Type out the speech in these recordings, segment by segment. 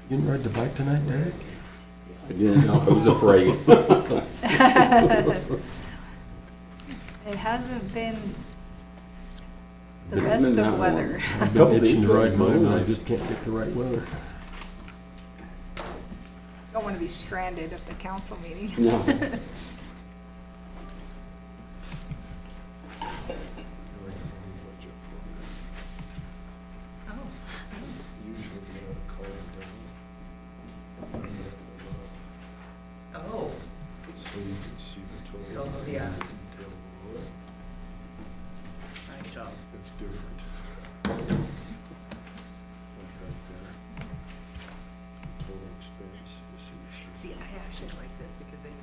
You didn't ride the bike tonight, Derek? I didn't know, I was afraid. It hasn't been the It's best been of that weather. I've Couple been itching days to ride ago, mine, and I nice. just can't get the right weather. Don't want to be stranded at the council meeting. No. Oh, So you can see the total, total. yeah. Detail below it. nice job. It's different. Like right there. Total expense, you see. See, I actually like this because then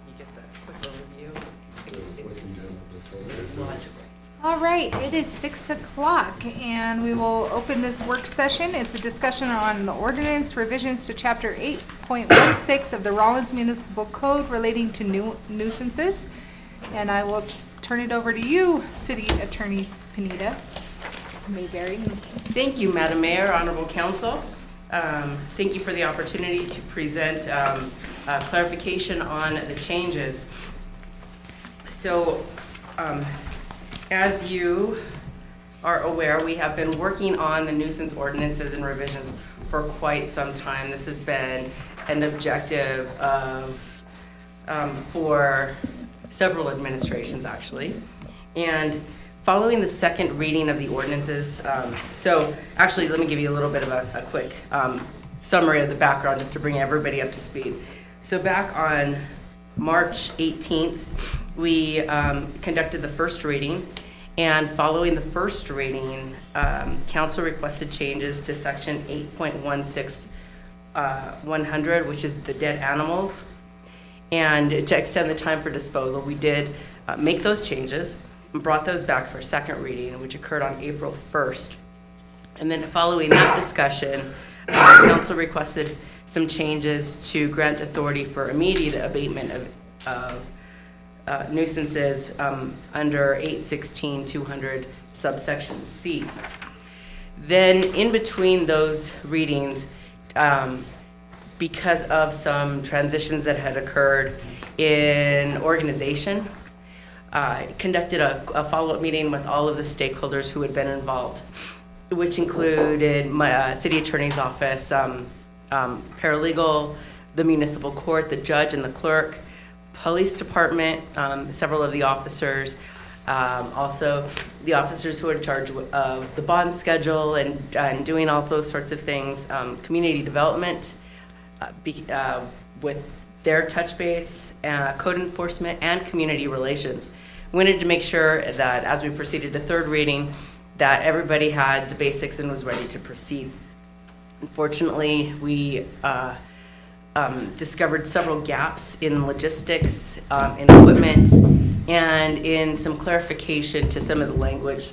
you get the quick overview. Looking down at the total. It's logical. All right, it is 6 o'clock, and we will open this work session. It's a discussion on the ordinance revisions to Chapter 8.16 of the Rawlins Municipal Code relating to nuisances. And I will turn it over to you, City Attorney Pineda Mayberry. Thank you, Madam Mayor, Honorable Council. Thank you for the opportunity to present clarification on the changes. So, as you are aware, we have been working on the nuisance ordinances and revisions for quite some time. This has been an objective of, for several administrations, actually. And following the second reading of the ordinances, so actually, let me give you a little bit of a quick summary of the background just to bring everybody up to speed. So back on March 18th, we conducted the first reading, and following the first reading, council requested changes to section 8.16 100, which is the dead animals, and to extend the time for disposal. We did make those changes and brought those back for a second reading, which occurred on April 1st. And then following that discussion, council requested some changes to grant authority for immediate abatement of nuisances under 816-200 subsection C. Then in between those readings, because of some transitions that had occurred in organization, conducted a follow-up meeting with all of the stakeholders who had been involved, which included my city attorney's office, paralegal, the municipal court, the judge and the clerk, police department, several of the officers, also the officers who are in charge of the bond schedule and doing all those sorts of things, community development with their touch base, code enforcement, and community relations. We wanted to make sure that as we proceeded to third reading, that everybody had the basics and was ready to proceed. Unfortunately, we discovered several gaps in logistics, in equipment, and in some clarification to some of the language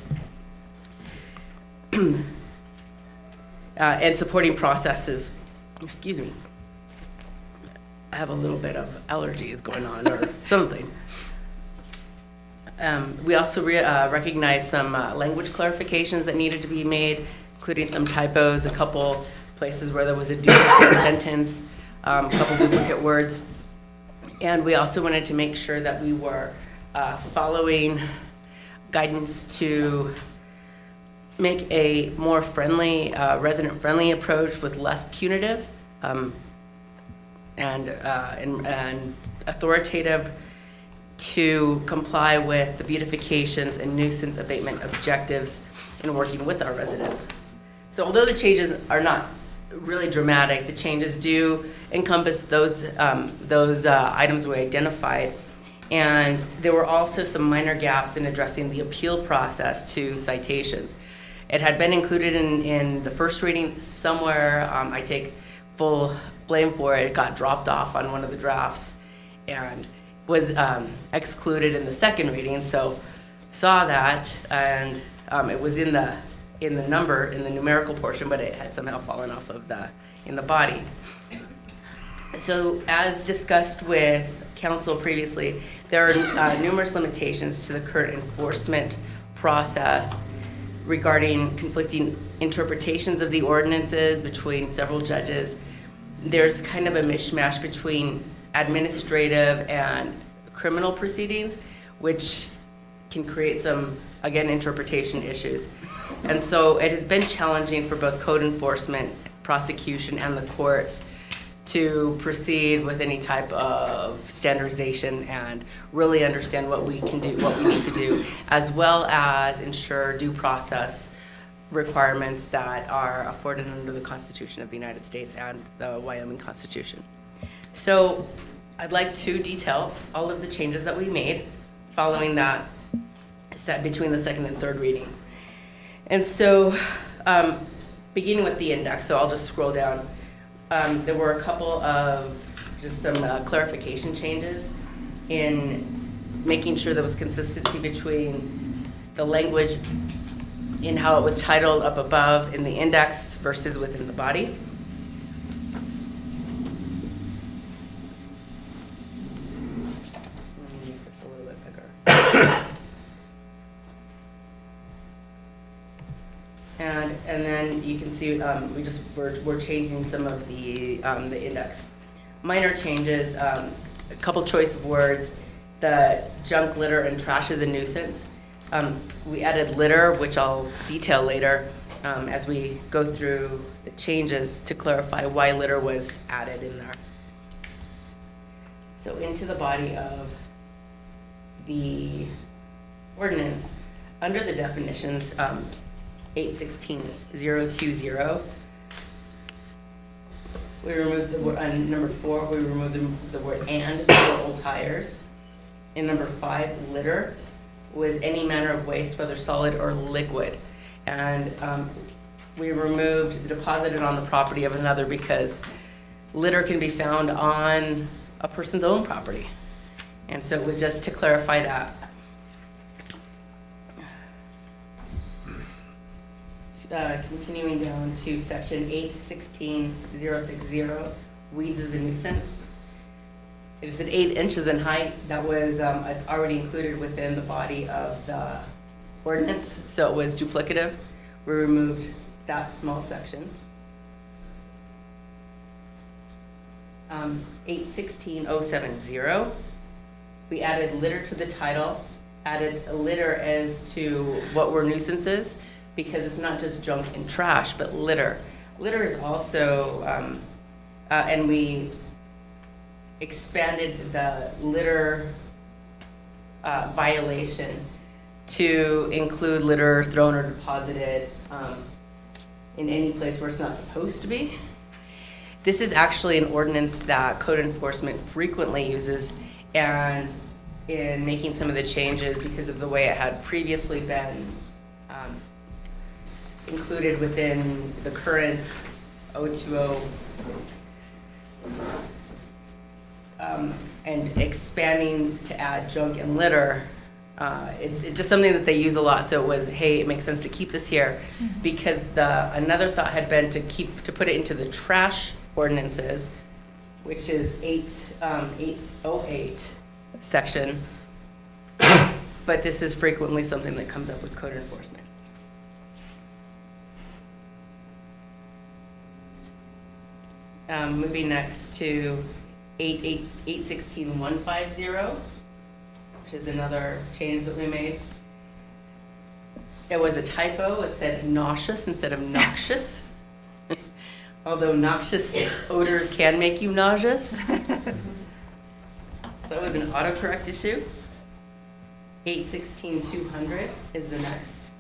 and supporting processes. Excuse me. I have a little bit of allergies going on or something. We also recognized some language clarifications that needed to be made, including some typos, a couple places where there was a duplicate sentence, a couple duplicate words. And we also wanted to make sure that we were following guidance to make a more friendly, resident-friendly approach with less punitive and authoritative to comply with the beautifications and nuisance abatement objectives in working with our residents. So although the changes are not really dramatic, the changes do encompass those items we identified. And there were also some minor gaps in addressing the appeal process to citations. It had been included in the first reading somewhere. I take full blame for it. It got dropped off on one of the drafts and was excluded in the second reading. So saw that, and it was in the numerical portion, but it had somehow fallen off of in the body. So as discussed with council previously, there are numerous limitations to the current enforcement process regarding conflicting interpretations of the ordinances between several judges, there's kind of a mishmash between administrative and criminal proceedings, which can create some, again, interpretation issues. And so it has been challenging for both code enforcement, prosecution, and the courts to proceed with any type of standardization and really understand what we can do, what we need to do, as well as ensure due process requirements that are afforded under the Constitution of the United States and the Wyoming Constitution. So I'd like to detail all of the changes that we made following that set between the second and third reading. And so beginning with the index, so I'll just scroll down. There were a couple of just some clarification changes in making sure there was consistency between the language in how it was titled up above in the index versus within the body. Let me make this a little bit bigger. And then you can see we're changing some of the index. Minor changes, a couple choice of words. The junk, litter, and trash is a nuisance. We added litter, which I'll detail later as we go through the changes to clarify why litter was added in there. So into the body of the ordinance, under the definitions, 816.020, we removed the word, on number 4, we removed the word and for old tires. In number 5, litter was any manner of waste, whether solid or liquid. And we removed deposited on the property of another because litter can be found on a person's own property. And so it was just to clarify that. Continuing down to section 816.060, weeds is a nuisance. It is at 8 inches in height. That was, it's already included within the body of the ordinance, so it was duplicative. We removed that small section. 816.070, we added litter to the title, added litter as to what were nuisances, because it's not just junk and trash, but litter. Litter is also, and we expanded the litter violation to include litter thrown or deposited in any place where it's not supposed to be. This is actually an ordinance that code enforcement frequently uses, and in making some of the changes because of the way it had previously been included within the current 020 and expanding to add junk and litter. It's just something that they use a lot, so it was, hey, it makes sense to keep this here, because another thought had been to put it into the trash ordinances, which is 808 section, but this is frequently something that comes up with code enforcement. Moving next to 816.150, which is another change that we made. It was a typo. It said nauseous instead of noxious. Although noxious odors can make you nauseous. So that was an autocorrect issue. 816.200 is the next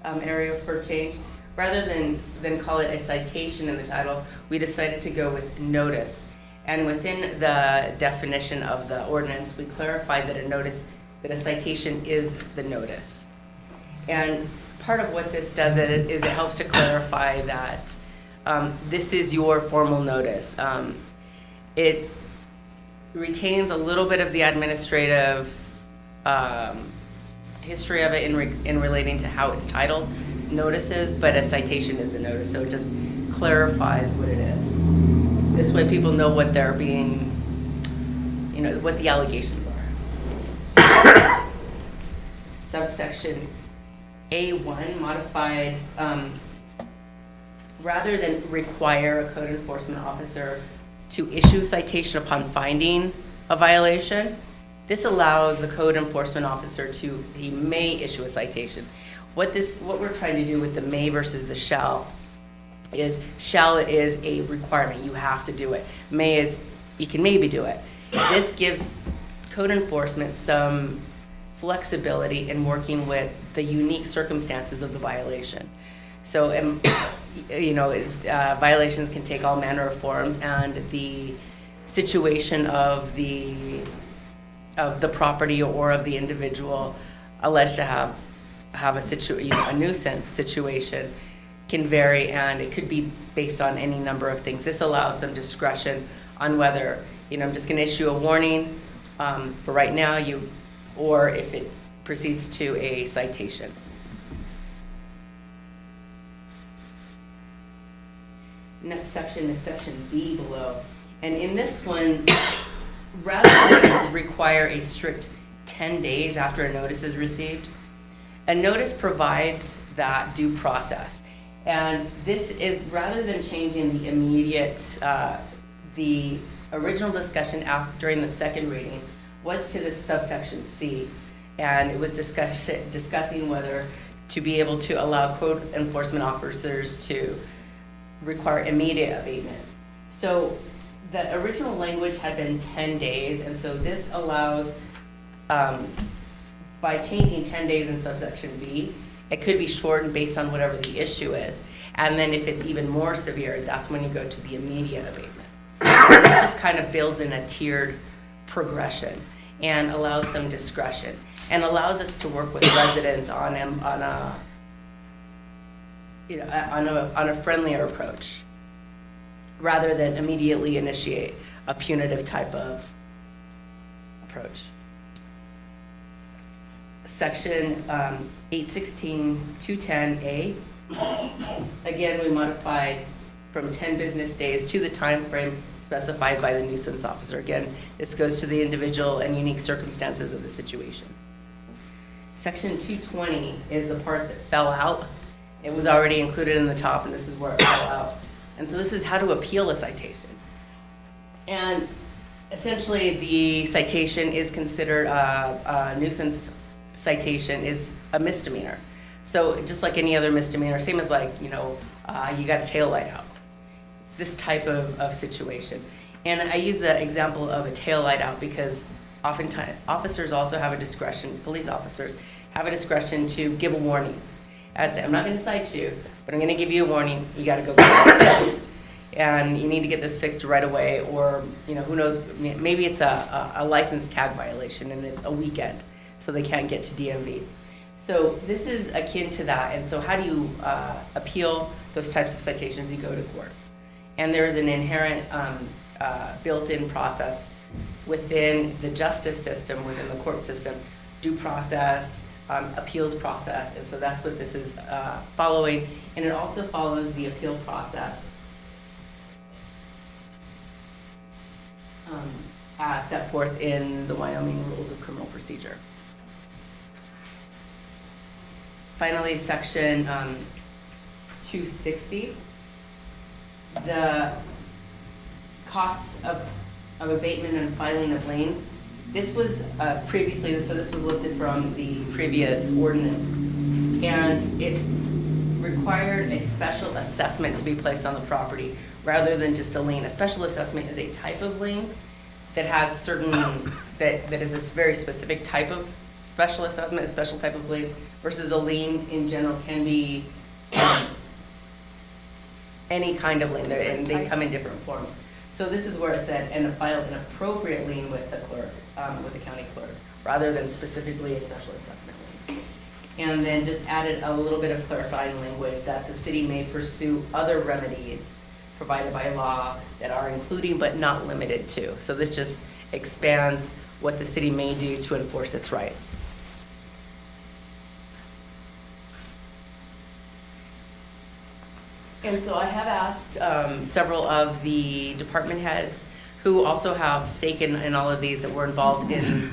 area for change. Rather than call it a citation in the title, we decided to go with notice. And within the definition of the ordinance, we clarified that a citation is the notice. And part of what this does is it helps to clarify that this is your formal notice. It retains a little bit of the administrative history of it in relating to how it's titled notices, but a citation is the notice, so it just clarifies what it is. This way people know what they're being, what the allegations are. Subsection A1 modified, rather than require a code enforcement officer to issue a citation upon finding a violation. This allows the code enforcement officer he may issue a citation. What we're trying to do with the may versus the shall is a requirement. You have to do it. May is, you can maybe do it. This gives code enforcement some flexibility in working with the unique circumstances of the violation. So, violations can take all manner of forms, and the situation of the property or of the individual alleged to have a nuisance situation can vary, and it could be based on any number of things. This allows some discretion on whether, I'm just going to issue a warning for right now, or if it proceeds to a citation. Next section is section B below. And in this one, rather than require a strict 10 days after a notice is received, a notice provides that due process. And this is, rather than changing the immediate, the original discussion during the second reading was to the subsection C. And it was discussing whether to be able to allow code enforcement officers to require immediate abatement. So the original language had been 10 days, and so this allows, by changing 10 days in subsection B, it could be shortened based on whatever the issue is. And then if it's even more severe, that's when you go to the immediate abatement. So this just kind of builds in a tiered progression and allows some discretion and allows us to work with residents on a friendlier approach, rather than immediately initiate a punitive type of approach. Section 816.210A. Again, we modify from 10 business days to the time frame specified by the nuisance officer. Again, this goes to the individual and unique circumstances of the situation. Section 220 is the part that fell out. It was already included in the top, and this is where it fell out. And so this is how to appeal a citation. And essentially, the citation is considered a nuisance citation is a misdemeanor. So just like any other misdemeanor, same as like, you got a tail light out. This type of situation. And I use the example of a tail light out because oftentimes officers also have a discretion, police officers have a discretion to give a warning. I'd say, I'm not going to cite you, but I'm going to give you a warning. You got to go get this fixed, and you need to get this fixed right away. Or who knows? Maybe it's a license tag violation, and it's a weekend, so they can't get to DMV. So this is akin to that. And so how do you appeal those types of citations? You go to court, and there is an inherent built-in process within the justice system, within the court system, due process. Appeals process, and so that's what this is following, and it also follows the appeal process as set forth in the Wyoming Rules of Criminal Procedure. Finally, section 260, the costs of abatement and filing of lien. This was previously, so this was lifted from the previous ordinance, and it required a special assessment to be placed on the property rather than just a lien. A special assessment is a type of lien that has certain, that is a very specific type of special assessment, a special type of lien, versus a lien in general can be any kind of lien, and they come in different forms. So this is where it said, and file an appropriate lien with the clerk, with the county clerk, rather than specifically a special assessment lien. And then just added a little bit of clarifying language that the city may pursue other remedies provided by law that are including but not limited to. So this just expands what the city may do to enforce its rights. And so I have asked several of the department heads who also have stake in all of these, that were involved in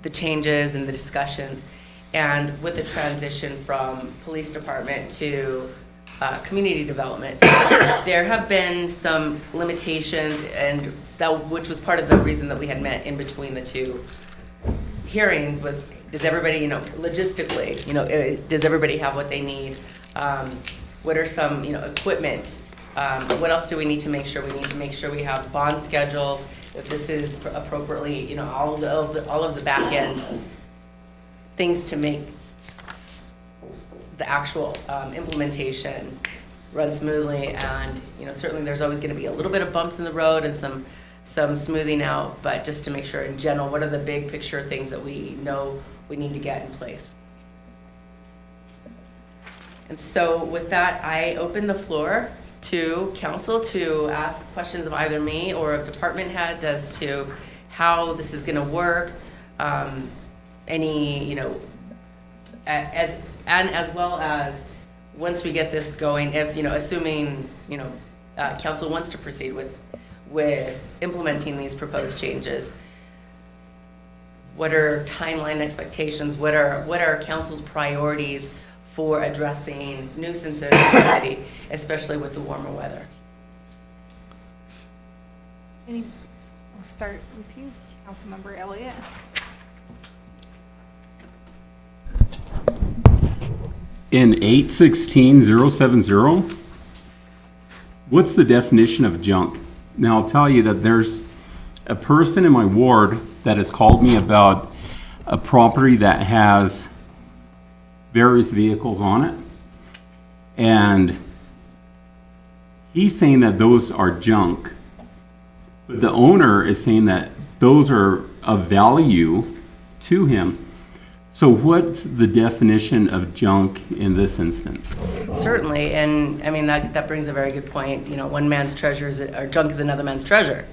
the changes and the discussions, and with the transition from police department to community development. There have been some limitations, and which was part of the reason that we had met in between the two hearings was, does everybody, logistically, does everybody have what they need? What are some, equipment? What else do we need to make sure? We need to make sure we have bond schedules, that this is appropriately, all of the back end things to make the actual implementation run smoothly. And certainly there's always going to be a little bit of bumps in the road and some smoothing out, but just to make sure in general, what are the big picture things that we know we need to get in place. And so with that, I open the floor to council to ask questions of either me or of department heads as to how this is going to work, as well as once we get this going, if assuming council wants to proceed with implementing these proposed changes, what are timeline expectations? What are council's priorities for addressing nuisances in the city, especially with the warmer weather? We'll start with you, Councilmember Elliott. In 816-070, what's the definition of junk? Now, I'll tell you that there's a person in my ward that has called me about a property that has various vehicles on it. And he's saying that those are junk. But the owner is saying that those are of value to him. So what's the definition of junk in this instance? Certainly, and I mean, that brings a very good point. One man's treasure or junk is another man's treasure.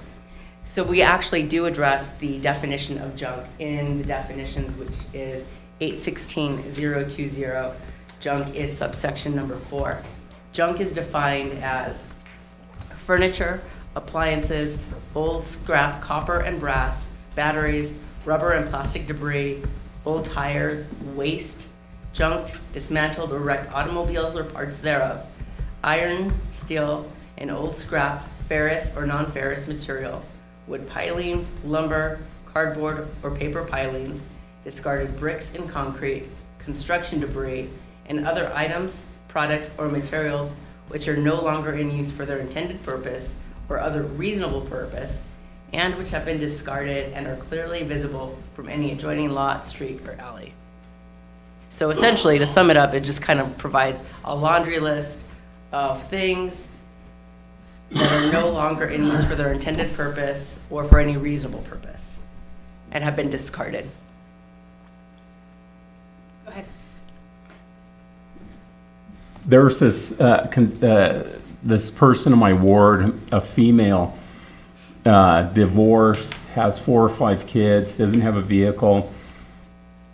So we actually do address the definition of junk in the definitions, which is 816-020. Junk is subsection number 4. Junk is defined as furniture, appliances, old scrap copper and brass, batteries, rubber and plastic debris, old tires, waste, junked, dismantled, or wrecked automobiles or parts thereof, iron, steel, and old scrap, ferrous or non-ferrous material, wood pilings, lumber, cardboard or paper pilings, discarded bricks and concrete, construction debris, and other items, products, or materials which are no longer in use for their intended purpose or other reasonable purpose, and which have been discarded and are clearly visible from any adjoining lot, street, or alley. So essentially, to sum it up, it just kind of provides a laundry list of things that are no longer in use for their intended purpose or for any reasonable purpose and have been discarded. Go ahead. There's this this person in my ward, a female, divorced, has 4 or 5 kids, doesn't have a vehicle.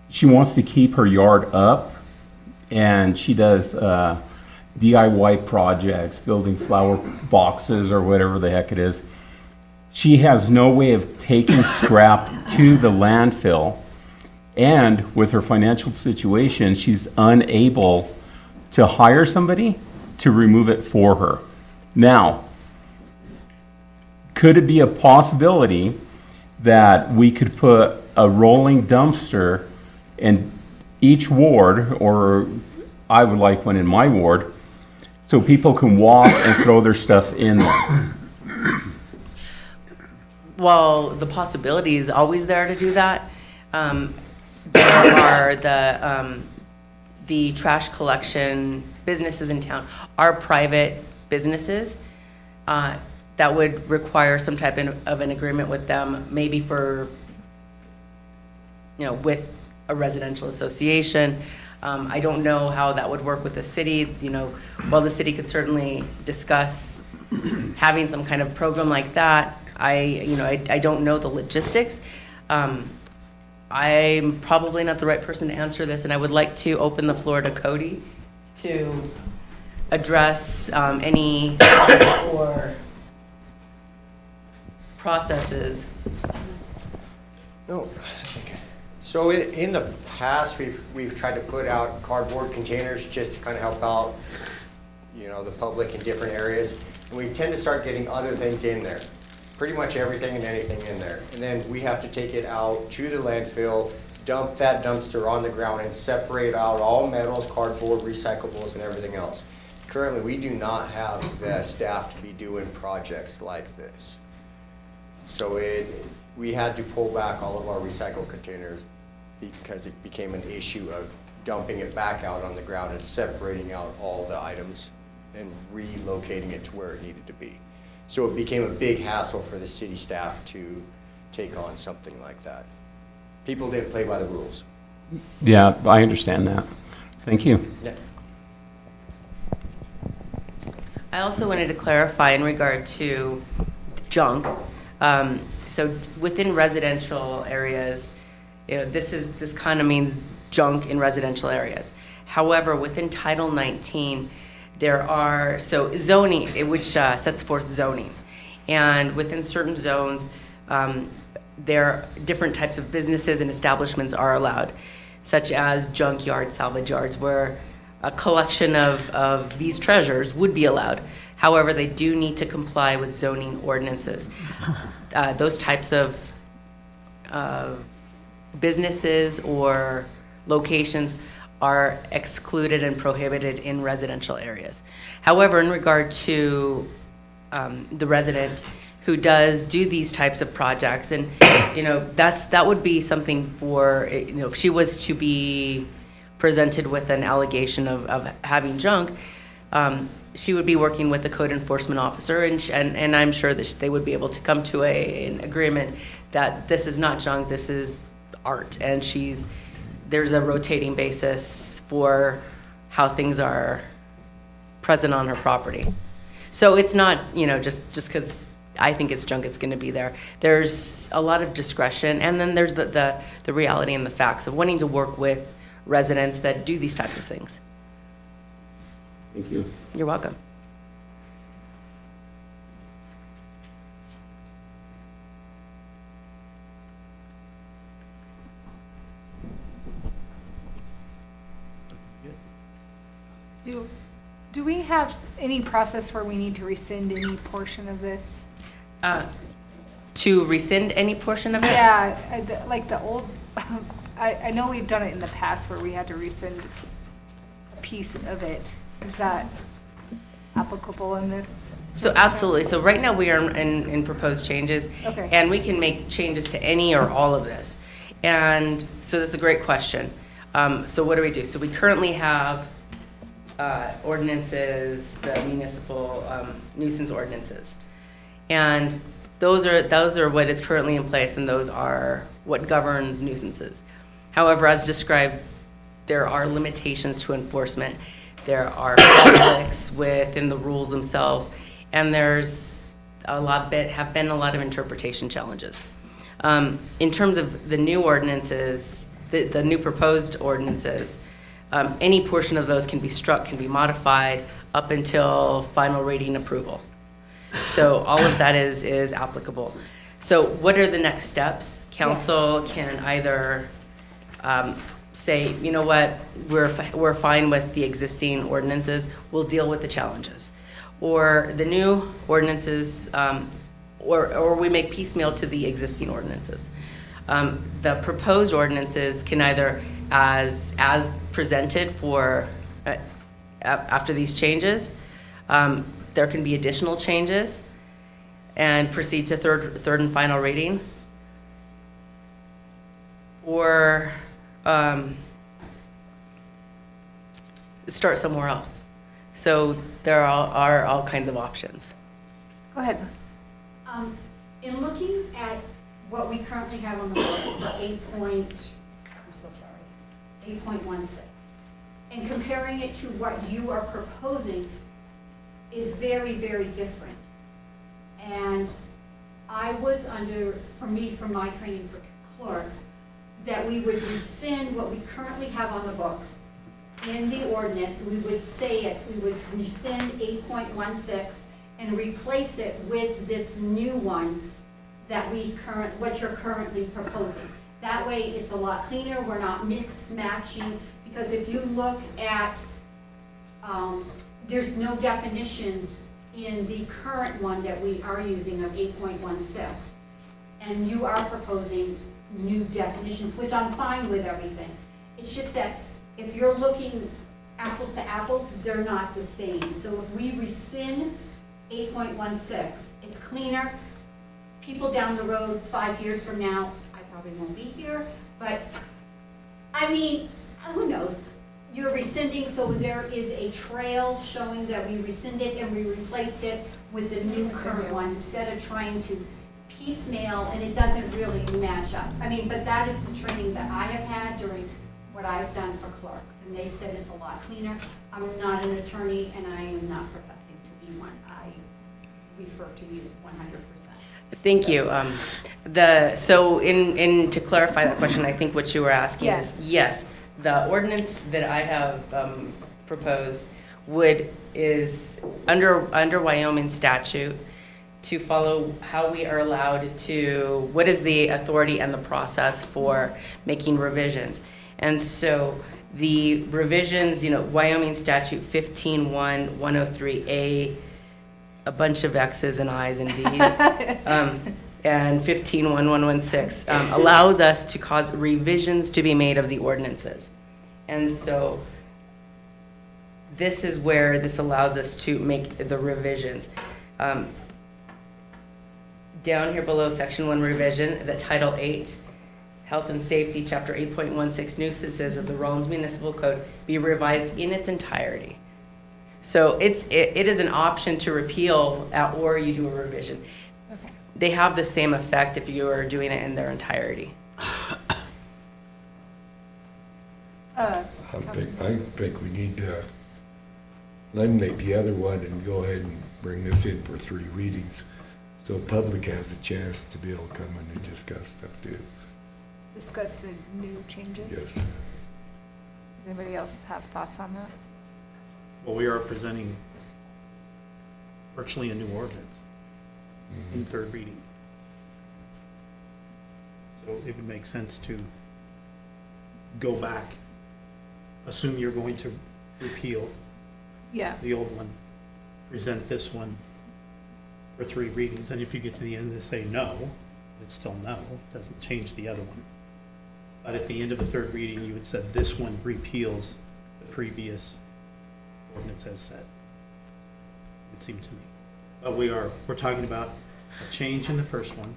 She wants to keep her yard up, and she does DIY projects, building flower boxes or whatever the heck it is. She has no way of taking scrap to the landfill, and with her financial situation, she's unable to hire somebody to remove it for her. Now, could it be a possibility that we could put a rolling dumpster in each ward, or I would like one in my ward, so people can walk and throw their stuff in there? Well, the possibility is always there to do that. There are the trash collection businesses in town are private businesses that would require some type of an agreement with them, maybe for, with a residential association. I don't know how that would work with the city. While the city could certainly discuss having some kind of program like that, I don't know the logistics. I'm probably not the right person to answer this, and I would like to open the floor to Cody to address any or processes. No. So in the past, we've tried to put out cardboard containers just to kind of help out you know, the public in different areas. And we tend to start getting other things in there, pretty much everything and anything in there. And then we have to take it out to the landfill, dump that dumpster on the ground and separate out all metals, cardboard, recyclables, and everything else. Currently, we do not have the staff to be doing projects like this. So we had to pull back all of our recycle containers because it became an issue of dumping it back out on the ground and separating out all the items and relocating it to where it needed to be. So it became a big hassle for the city staff to take on something like that. People didn't play by the rules. Yeah, I understand that. Thank you. Yeah. I also wanted to clarify in regard to junk. So within residential areas, you know, this kind of means junk in residential areas. However, within Title 19, there are, so zoning, which sets forth zoning. And within certain zones, there different types of businesses and establishments are allowed, such as junkyard, salvage yards, where a collection of these treasures would be allowed. However, they do need to comply with zoning ordinances. Those types of businesses or locations are excluded and prohibited in residential areas. However, in regard to the resident who does do these types of projects, and you know, that would be something for, you know, if she was to be presented with an allegation of having junk, she would be working with the code enforcement officer, and I'm sure that they would be able to come to an agreement that this is not junk, this is art, and there's a rotating basis for how things are present on her property. So it's not, you know, just because I think it's junk, it's going to be there. There's a lot of discretion, and then there's the reality and the facts of wanting to work with residents that do these types of things. Thank you. You're welcome. Do we have any process where we need to rescind any portion of this? To rescind any portion of it? Yeah, like the old, I know we've done it in the past where we had to rescind a piece of it. Is that applicable in this? So absolutely. So right now we are in proposed changes. Okay. And we can make changes to any or all of this. And so that's a great question. So what do we do? So we currently have ordinances, the municipal nuisance ordinances. And those are what is currently in place, and those are what governs nuisances. However, as described, there are limitations to enforcement. There are conflicts within the rules themselves, and there's have been a lot of interpretation challenges. In terms of the new ordinances, the new proposed ordinances, any portion of those can be struck, can be modified up until final rating approval. So all of that is applicable. So what are the next steps? Council can either say, you know what, we're fine with the existing ordinances, we'll deal with the challenges. Or the new ordinances, or we make piecemeal to the existing ordinances. The proposed ordinances can either, as presented for after these changes, there can be additional changes and proceed to third and final reading, or start somewhere else. So there are all kinds of options. Go ahead. In looking at what we currently have on the books for 8.16, and comparing it to what you are proposing is very, very different. And I was under, from my training for clerk, that we would rescind what we currently have on the books in the ordinance. We would we would rescind 8.16 and replace it with this new one that what you're currently proposing. That way it's a lot cleaner, we're not mix matching, because if you look at there's no definitions in the current one that we are using of 8.16. And you are proposing new definitions, which I'm fine with everything. It's just that if you're looking apples to apples, they're not the same. So if we rescind 8.16, it's cleaner. People down the road, 5 years from now, I probably won't be here, but, I mean, who knows? You're rescinding, so there is a trail showing that we rescinded and we replaced it with the new current one, instead of trying to piecemeal, and it doesn't really match up. I mean, but that is the training that I have had during what I've done for clerks, and they said it's a lot cleaner. I'm not an attorney, and I am not professing to be one. I refer to you 100%. Thank you. So to clarify that question, I think what you were asking is, yes, the ordinance that I have proposed is under Wyoming statute to follow how we are allowed to, what is the authority and the process for making revisions. And so the revisions, Wyoming statute 15.1.103A, a bunch of X's and I's and D's, and 15.1.116 allows us to cause revisions to be made of the ordinances. And so this is where this allows us to make the revisions. Down here below section 1 revision, the title 8, health and safety, chapter 8.16 nuisances of the Rawlins Municipal Code be revised in its entirety. So it is an option to repeal or you do a revision. Okay. They have the same effect if you are doing it in their entirety. I think we need to eliminate the other one and go ahead and bring this in for 3 readings, so public has a chance to be able to come in and discuss stuff too. Discuss the new changes. Yes. Does anybody else have thoughts on that? Well, we are presenting virtually a new ordinance in third reading. So it would make sense to go back, assume you're going to repeal Yeah. the old one, present this one for 3 readings, and if you get to the end and say no, it's still no, it doesn't change the other one. But at the end of the third reading, you had said this one repeals the previous ordinance as said, it seemed to me. But we're talking about a change in the first one,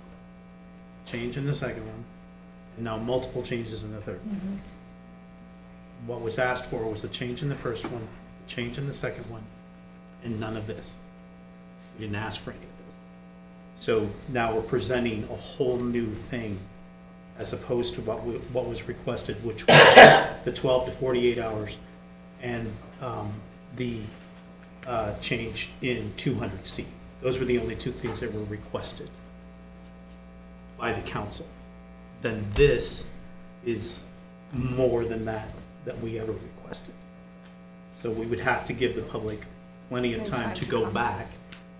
change in the second one, and now multiple changes in the third. Mm-hmm. What was asked for was the change in the first one, the change in the second one, and none of this. We didn't ask for any of this. So now we're presenting a whole new thing as opposed to what was requested, which was the 12 to 48 hours and the change in 200C. Those were the only 2 things that were requested by the council. Then this is more than that we ever requested. So we would have to give the public plenty of time to go back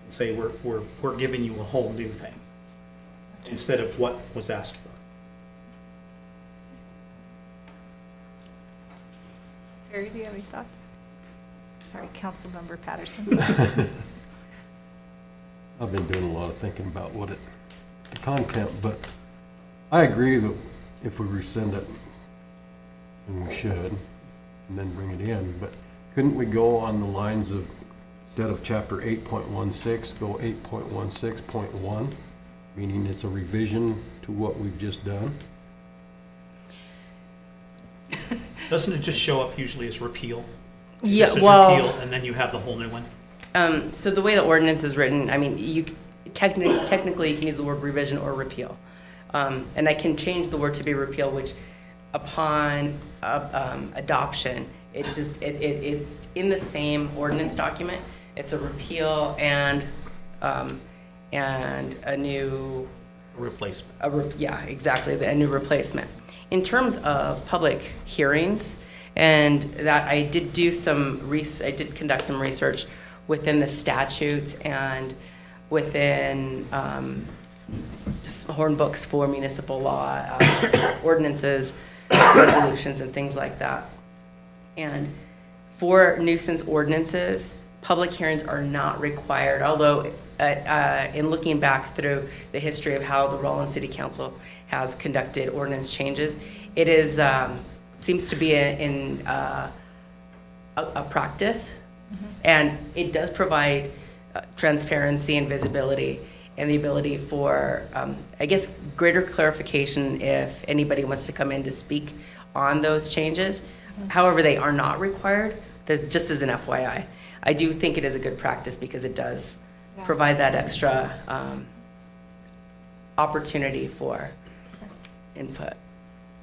and say, we're giving you a whole new thing instead of what was asked for. Jerry, do you have any thoughts? Sorry, Councilmember Patterson. I've been doing a lot of thinking about the content, but I agree that if we rescind it, and we should, and then bring it in, but couldn't we go on the lines of, instead of chapter 8.16, go 8.16.1, meaning it's a revision to what we've just done? Doesn't it just show up usually as repeal? Yeah, Just as well, repeal, and then you have the whole new one? so the way the ordinance is written, I mean, you technically you can use the word revision or repeal. And I can change the word to be repeal, which upon adoption, it's in the same ordinance document. It's a repeal and a new. A replacement. Yeah, exactly, a new replacement. In terms of public hearings, and that I did conduct some research within the statutes and within horn books for municipal law, ordinances, resolutions, and things like that. And for nuisance ordinances, public hearings are not required, although in looking back through the history of how the Rawlins City Council has conducted ordinance changes, it is, seems to be a practice, and it does provide transparency and visibility and the ability for, I guess, greater clarification if anybody wants to come in to speak on those changes. However, they are not required. There's, just as an FYI. I do think it is a good practice because it does provide that extra opportunity for input.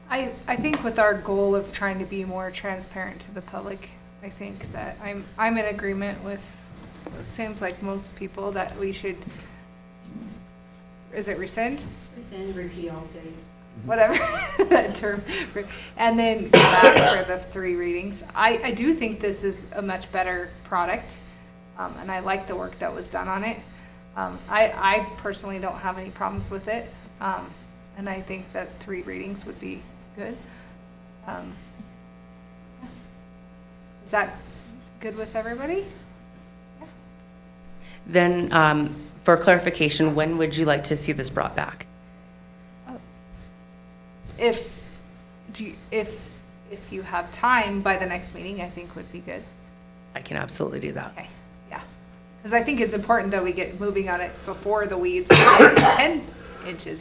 I think with our goal of trying to be more transparent to the public, I think that I'm in agreement with, it seems like most people, that we should, is it rescind? Rescind, repeal, delete. Whatever that term, and then go back for the 3 readings. I do think this is a much better product, and I like the work that was done on it. I personally don't have any problems with it, and I think that 3 readings would be good. Is that good with everybody? Then, for clarification, when would you like to see this brought back? If you have time by the next meeting, I think would be good. I can absolutely do that. Okay, yeah. Because I think it's important that we get moving on it before the weeds get 10 inches.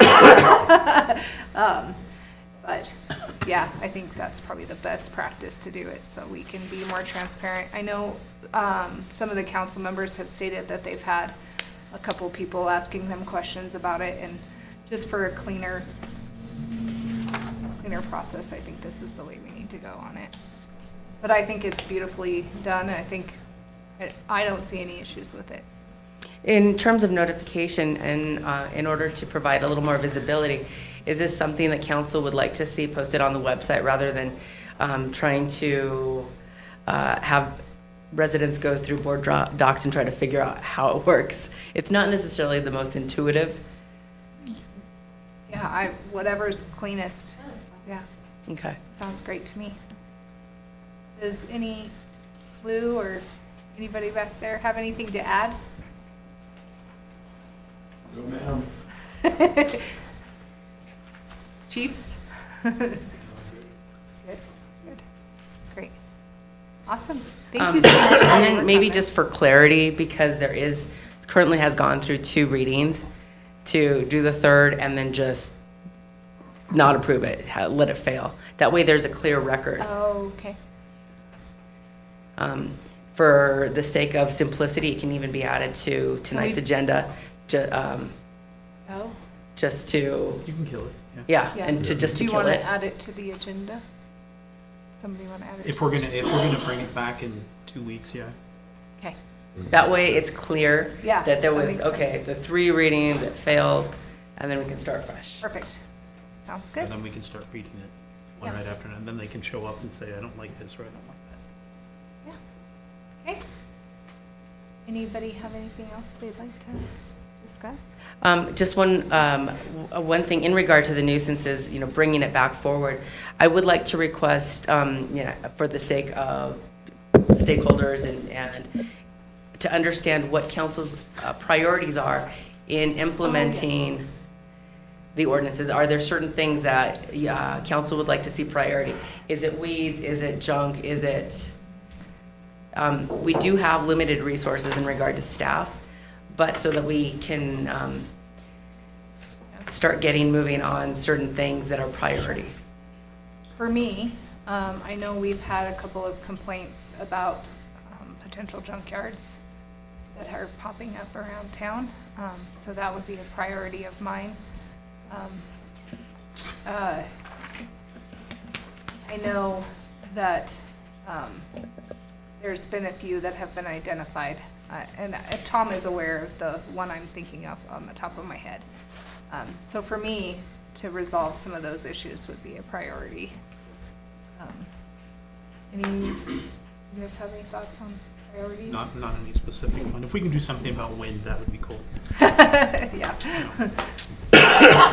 But yeah, I think that's probably the best practice to do it, so we can be more transparent. I know some of the council members have stated that they've had a couple people asking them questions about it, and just for a cleaner process, I think this is the way we need to go on it. But I think it's beautifully done, and I think I don't see any issues with it. In terms of notification and in order to provide a little more visibility, is this something that council would like to see posted on the website rather than trying to have residents go through BoardDocs and try to figure out how it works? It's not necessarily the most intuitive. Yeah, whatever's cleanest. Yeah, Okay. sounds great to me. Does any Lou or anybody back there have anything to add? No, ma'am. Chiefs? Good, good, great. Awesome. Thank you so much. for your And then work maybe on just this. for clarity, because there is, currently has gone through 2 readings, to do the 3rd and then just not approve it, let it fail. That way there's a clear record. Oh, okay. For the sake of simplicity, it can even be added to tonight's agenda, Oh, just to, You can kill it, yeah. yeah. and to just Do to you kill want to it. add it to the agenda? Somebody want to add it? If to we're the- gonna bring it back in 2 weeks, yeah. Okay, That way it's clear Yeah, that there that was, makes okay, sense. the 3 readings, it failed, and then we can start fresh. perfect. Sounds And good. then we can start reading it one Yeah. right after, and then they can show up and say, I don't like this, or I don't like that. Okay. Anybody have anything else they'd like to discuss? Just one thing in regard to the nuisances, bringing it back forward. I would like to request, for the sake of stakeholders and to understand what council's priorities are in implementing the ordinances. Are there certain things that council would like to see priority? Is it weeds? Is it junk? Is it? We do have limited resources in regard to staff, but so that we can start getting moving on certain things that are priority. For me, I know we've had a couple of complaints about potential junkyards that are popping up around town, so that would be a priority of mine. I know that there's been a few that have been identified, and Tom is aware of the one I'm thinking of on the top of my head. So for me, to resolve some of those issues would be a priority. You guys have any thoughts on priorities? Not any specific one. If we can do something about wind, that would be cool. Yeah.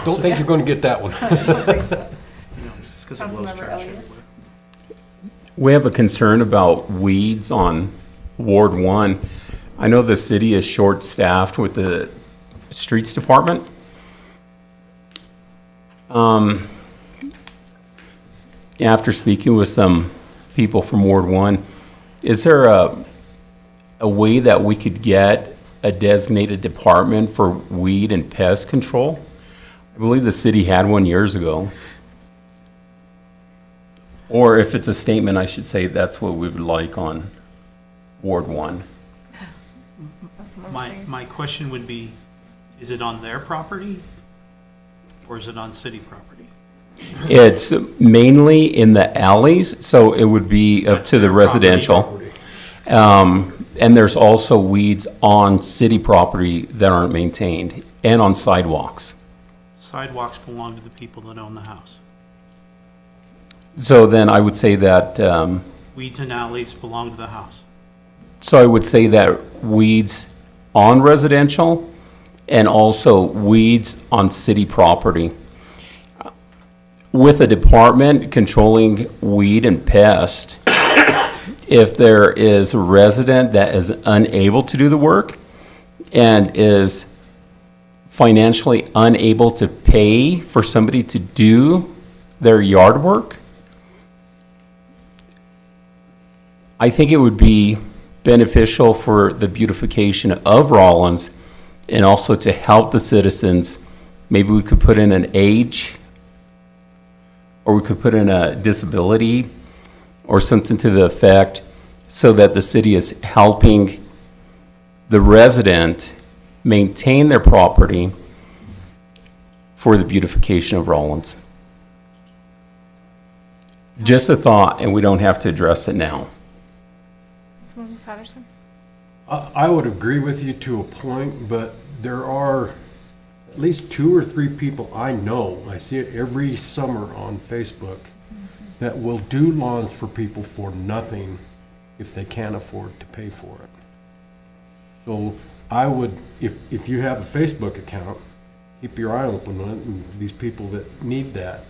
Don't think you're going to get that one. I don't think so. Just because it blows Councilmember trash Elliott? everywhere. We have a concern about weeds on Ward 1. I know the city is short-staffed with the streets department. After speaking with some people from Ward 1, is there a way that we could get a designated department for weed and pest control? I believe the city had one years ago. Or if it's a statement, I should say that's what we would like on Ward 1. That's what I'm My, saying. my question would be, is it on their property or is it on city property? It's mainly in the alleys, so it would be up to the residential. And there's also weeds on city property that aren't maintained and on sidewalks. Sidewalks belong to the people that own the house. So then I would say that, Weeds and alleys belong to the house. so I would say that weeds on residential and also weeds on city property. With a department controlling weed and pest, if there is a resident that is unable to do the work and is financially unable to pay for somebody to do their yard work, I think it would be beneficial for the beautification of Rawlins and also to help the citizens. Maybe we could put in an age, or we could put in a disability or something to the effect so that the city is helping the resident maintain their property for the beautification of Rawlins. Just a thought, and we don't have to address it now. Councilwoman Patterson? I would agree with you to a point, but there are at least 2 or 3 people I know, I see it every summer on Facebook, that will do lawns for people for nothing if they can't afford to pay for it. So I would, if you have a Facebook account, keep your eye open on it, and these people that need that,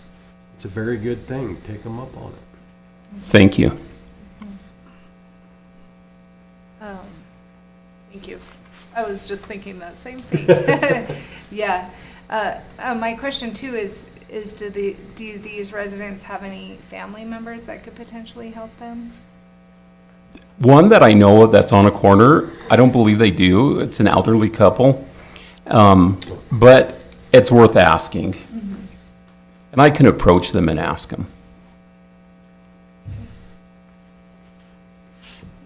it's a very good thing, take them up on it. Thank you. Thank you. I was just thinking that same thing. Yeah. My question too is do these residents have any family members that could potentially help them? One that I know of that's on a corner, I don't believe they do. It's an elderly couple. But it's worth asking. And I can approach them and ask them.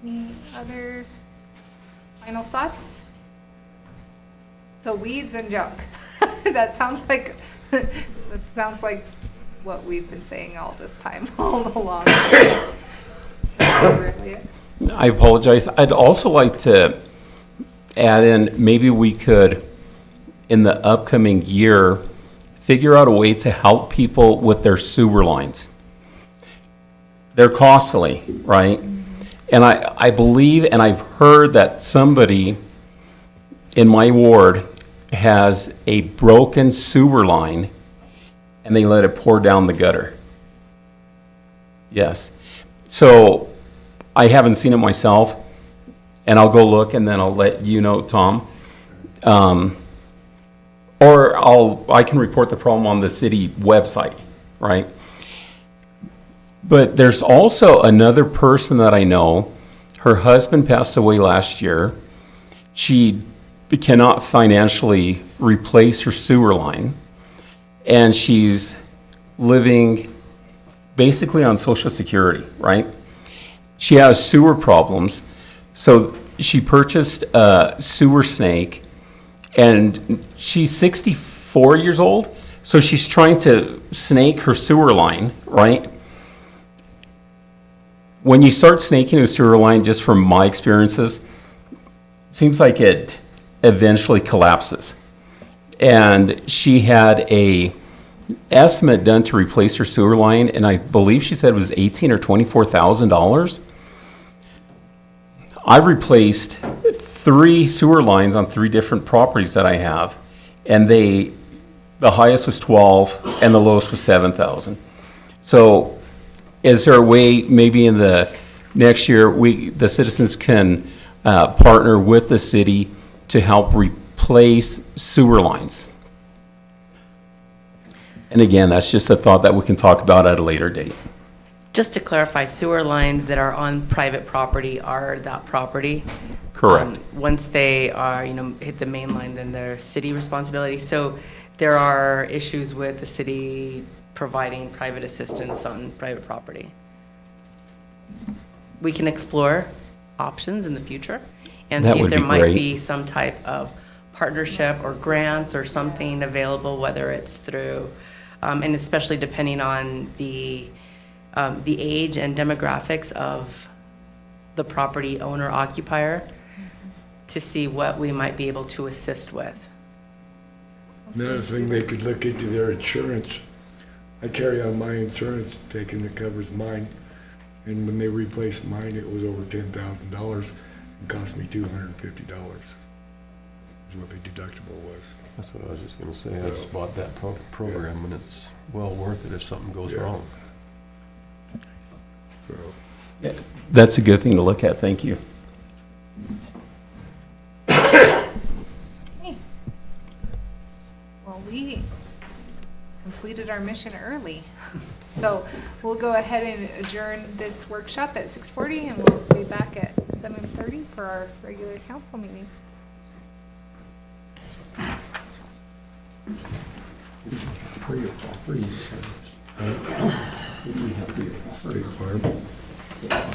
Any other final thoughts? So weeds and junk. That sounds like what we've been saying all this time, all along. Really. I apologize. I'd also like to add in, maybe we could, in the upcoming year, figure out a way to help people with their sewer lines. They're costly, right? And I believe, and I've heard that somebody in my ward has a broken sewer line and they let it pour down the gutter. Yes. So I haven't seen it myself, and I'll go look and then I'll let you know, Tom. Or I can report the problem on the city website, right? But there's also another person that I know. Her husband passed away last year. She cannot financially replace her sewer line, and she's living basically on Social Security, right? She has sewer problems, so she purchased a sewer snake, and she's 64 years old, so she's trying to snake her sewer line, right? When you start snaking a sewer line, just from my experiences, it seems like it eventually collapses. And she had a estimate done to replace her sewer line, and I believe she said it was $18,000 or $24,000. I've replaced 3 sewer lines on 3 different properties that I have, and the highest was 12 and the lowest was 7,000. So is there a way maybe in the next year, the citizens can partner with the city to help replace sewer lines. And again, that's just a thought that we can talk about at a later date. Just to clarify, sewer lines that are on private property are that property. Correct. Once they are, hit the main line, then they're city responsibility. So there are issues with the city providing private assistance on private property. We can explore options in the future and That see if would there be might great. be some type of partnership or grants or something available, whether it's through, and especially depending on the age and demographics of the property owner occupier, to see what we might be able to assist with. Another thing, they could look into their insurance. I carry on my insurance, taking that covers mine. And when they replaced mine, it was over $10,000. It cost me $250. Is what the deductible was. That's what I was just gonna say. I just bought that program, and it's well worth it if something goes Yeah. wrong. So, That's a good thing to look at. Thank you. Hey. Well, we completed our mission early. So we'll go ahead and adjourn this workshop at 6:40, and we'll be back at 7:30 for our regular council meeting. State Farm. Yeah.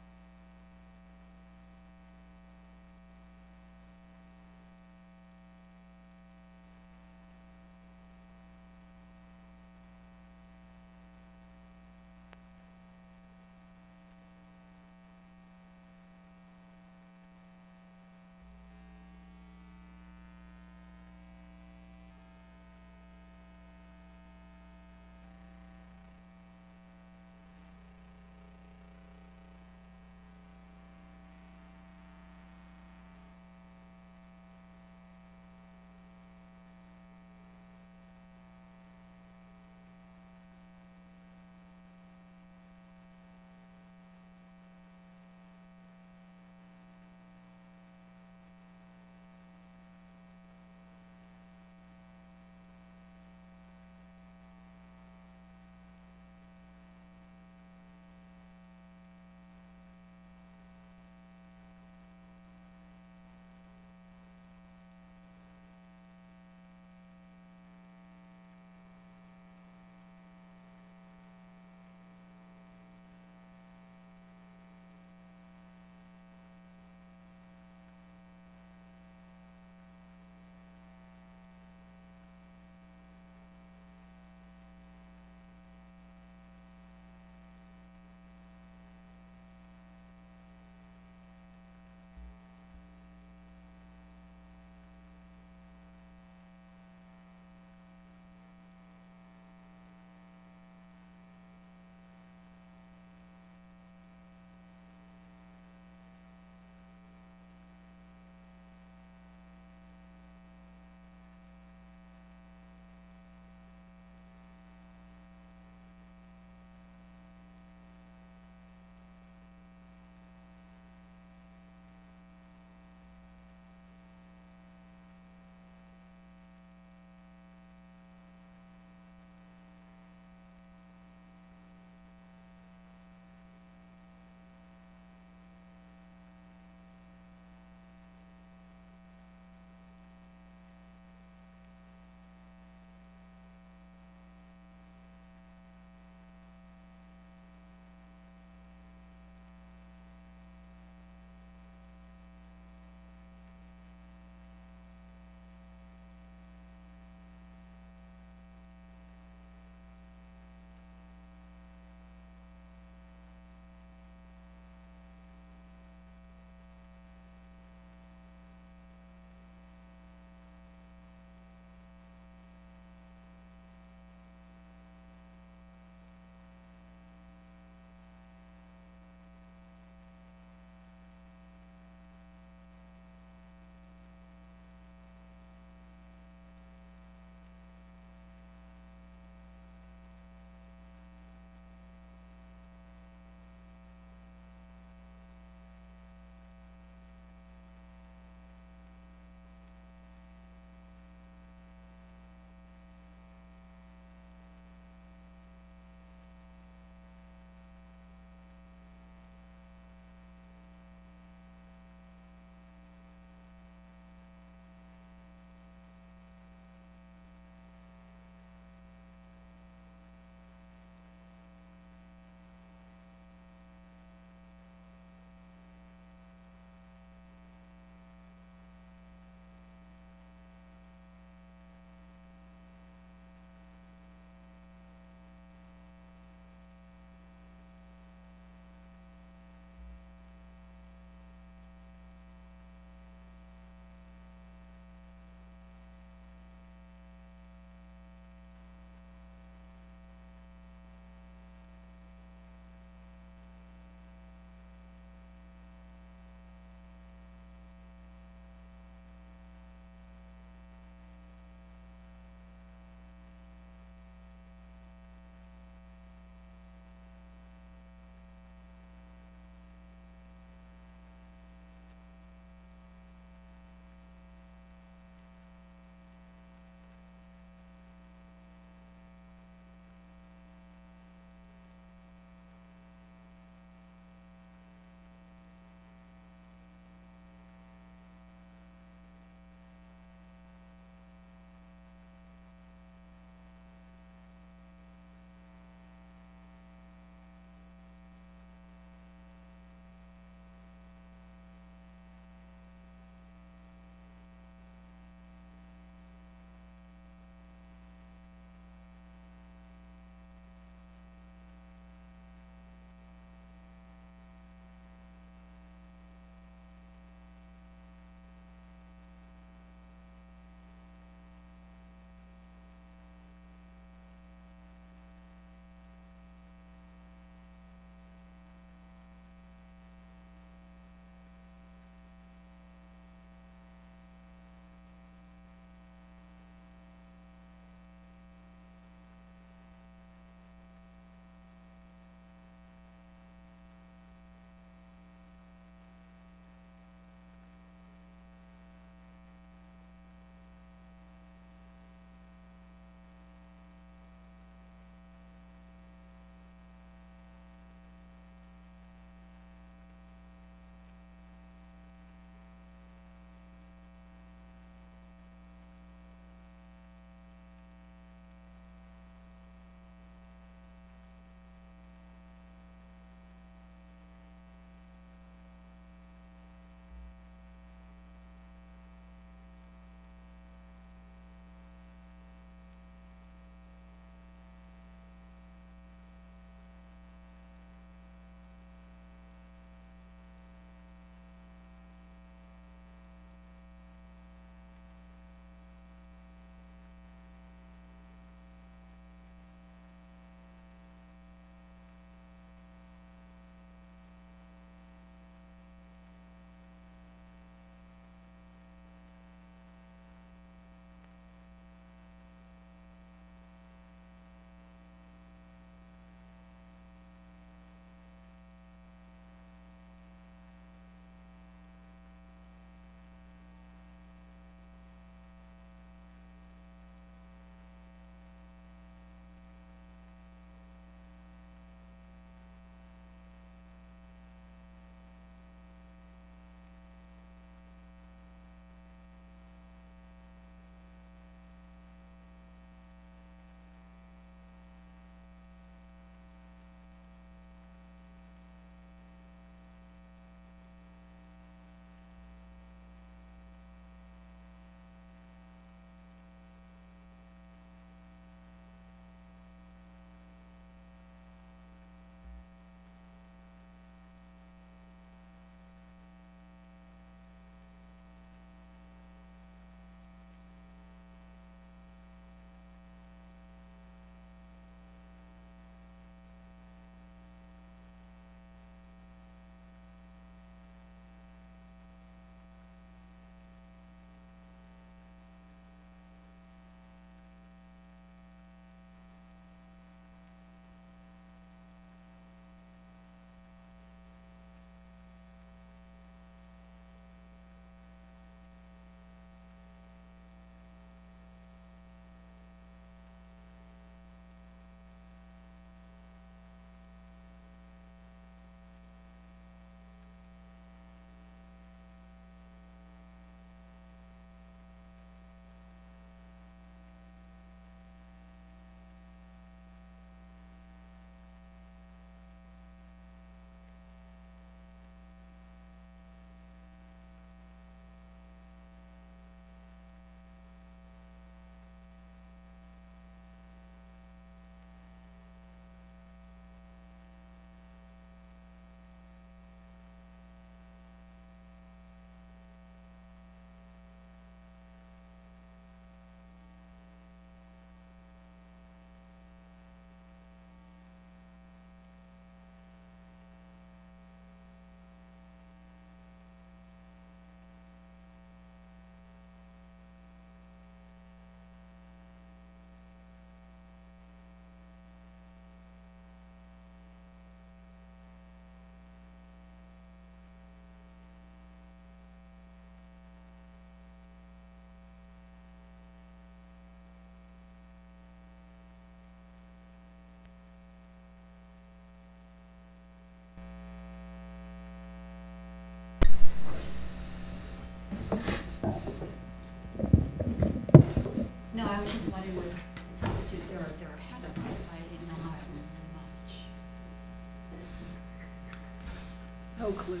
No clue.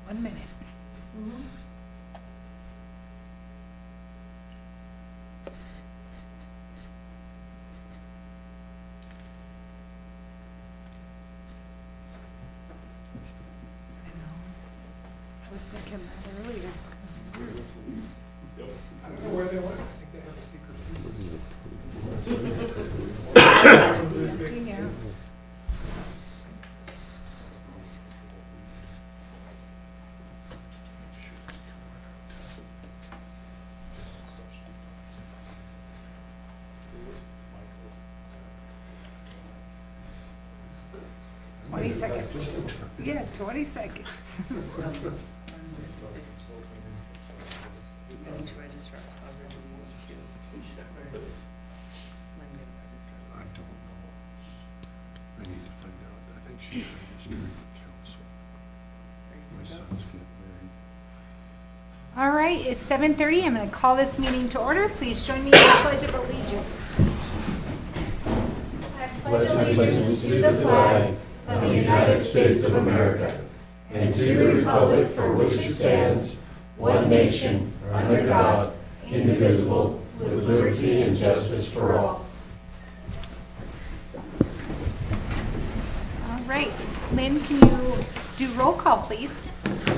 One minute. I know. I was thinking that earlier. It's kind of weird. I don't know where they went. I think they have a secret. Empty, yeah. Twenty seconds. Yeah, 20 seconds. Each registrar covered two. I don't know. I need to find out. I think she's registering with council. My son's getting married. All right, it's 7:30. I'm going to call this meeting to order. Please join me in the Pledge of Allegiance. I pledge allegiance to the flag of the United States of America and to the republic for which it stands, one nation, under God, indivisible, with liberty and justice for all. All right, Lynn, can you do roll call, please?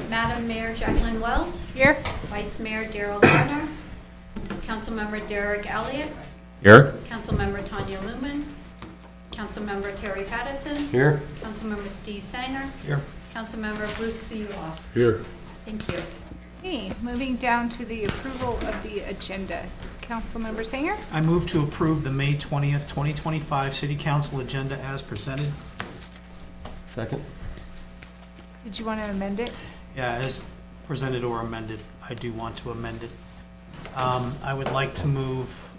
Madam Mayor Jacqueline Wells, Here. Vice Mayor Darrell Garner, Councilmember Derek Elliott, Here? Councilmember Tanya Lumen, Councilmember Terry Pattison, Here? Councilmember Steve Sanger, Here. Councilmember Bruce Seeloff. Here. Thank you. Okay, moving down to the approval of the agenda. Councilmember Sanger? I move to approve the May 20th, 2025 City Council agenda as presented. Second? Did you want to amend it? Yeah, as presented or amended. I do want to amend it. I would like to move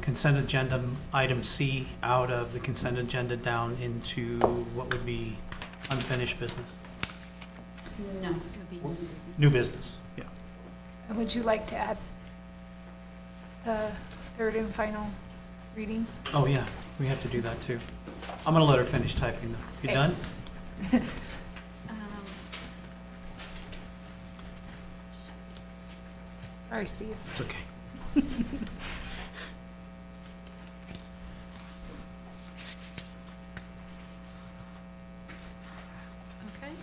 consent agenda item C out of the consent agenda down into what would be unfinished business. No, it would be new business. New business, yeah. And would you like to add the third and final reading? Oh, yeah, we have to do that too. I'm gonna let her finish typing though. You Okay. done? Sorry, Steve. It's okay. Okay.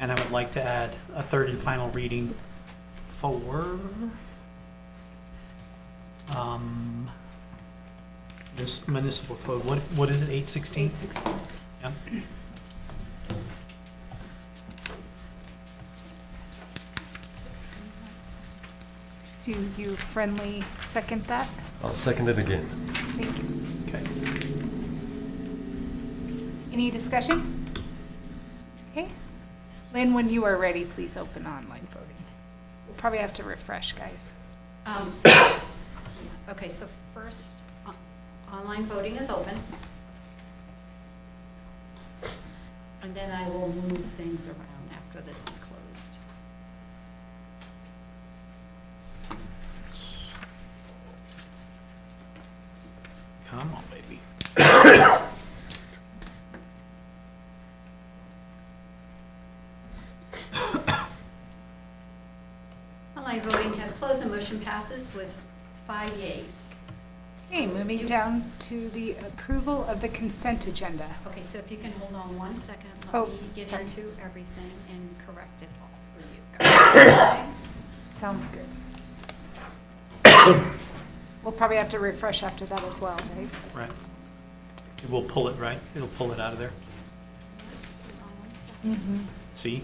And I would like to add a third and final reading for this municipal code. What is it, 816? 816. Yeah. Do you friendly second that? I'll second it again. Thank you. Okay. Any discussion? Okay. Lynn, when you are ready, please open online voting. We'll probably have to refresh, guys. Okay, so first, online voting is open. And then I will move things around after this is closed. Come on, baby. Online voting has closed and motion passes with 5 yeas. Okay, moving down to the approval of the consent agenda. Okay, so if you can hold on 1 second, Oh, let me get sorry. into everything and correct it all for you guys. Sounds good. We'll probably have to refresh after that as well, right? Right. It will pull it, right? It'll pull it out of there. Hold on 1 second. See?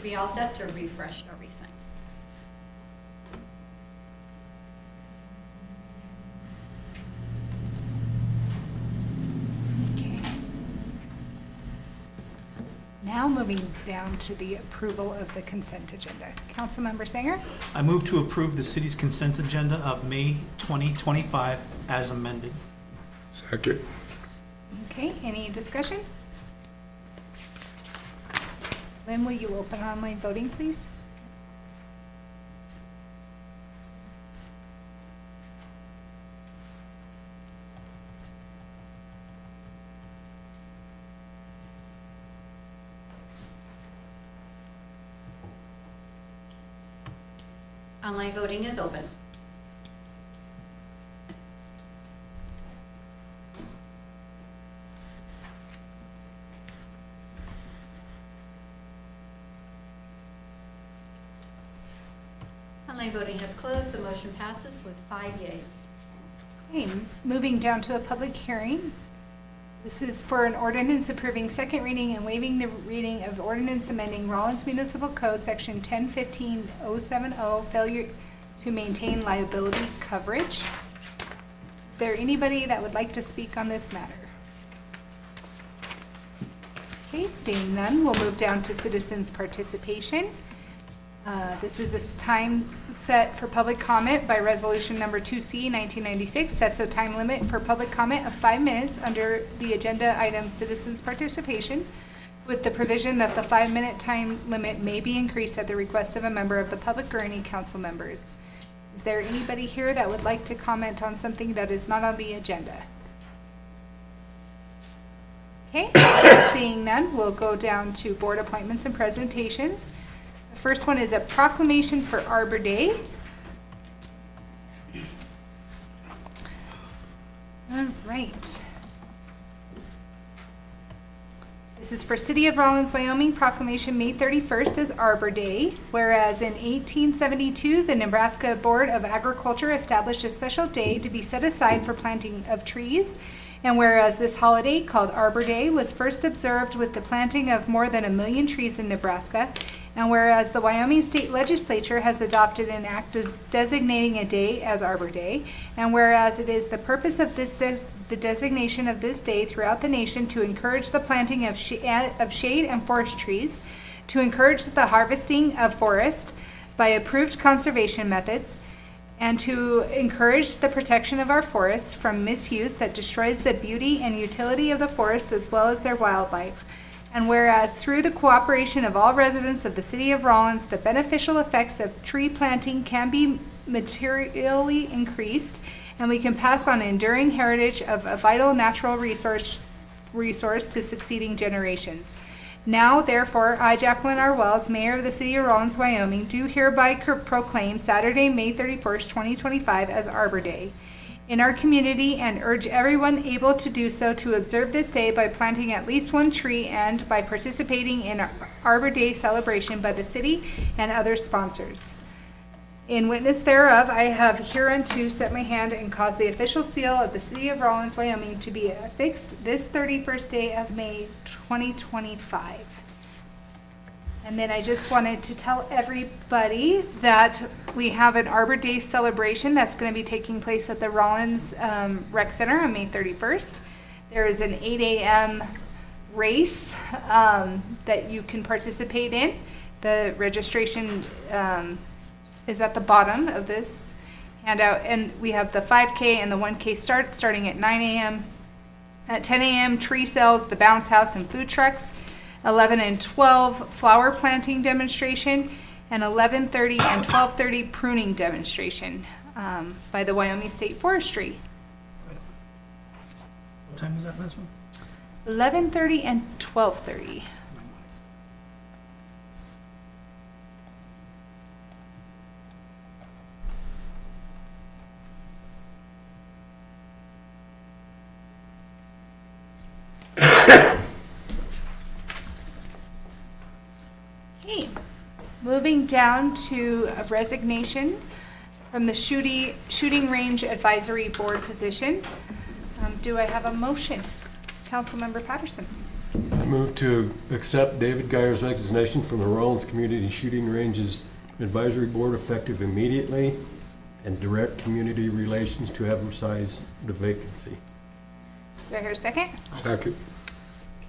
be all set to refresh everything. Okay. Now moving down to the approval of the consent agenda. Councilmember Sanger? I move to approve the city's consent agenda of May 2025 as amended. Second. Okay, any discussion? Lynn, will you open online voting, please? Online voting is open. Online voting has closed. The motion passes with 5 yeas. Okay, moving down to a public hearing. This is for an ordinance approving second reading and waiving the reading of ordinance amending Rawlins Municipal Code, Section 1015-070, failure to maintain liability coverage. Is there anybody that would like to speak on this matter? Okay, seeing none, we'll move down to citizens' participation. This is a time set for public comment by resolution number 2C, 1996, sets a time limit for public comment of 5 minutes under the agenda item citizens' participation, with the provision that the 5-minute time limit may be increased at the request of a member of the public or any council members. Is there anybody here that would like to comment on something that is not on the agenda? Okay, seeing none, we'll go down to board appointments and presentations. The first one is a proclamation for Arbor Day. All right. This is for City of Rawlins, Wyoming, proclamation May 31st as Arbor Day, whereas in 1872, the Nebraska Board of Agriculture established a special day to be set aside for planting of trees, and whereas this holiday, called Arbor Day, was first observed with the planting of more than 1 million trees in Nebraska, and whereas the Wyoming State Legislature has adopted an act designating a day as Arbor Day, and whereas it is the purpose of the designation of this day throughout the nation to encourage the planting of shade and forest trees, to encourage the harvesting of forest by approved conservation methods, and to encourage the protection of our forests from misuse that destroys the beauty and utility of the forest as well as their wildlife. And whereas through the cooperation of all residents of the City of Rawlins, the beneficial effects of tree planting can be materially increased, and we can pass on enduring heritage of a vital natural resource to succeeding generations. Now, therefore, I, Jacqueline R. Wells, Mayor of the City of Rawlins, Wyoming, do hereby proclaim Saturday, May 31st, 2025 as Arbor Day in our community, and urge everyone able to do so to observe this day by planting at least 1 tree and by participating in Arbor Day celebration by the city and other sponsors. In witness thereof, I have hereunto set my hand and caused the official seal of the City of Rawlins, Wyoming to be affixed this 31st day of May 2025. And then I just wanted to tell everybody that we have an Arbor Day celebration that's going to be taking place at the Rawlins Rec Center on May 31st. There is an 8 a.m. race that you can participate in. The registration is at the bottom of this handout, and we have the 5K and the 1K starting at 9 a.m. At 10 a.m., tree sales, the bounce house, and food trucks. 11 and 12, flower planting demonstration, and 11:30 and 12:30 pruning demonstration by the Wyoming State Forestry. What time is that last one? 11:30 and 12:30. Okay, moving down to a resignation from the Shooting Range Advisory Board position. Do I have a motion? Councilmember Patterson. Move to accept David Geyer's resignation from the Rawlins Community Shooting Ranges Advisory Board effective immediately and direct community relations to advertise the vacancy. Do I hear a second? Second.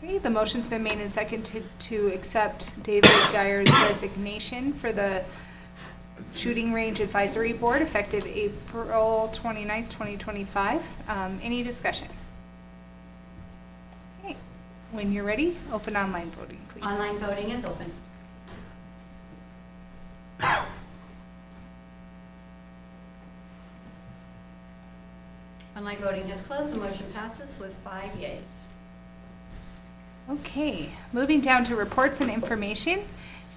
Okay, the motion's been made and seconded to accept David Geyer's resignation for the Shooting Range Advisory Board effective April 29th, 2025. Any discussion? Okay, when you're ready, open online voting, please. Online voting is open. Online voting has closed. The motion passes with 5 yeas. Okay, moving down to reports and information.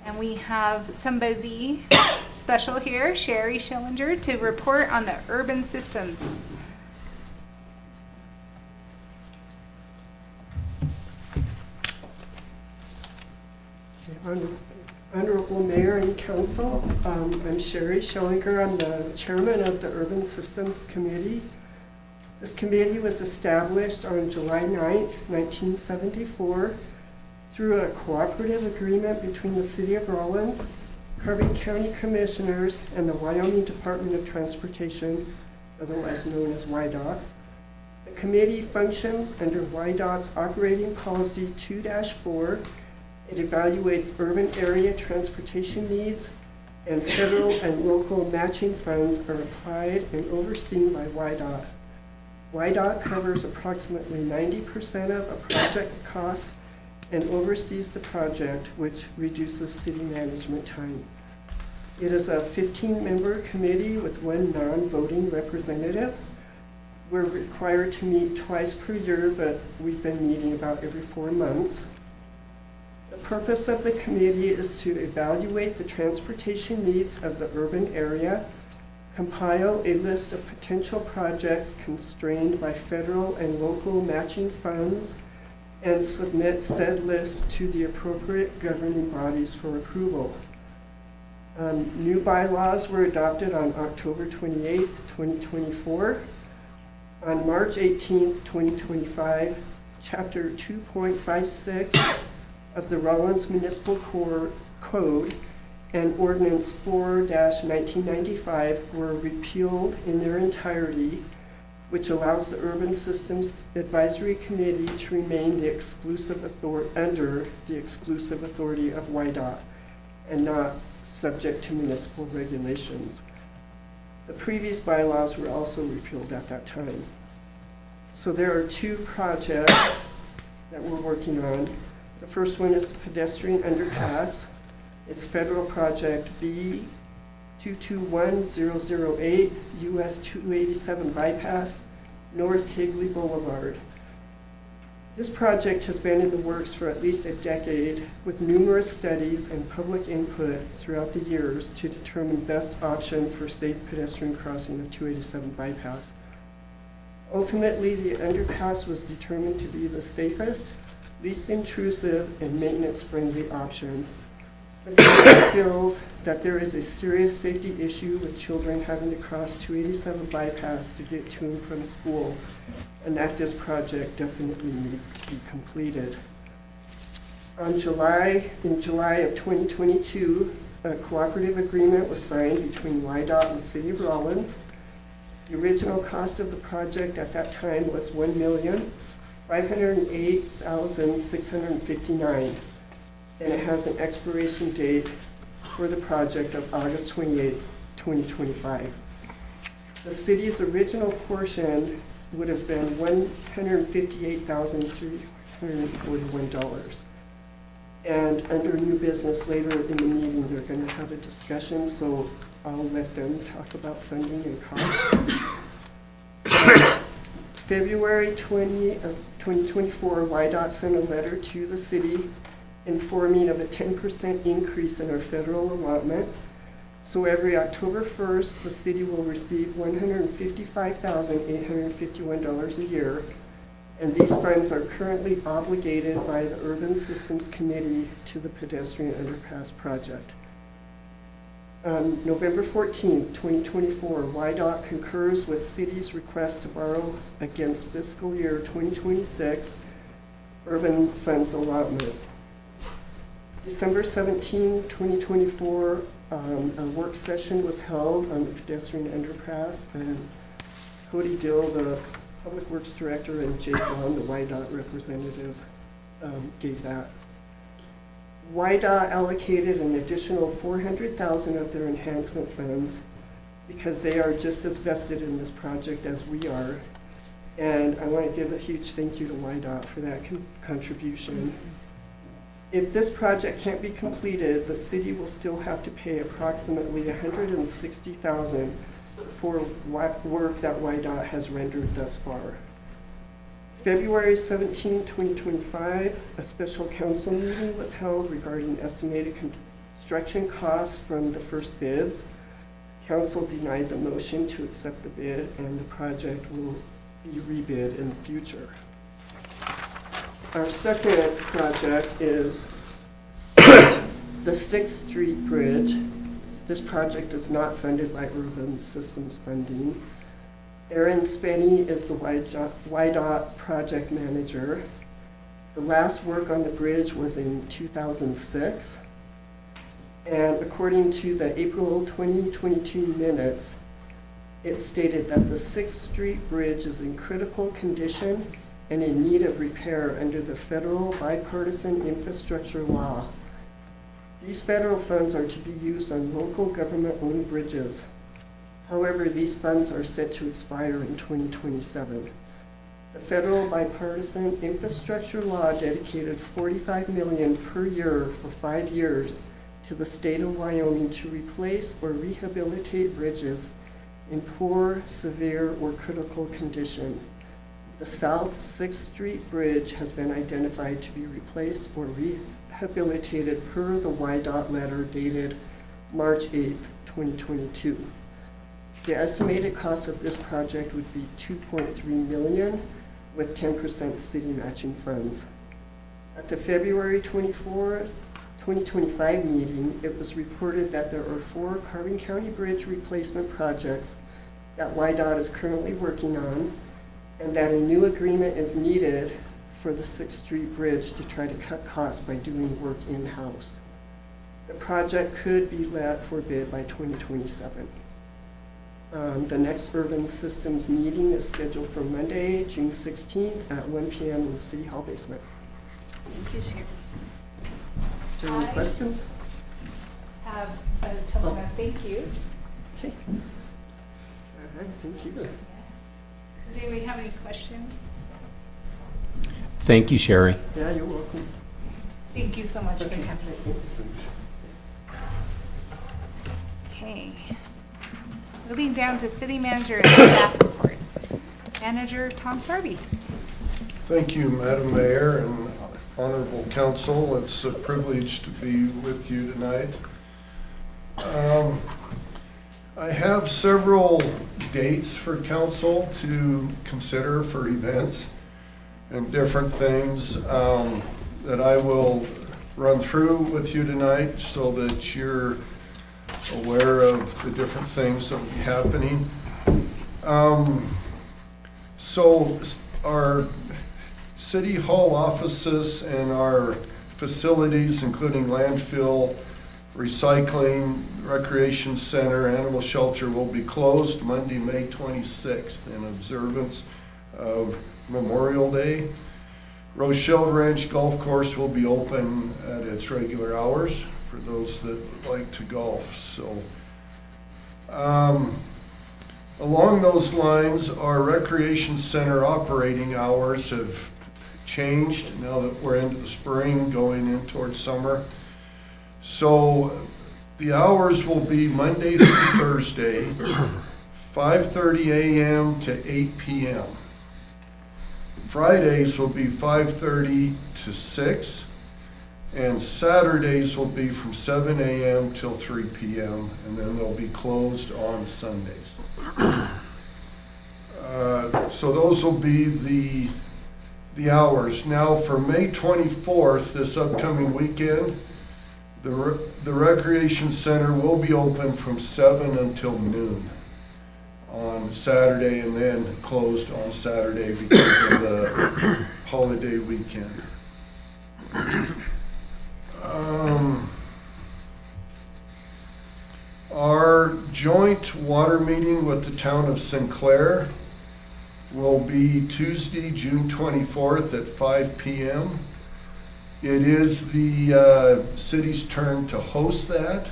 And we have somebody special here, Sherry Schillinger, to report on the urban systems. Honorable Mayor and Council, I'm Sherry Schillinger. I'm the chairman of the Urban Systems Committee. This committee was established on July 9th, 1974, through a cooperative agreement between the City of Rawlins, Carbon County Commissioners, and the Wyoming Department of Transportation, otherwise known as WYDOT. The committee functions under WYDOT's Operating Policy 2-4. It evaluates urban area transportation needs, and federal and local matching funds are applied and overseen by WYDOT. WYDOT covers approximately 90% of a project's costs and oversees the project, which reduces city management time. It is a 15-member committee with one non-voting representative. We're required to meet twice per year, but we've been meeting about every 4 months. The purpose of the committee is to evaluate the transportation needs of the urban area, compile a list of potential projects constrained by federal and local matching funds, and submit said list to the appropriate governing bodies for approval. New bylaws were adopted on October 28th, 2024. On March 18th, 2025, Chapter 2.56 of the Rawlins Municipal Code and Ordinance 4-1995 were repealed in their entirety, which allows the Urban Systems Advisory Committee to remain the exclusive under the exclusive authority of WYDOT and not subject to municipal regulations. The previous bylaws were also repealed at that time. So there are 2 projects that we're working on. The first one is the pedestrian underpass. It's federal project B221008 US 287 bypass, North Higley Boulevard. This project has been in the works for at least a decade, with numerous studies and public input throughout the years to determine best option for safe pedestrian crossing of 287 bypass. Ultimately, the underpass was determined to be the safest, least intrusive, and maintenance-friendly option. The committee feels that there is a serious safety issue with children having to cross 287 bypass to get to and from school, and that this project definitely needs to be completed. In July of 2022, a cooperative agreement was signed between WYDOT and the City of Rawlins. The original cost of the project at that time was $1,508,659. And it has an expiration date for the project of August 28th, 2025. The city's original portion would have been $158,341. And under new business later in the meeting, they're going to have a discussion, so I'll let them talk about funding and costs. February 20 of 2024, WYDOT sent a letter to the city informing of a 10% increase in our federal allotment. So every October 1st, the city will receive $155,851 a year, and these funds are currently obligated by the Urban Systems Committee to the pedestrian underpass project. November 14th, 2024, WYDOT concurs with city's request to borrow against fiscal year 2026 urban funds allotment. December 17, 2024, a work session was held on the pedestrian underpass, and Cody Dill, the Public Works Director, and Jake Long, the YDOT representative, gave that. YDOT allocated an additional $400,000 of their enhancement funds because they are just as vested in this project as we are. And I want to give a huge thank you to YDOT for that contribution. If this project can't be completed, the city will still have to pay approximately $160,000 for work that YDOT has rendered thus far. February 17, 2025, a special council meeting was held regarding estimated construction costs from the first bids. Council denied the motion to accept the bid, and the project will be rebid in the future. Our second project is the 6th Street Bridge. This project is not funded by Urban Systems funding. Aaron Spenny is the YDOT project manager. The last work on the bridge was in 2006. And according to the April 2022 minutes, it stated that the 6th Street Bridge is in critical condition and in need of repair under the federal bipartisan infrastructure law. These federal funds are to be used on local government-owned bridges. However, these funds are set to expire in 2027. The federal bipartisan infrastructure law dedicated $45 million per year for 5 years to the state of Wyoming to replace or rehabilitate bridges in poor, severe, or critical condition. The South 6th Street Bridge has been identified to be replaced or rehabilitated per the YDOT letter dated March 8, 2022. The estimated cost of this project would be $2.3 million with 10% city matching funds. At the February 24th, 2025 meeting, it was reported that there are 4 Carbon County Bridge replacement projects that YDOT is currently working on, and that a new agreement is needed for the 6th Street Bridge to try to cut costs by doing work in-house. The project could be let for bid by 2027. The next Urban Systems meeting is scheduled for Monday, June 16th at 1 p.m. in the City Hall basement. Thank you, Sharon. Is there any questions? Have a token of thank yous. Okay. All right, thank you. Yes. Does anybody have any questions? Thank you, Sherry. Yeah, you're welcome. Thank you so much for Okay. coming. Okay. Moving down to city manager and staff reports. Manager Tom Sarby. Thank you, Madam Mayor and honorable council. It's a privilege to be with you tonight. I have several dates for council to consider for events and different things that I will run through with you tonight so that you're aware of the different things that will be happening. So our city hall offices and our facilities, including landfill, recycling, recreation center, animal shelter, will be closed Monday, May 26th in observance of Memorial Day. Rochelle Ranch Golf Course will be open at its regular hours for those that like to golf. So, along those lines, our recreation center operating hours have changed now that we're into the spring, going in towards summer. So the hours will be Monday through Thursday, 5:30 a.m. to 8 p.m. Fridays will be 5:30 to 6, and Saturdays will be from 7 a.m. till 3 p.m., and then they'll be closed on Sundays. So those will be the hours. Now for May 24th, this upcoming weekend, the recreation center will be open from 7 until noon on Saturday, and then closed on Saturday because of the holiday weekend. Our joint water meeting with the town of Sinclair will be Tuesday, June 24th at 5 p.m. It is the city's turn to host that,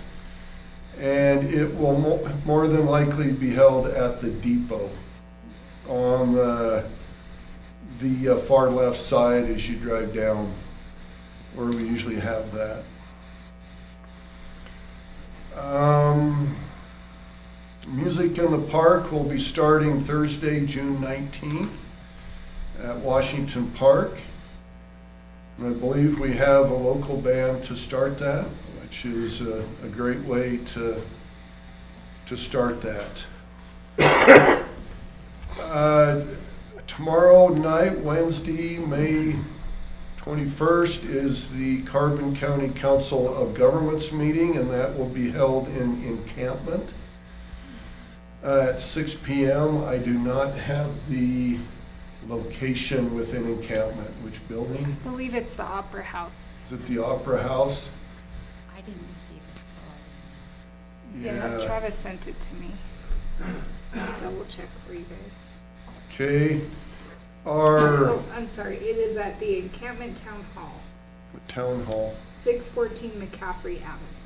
and it will more than likely be held at the depot on the far left side as you drive down, where we usually have that. Music in the Park will be starting Thursday, June 19th at Washington Park. And I believe we have a local band to start that, which is a great way to start that. Tomorrow night, Wednesday, May 21st, is the Carbon County Council of Governments meeting, and that will be held in encampment at 6 p.m. I do not have the location within encampment. Which building? I believe it's the Opera House. Is it the Opera House? I didn't receive it, so Yeah, Travis sent it to me. I'll double check for you guys. Okay. Our Oh, I'm sorry, it is at the Encampment Town Hall, town hall. 614 McCaffrey Avenue.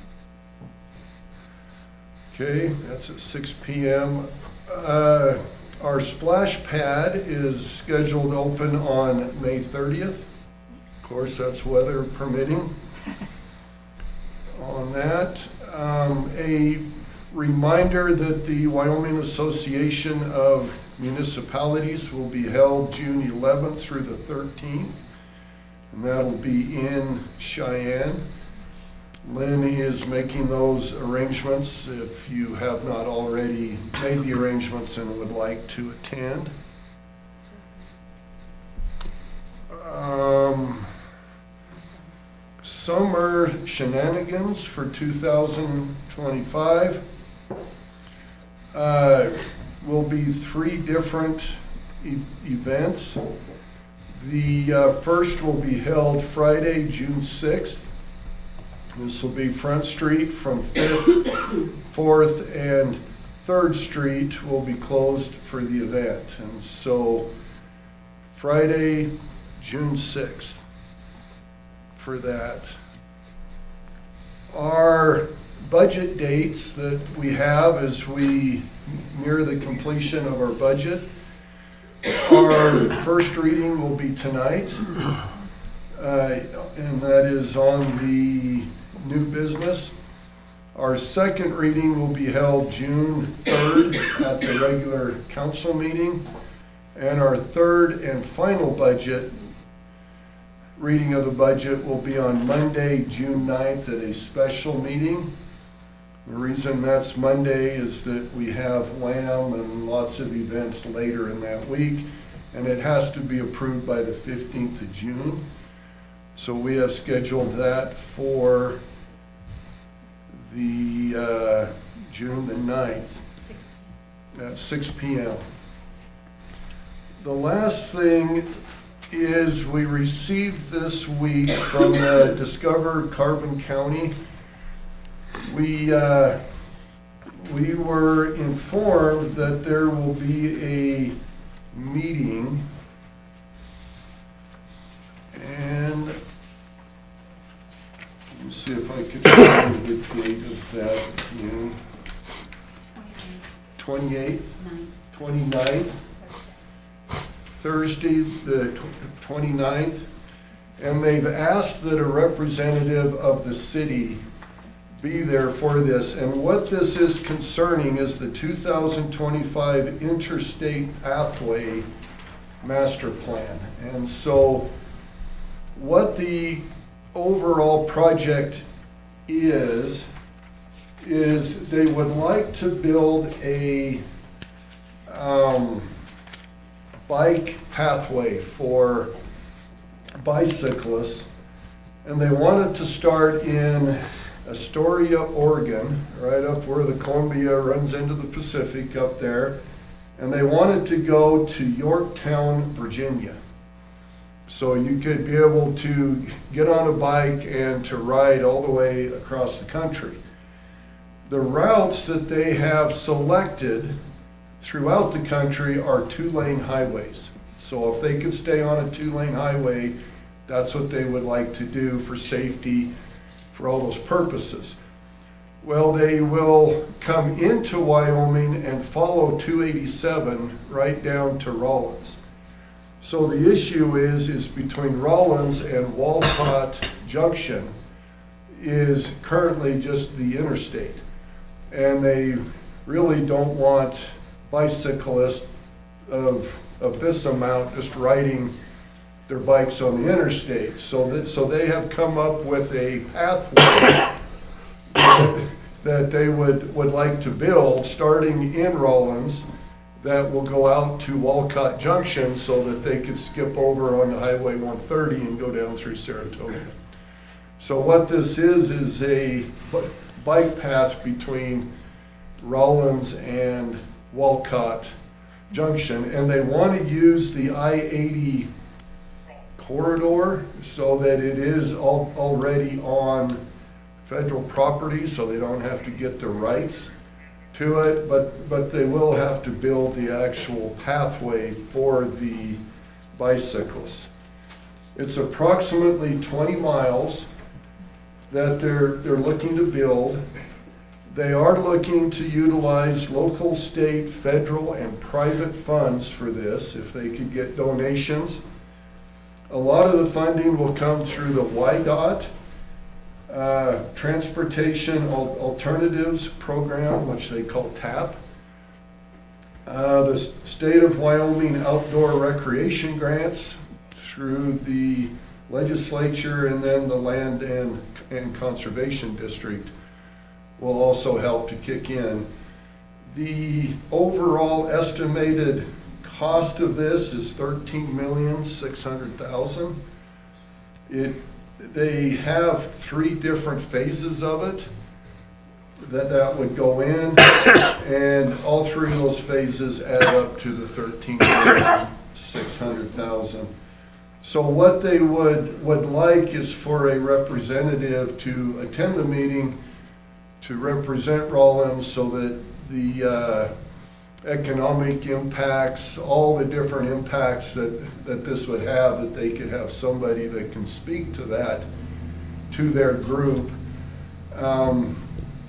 Okay, that's at 6 p.m. Our splash pad is scheduled to open on May 30th. Of course, that's weather permitting. On that, a reminder that the Wyoming Association of Municipalities will be held June 11th through the 13th, and that'll be in Cheyenne. Lynn is making those arrangements if you have not already made the arrangements and would like to attend. Summer shenanigans for 2025 will be 3 different events. The first will be held Friday, June 6th. This will be Front Street from 5th, 4th, and 3rd Street will be closed for the event. And so Friday, June 6th for that. Our budget dates that we have as we near the completion of our budget. Our first reading will be tonight, and that is on the new business. Our second reading will be held June 3rd at the regular council meeting, and our third and final budget reading of the budget will be on Monday, June 9th at a special meeting. The reason that's Monday is that we have LAM and lots of events later in that week, and it has to be approved by the 15th of June. So we have scheduled that for the June the 9th at 6 p.m. The last thing is we received this week from Discover Carbon County. We were informed that there will be a meeting, and let me see if I could find the date of that meeting. 28th, 29th, Thursday the 29th, and they've asked that a representative of the city be there for this. And what this is concerning is the 2025 Interstate Pathway Master Plan. And so what the overall project is they would like to build a bike pathway for bicyclists, and they want it to start in Astoria, Oregon, right up where the Columbia runs into the Pacific up there, and they want it to go to Yorktown, Virginia. So you could be able to get on a bike and to ride all the way across the country. The routes that they have selected throughout the country are 2-lane highways. So if they could stay on a 2-lane highway, that's what they would like to do for safety, for all those purposes. Well, they will come into Wyoming and follow 287 right down to Rawlins. So the issue is between Rawlins and Walcott Junction is currently just the interstate. And they really don't want bicyclists of this amount just riding their bikes on the interstate. So they have come up with a pathway that they would like to build, starting in Rawlins, that will go out to Walcott Junction so that they could skip over on the Highway 130 and go down through Saratoga. So what this is a bike path between Rawlins and Walcott Junction, and they want to use the I-80 corridor so that it is already on federal property, so they don't have to get the rights to it, but they will have to build the actual pathway for the bicyclists. It's approximately 20 miles that they're looking to build. They are looking to utilize local, state, federal, and private funds for this if they could get donations. A lot of the funding will come through the YDOT Transportation Alternatives Program, which they call TAP. The State of Wyoming Outdoor Recreation Grants through the legislature, and then the Land and Conservation District will also help to kick in. The overall estimated cost of this is $13,600,000. They have 3 different phases of it that would go in, and all 3 of those phases add up to the $13,600,000. So what they would like is for a representative to attend the meeting to represent Rawlins so that the economic impacts, all the different impacts that this would have, that they could have somebody that can speak to that, to their group.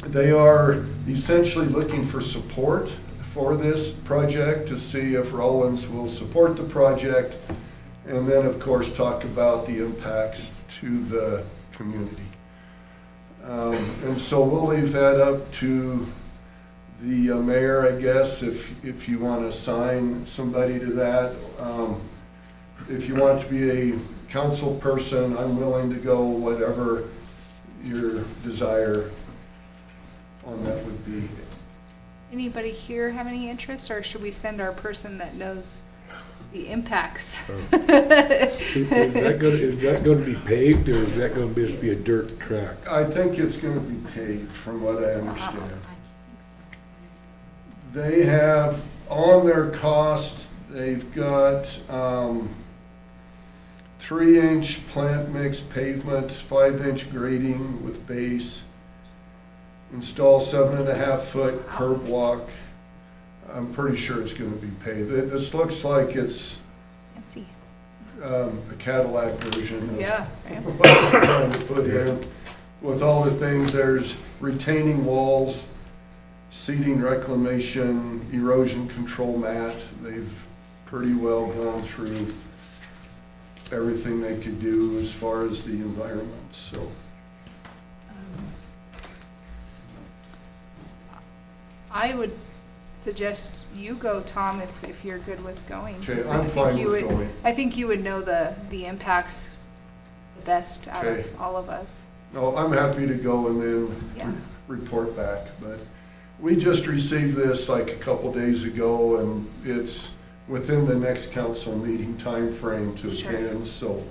They are essentially looking for support for this project to see if Rawlins will support the project, and then of course talk about the impacts to the community. And so we'll leave that up to the mayor, I guess, if you want to assign somebody to that. If you want to be a council person, I'm willing to go whatever your desire on that would be. Anybody here have any interest, or should we send our person that knows the impacts? Is that gonna be paved, or is that gonna just be a dirt track? I think it's going to be paved, from what I understand. They have, on their cost, they've got 3-inch plant mix pavement, 5-inch grading with base, install 7.5-foot curb walk. I'm pretty sure it's going to be paved. This looks like it's Fancy. a Cadillac version of Yeah. what they're trying to put in. With all the things, there's retaining walls, seeding reclamation, erosion control mat. They've pretty well gone through everything they could do as far as the environment, so. I would suggest you go, Tom, if you're good with going. Okay, 'Cause I'm I think fine you with would- going. I think you would know the impacts the best out Okay. of all of us. No, I'm happy to go and then Yeah. report back, but we just received this like a couple days ago, and it's within the next council meeting time frame to Sure. attend, so.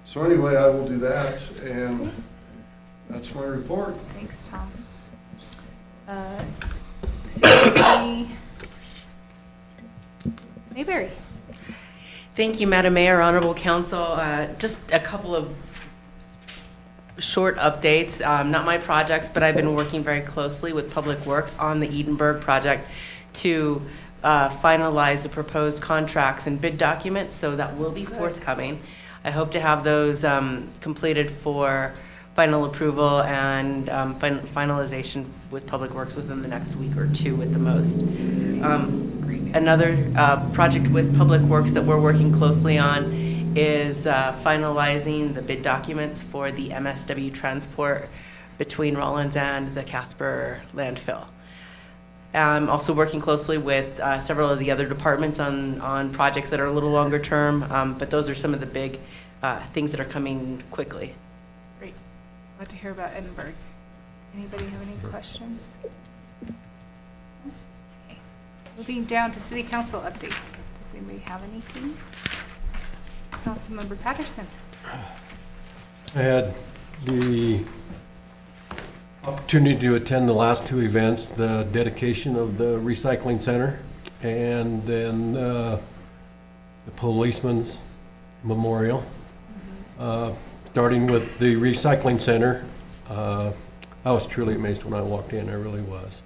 So anyway, I will do that, and that's my report. Thanks, Tom. City Attorney Mayberry. Thank you, Madam Mayor, Honorable Council. Just a couple of short updates, not my projects, but I've been working very closely with Public Works on the Edenburg project to finalize the proposed contracts and bid documents, so that will be forthcoming. I hope to have those completed for final approval and finalization with Public Works within the next week or two at the most. Another project with Public Works that we're working closely on is finalizing the bid documents for the MSW transport between Rawlins and the Casper landfill. I'm also working closely with several of the other departments on projects that are a little longer term, but those are some of the big things that are coming quickly. Great. Glad to hear about Edinburgh. Anybody have any questions? Okay. Moving down to city council updates. Does anybody have anything? Councilmember Patterson. I had the opportunity to attend the last two events, the dedication of the recycling center and then the policeman's memorial. Starting with the recycling center, I was truly amazed when I walked in, I really was.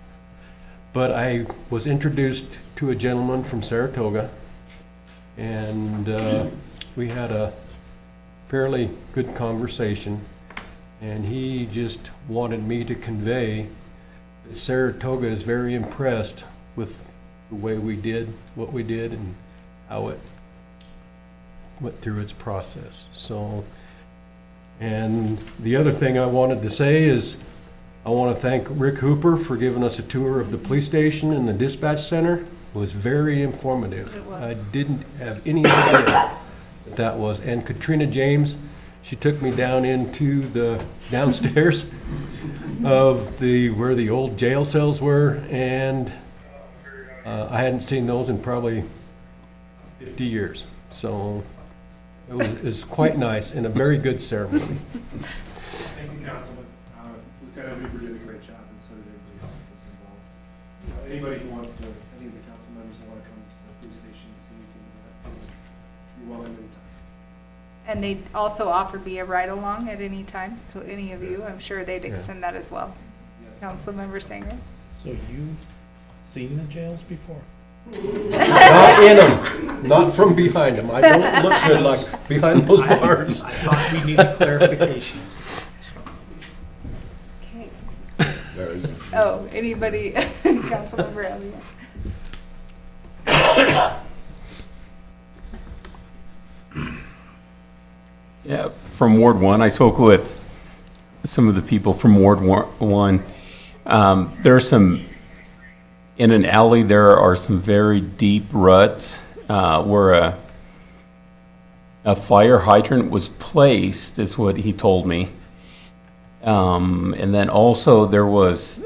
But I was introduced to a gentleman from Saratoga, and we had a fairly good conversation, and he just wanted me to convey that Saratoga is very impressed with the way we did what we did and how it went through its process. So, and the other thing I wanted to say is I want to thank Rick Hooper for giving us a tour of the police station and the dispatch center. It was very informative. It was. I didn't have any idea that was. And Katrina James, she took me down into the downstairs of where the old jail cells were, and I hadn't seen those in probably 50 years. So it was quite nice and a very good ceremony. Thank you, Councilman. Lieutenant Weaver did a great job, and so did everybody else that was involved. Anybody who wants to, any of the council members that want to come to the police station and see anything of that, you're welcome anytime. And they also offered me a ride-along at any time, so any of you, I'm sure they'd extend that as well. Yes. Councilmember Sanger? So you've seen the jails before? Not in them, not from behind them. I don't look good like behind those bars. I thought we needed clarification. Okay. Oh, anybody, Councilmember Elliott? Yeah, from Ward 1, I spoke with some of the people from Ward 1. There are some, in an alley, there are some very deep ruts where a fire hydrant was placed, is what he told me. And then also there was,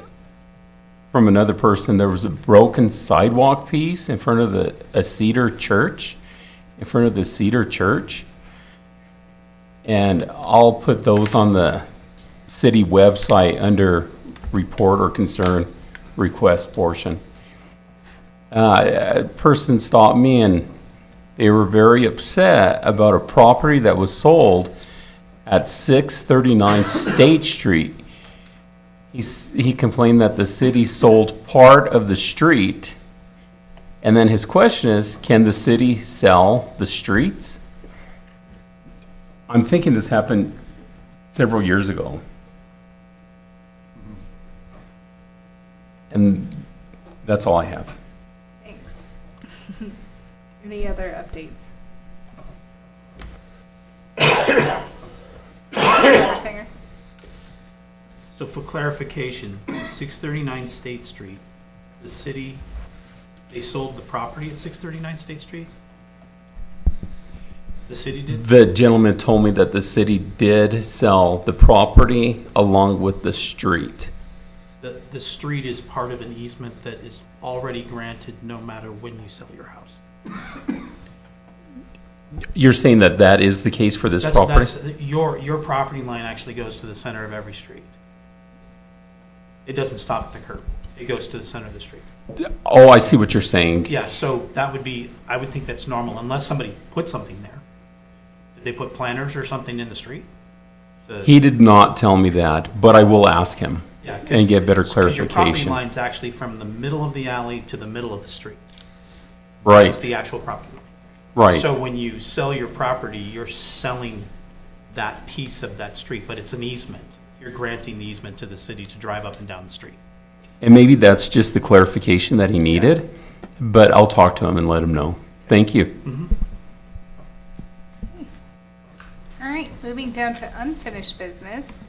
from another person, there was a broken sidewalk piece in front of a Cedar church, in front of the Cedar church. And I'll put those on the city website under report or concern request portion. A person stopped me and they were very upset about a property that was sold at 639 State Street. He complained that the city sold part of the street. And then his question is, can the city sell the streets? I'm thinking this happened several years ago. And that's all I have. Thanks. Any other updates? Councilmember Sanger? So for clarification, 639 State Street, the city, they sold the property at 639 State Street? The city did? The gentleman told me that the city did sell the property along with the street. The street is part of an easement that is already granted no matter when you sell your house. You're saying that that is the case for this property? Your property line actually goes to the center of every street. It doesn't stop at the curb. It goes to the center of the street. Oh, I see what you're saying. Yeah, so that would be, I would think that's normal, unless somebody put something there. Did they put planters or something in the street? He did not tell me that, but I will ask him Yeah, and get better 'cause your property clarification. line's actually from the middle of the alley to the middle of the street. Right, It's the actual property line. right. So when you sell your property, you're selling that piece of that street, but it's an easement. You're granting the easement to the city to drive up and down the street. And maybe that's just the clarification that he needed, but I'll talk to him and let him know. Thank you. All right, moving down to unfinished business.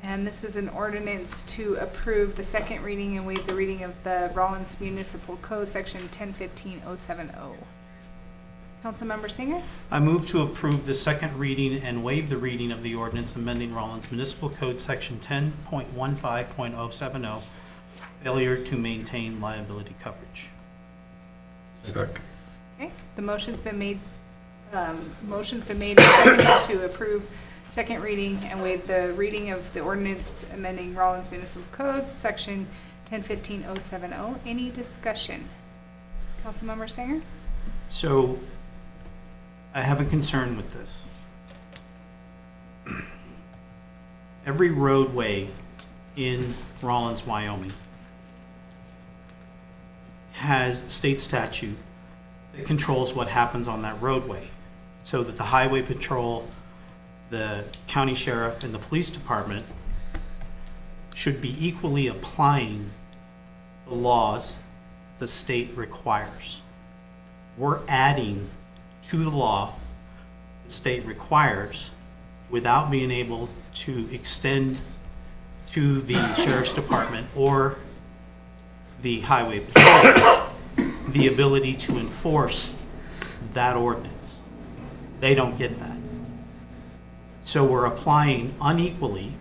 And this is an ordinance to approve the second reading and waive the reading of the Rawlins Municipal Code, section 1015-070. Councilmember Singer? I move to approve the second reading and waive the reading of the ordinance amending Rawlins Municipal Code, section 10.15.070, failure to maintain liability coverage. Second. Okay, the motion's been made and seconded to approve second reading and waive the reading of the ordinance amending Rawlins Municipal Code, section 1015-070. Any discussion? Councilmember Singer? So I have a concern with this. Every roadway in Rawlins, Wyoming has state statute that controls what happens on that roadway, so that the highway patrol, the county sheriff, and the police department should be equally applying the laws the state requires. We're adding to the law the state requires without being able to extend to the sheriff's department or the highway patrol the ability to enforce that ordinance. They don't get that. So we're applying unequally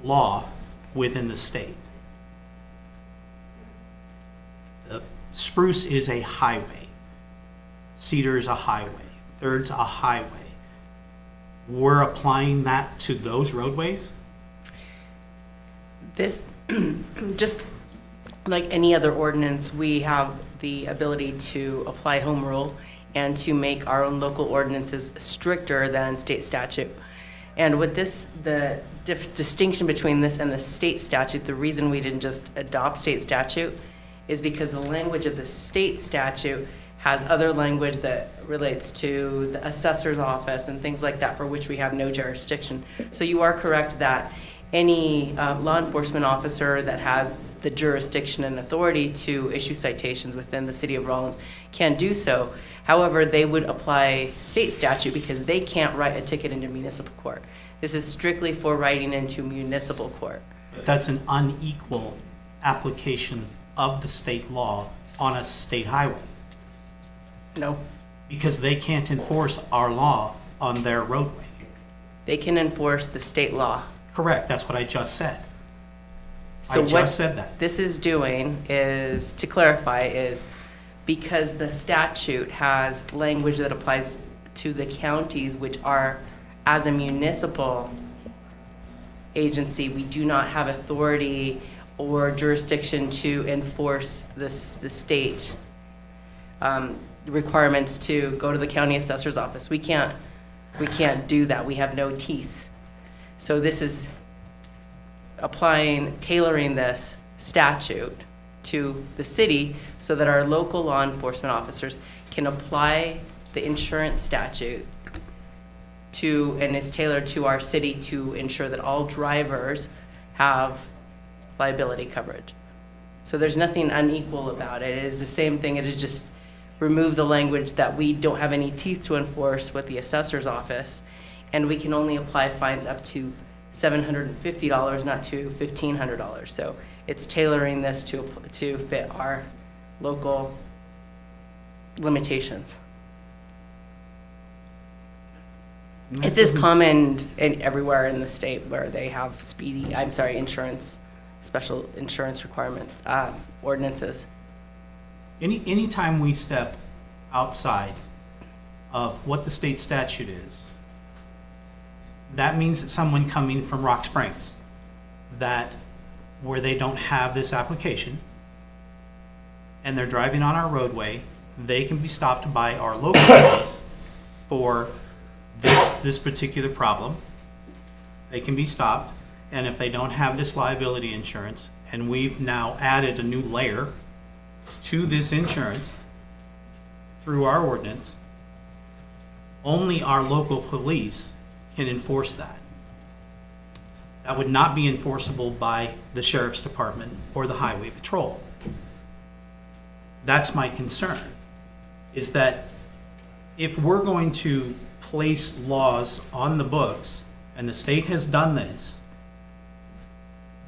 law within the state. Spruce is a highway. Cedar is a highway. Third's a highway. We're applying that to those roadways? This, just like any other ordinance, we have the ability to apply home rule and to make our own local ordinances stricter than state statute. And with this, the distinction between this and the state statute, the reason we didn't just adopt state statute is because the language of the state statute has other language that relates to the assessor's office and things like that, for which we have no jurisdiction. So you are correct that any law enforcement officer that has the jurisdiction and authority to issue citations within the city of Rawlins can do so. However, they would apply state statute because they can't write a ticket into municipal court. This is strictly for writing into municipal court. But that's an unequal application of the state law on a state highway, No, because they can't enforce our law on their roadway. they can enforce the state law. Correct, that's what I just said. So I what just said that. this is doing is, to clarify, is because the statute has language that applies to the counties, which are, as a municipal agency, we do not have authority or jurisdiction to enforce the state requirements to go to the county assessor's office. We can't do that. We have no teeth. So this is tailoring this statute to the city so that our local law enforcement officers can apply the insurance statute and is tailored to our city to ensure that all drivers have liability coverage. So there's nothing unequal about it. It is the same thing. It is just remove the language that we don't have any teeth to enforce with the assessor's office, and we can only apply fines up to $750, not to $1,500. So it's tailoring this to fit our local limitations. This is common everywhere in the state where they have special insurance requirements, ordinances. Anytime we step outside of what the state statute is, that means that someone coming from Rock Springs that where they don't have this application and they're driving on our roadway, they can be stopped by our local police for this particular problem. They can be stopped, and if they don't have this liability insurance, and we've now added a new layer to this insurance through our ordinance, only our local police can enforce that. That would not be enforceable by the sheriff's department or the highway patrol. That's my concern, is that if we're going to place laws on the books, and the state has done this,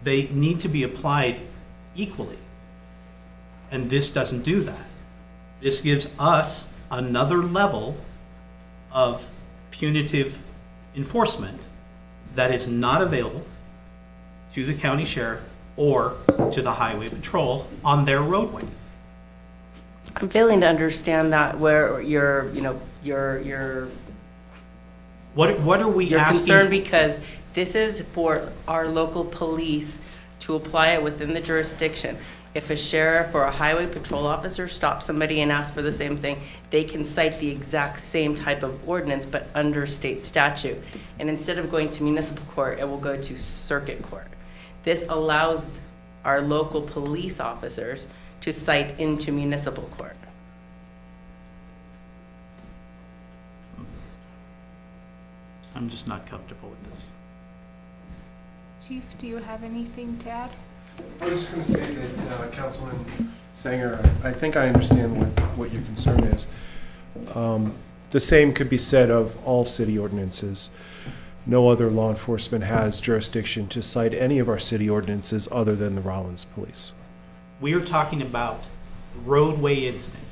they need to be applied equally. And this doesn't do that. This gives us another level of punitive enforcement that is not available to the county sheriff or to the highway patrol on their roadway. I'm failing to understand that where you're What are we You're asking? concerned because this is for our local police to apply it within the jurisdiction. If a sheriff or a highway patrol officer stops somebody and asks for the same thing, they can cite the exact same type of ordinance, but under state statute. And instead of going to municipal court, it will go to circuit court. This allows our local police officers to cite into municipal court. I'm just not comfortable with this. Chief, do you have anything to add? I was just going to say that, Councilman Sanger, I think I understand what your concern is. The same could be said of all city ordinances. No other law enforcement has jurisdiction to cite any of our city ordinances other than the Rawlins Police. We are talking about roadway incident.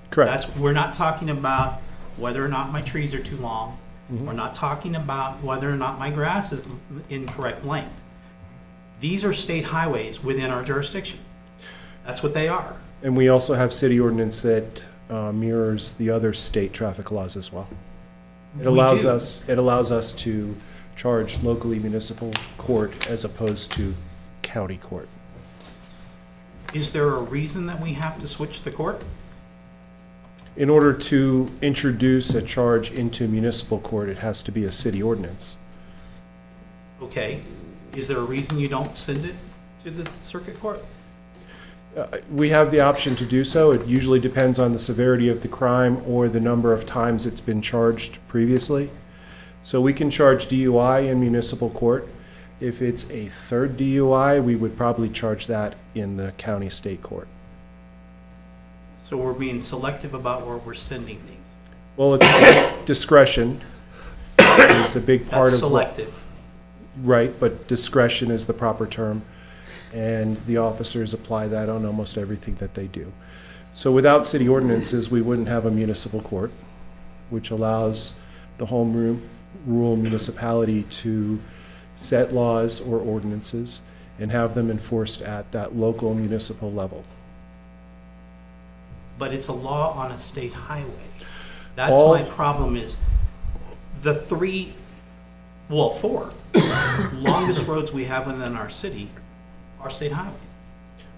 Correct. We're not talking about whether or not my trees are too long. We're not talking about whether or not my grass is incorrect length. These are state highways within our jurisdiction. That's what they are. And we also have city ordinance that mirrors the other state traffic laws as well. It allows us to charge locally municipal court as opposed to county court. Is there a reason that we have to switch the court? In order to introduce a charge into municipal court, it has to be a city ordinance. Okay. Is there a reason you don't send it to the circuit court? We have the option to do so. It usually depends on the severity of the crime or the number of times it's been charged previously. So we can charge DUI in municipal court. If it's a third DUI, we would probably charge that in the county state court. So we're being selective about where we're sending these. Well, it's discretion is a big part That's of selective. Right, but discretion is the proper term, and the officers apply that on almost everything that they do. So without city ordinances, we wouldn't have a municipal court, which allows the home rule municipality to set laws or ordinances and have them enforced at that local municipal level. But it's a law on a state highway. That's my problem is the four longest roads we have within our city are state highways.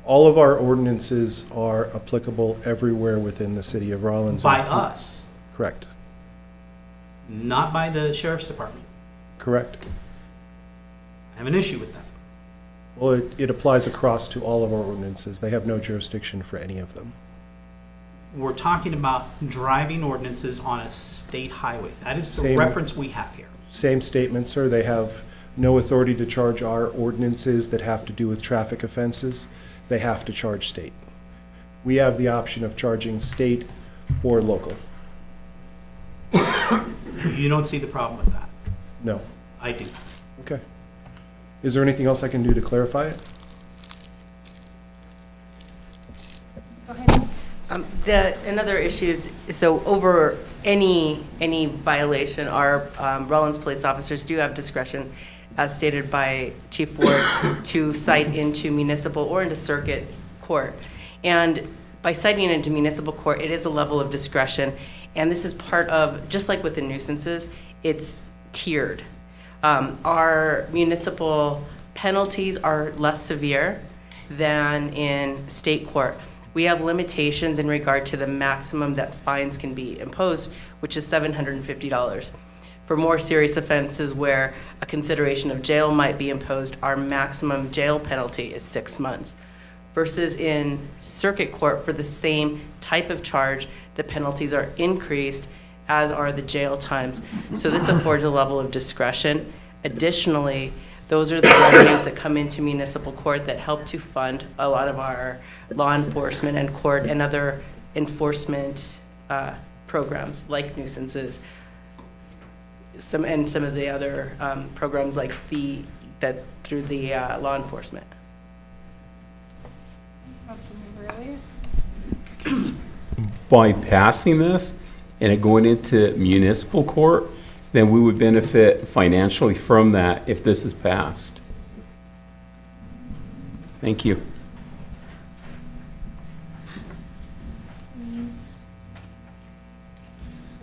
All of our ordinances are applicable everywhere within the city of Rawlins. By us, Correct. not by the sheriff's department. Correct. I have an issue with that. Well, it applies across to all of our ordinances. They have no jurisdiction for any of them. We're talking about driving ordinances on a state highway. That is the Same. reference we have here. Same statement, sir. They have no authority to charge our ordinances that have to do with traffic offenses. They have to charge state. We have the option of charging state or local. You don't see the problem with that. No. I do. Okay. Is there anything else I can do to clarify it? Go ahead. Another issue is, so over any violation, our Rawlins police officers do have discretion, as stated by Chief Ward, to cite into municipal or into circuit court. And by citing into municipal court, it is a level of discretion. And this is part of, just like with the nuisances, it's tiered. Our municipal penalties are less severe than in state court. We have limitations in regard to the maximum that fines can be imposed, which is $750. For more serious offenses where a consideration of jail might be imposed, our maximum jail penalty is 6 months. Versus in circuit court, for the same type of charge, the penalties are increased, as are the jail times. So this affords a level of discretion. Additionally, those are the revenues that come into municipal court that help to fund a lot of our law enforcement and court and other enforcement programs like nuisances, some of the other programs like through the law enforcement. Councilmember Elliott? By passing this and it going into municipal court, then we would benefit financially from that if this is passed. Thank you.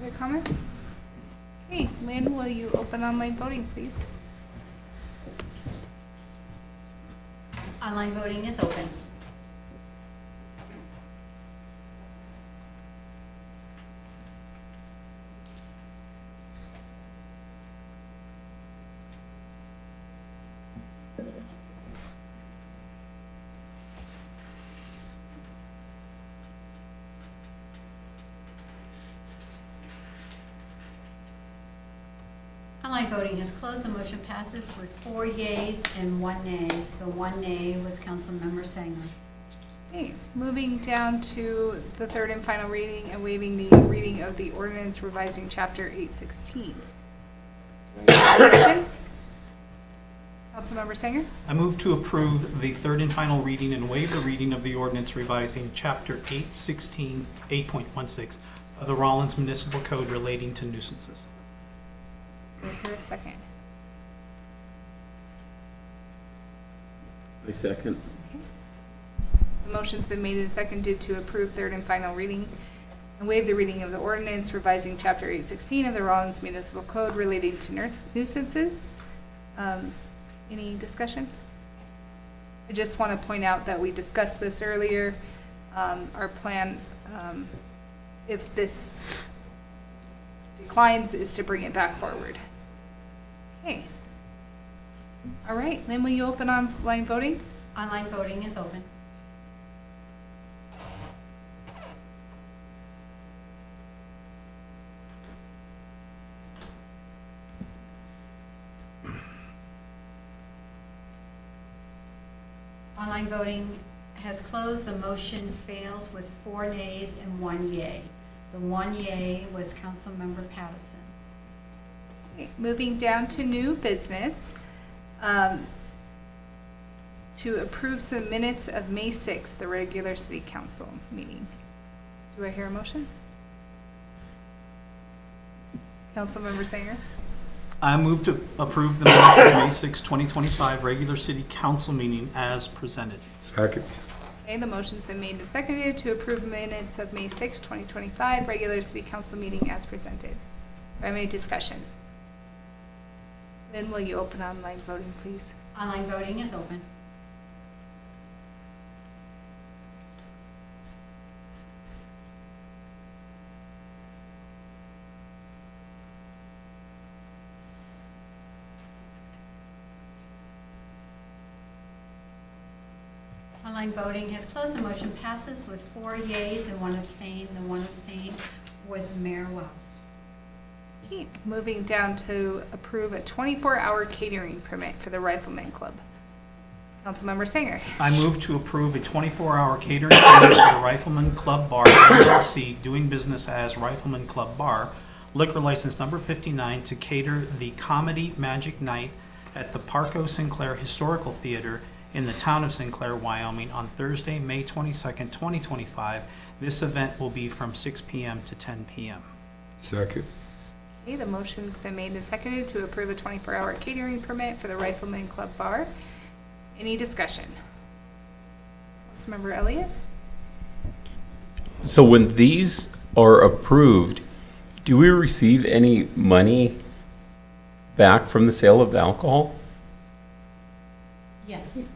Other comments? Okay, Lynn, will you open online voting, please? Online voting is open. Online voting has closed. The motion passes with 4 yeas and 1 nay. The 1 nay was Councilmember Sanger. Okay, moving down to the third and final reading and waiving the reading of the ordinance revising chapter 816. Councilmember Sanger? I move to approve the third and final reading and waive the reading of the ordinance revising Chapter 816, 8.16 of the Rawlins Municipal Code relating to nuisances. Do I hear a second? I second. The motion's been made and seconded to approve third and final reading and waive the reading of the ordinance revising chapter 816 of the Rawlins Municipal Code relating to nuisances. Any discussion? I just want to point out that we discussed this earlier. Our plan, if this declines, is to bring it back forward. Okay. All right, Lynn, will you open online voting? Online voting is open. Online voting has closed. The motion fails with 4 nays and 1 yay. The 1 yay was Councilmember Pattison. Okay, moving down to new business, to approve some minutes of May 6th, the regular city council meeting. Do I hear a motion? Councilmember Sanger? I move to approve the minutes of May 6, 2025 regular city council meeting as presented. Second. Okay, the motion's been made and seconded to approve minutes of May 6, 2025 regular city council meeting as presented. Do I have any discussion? Then will you open online voting, please? Online voting is open. Online voting has closed. The motion passes with 4 yeas and 1 abstain. The 1 abstain was Mayor Wells. Okay, moving down to approve a 24-hour catering permit for the Rifleman Club. Councilmember Sanger. I move to approve a 24-hour catering permit for the Rifleman Club Bar, LLC, doing business as Rifleman Club Bar, liquor license number 59, to cater the Comedy Magic Night at the Parco Sinclair Historical Theater in the town of Sinclair, Wyoming, on Thursday, May 22nd, 2025. This event will be from 6 p.m. to 10 p.m. Second. Okay, the motion's been made and seconded to approve a 24-hour catering permit for the Rifleman Club Bar. Any discussion? Councilmember Elliott? So when these are approved, do we receive any money back from the sale of the alcohol? Yes.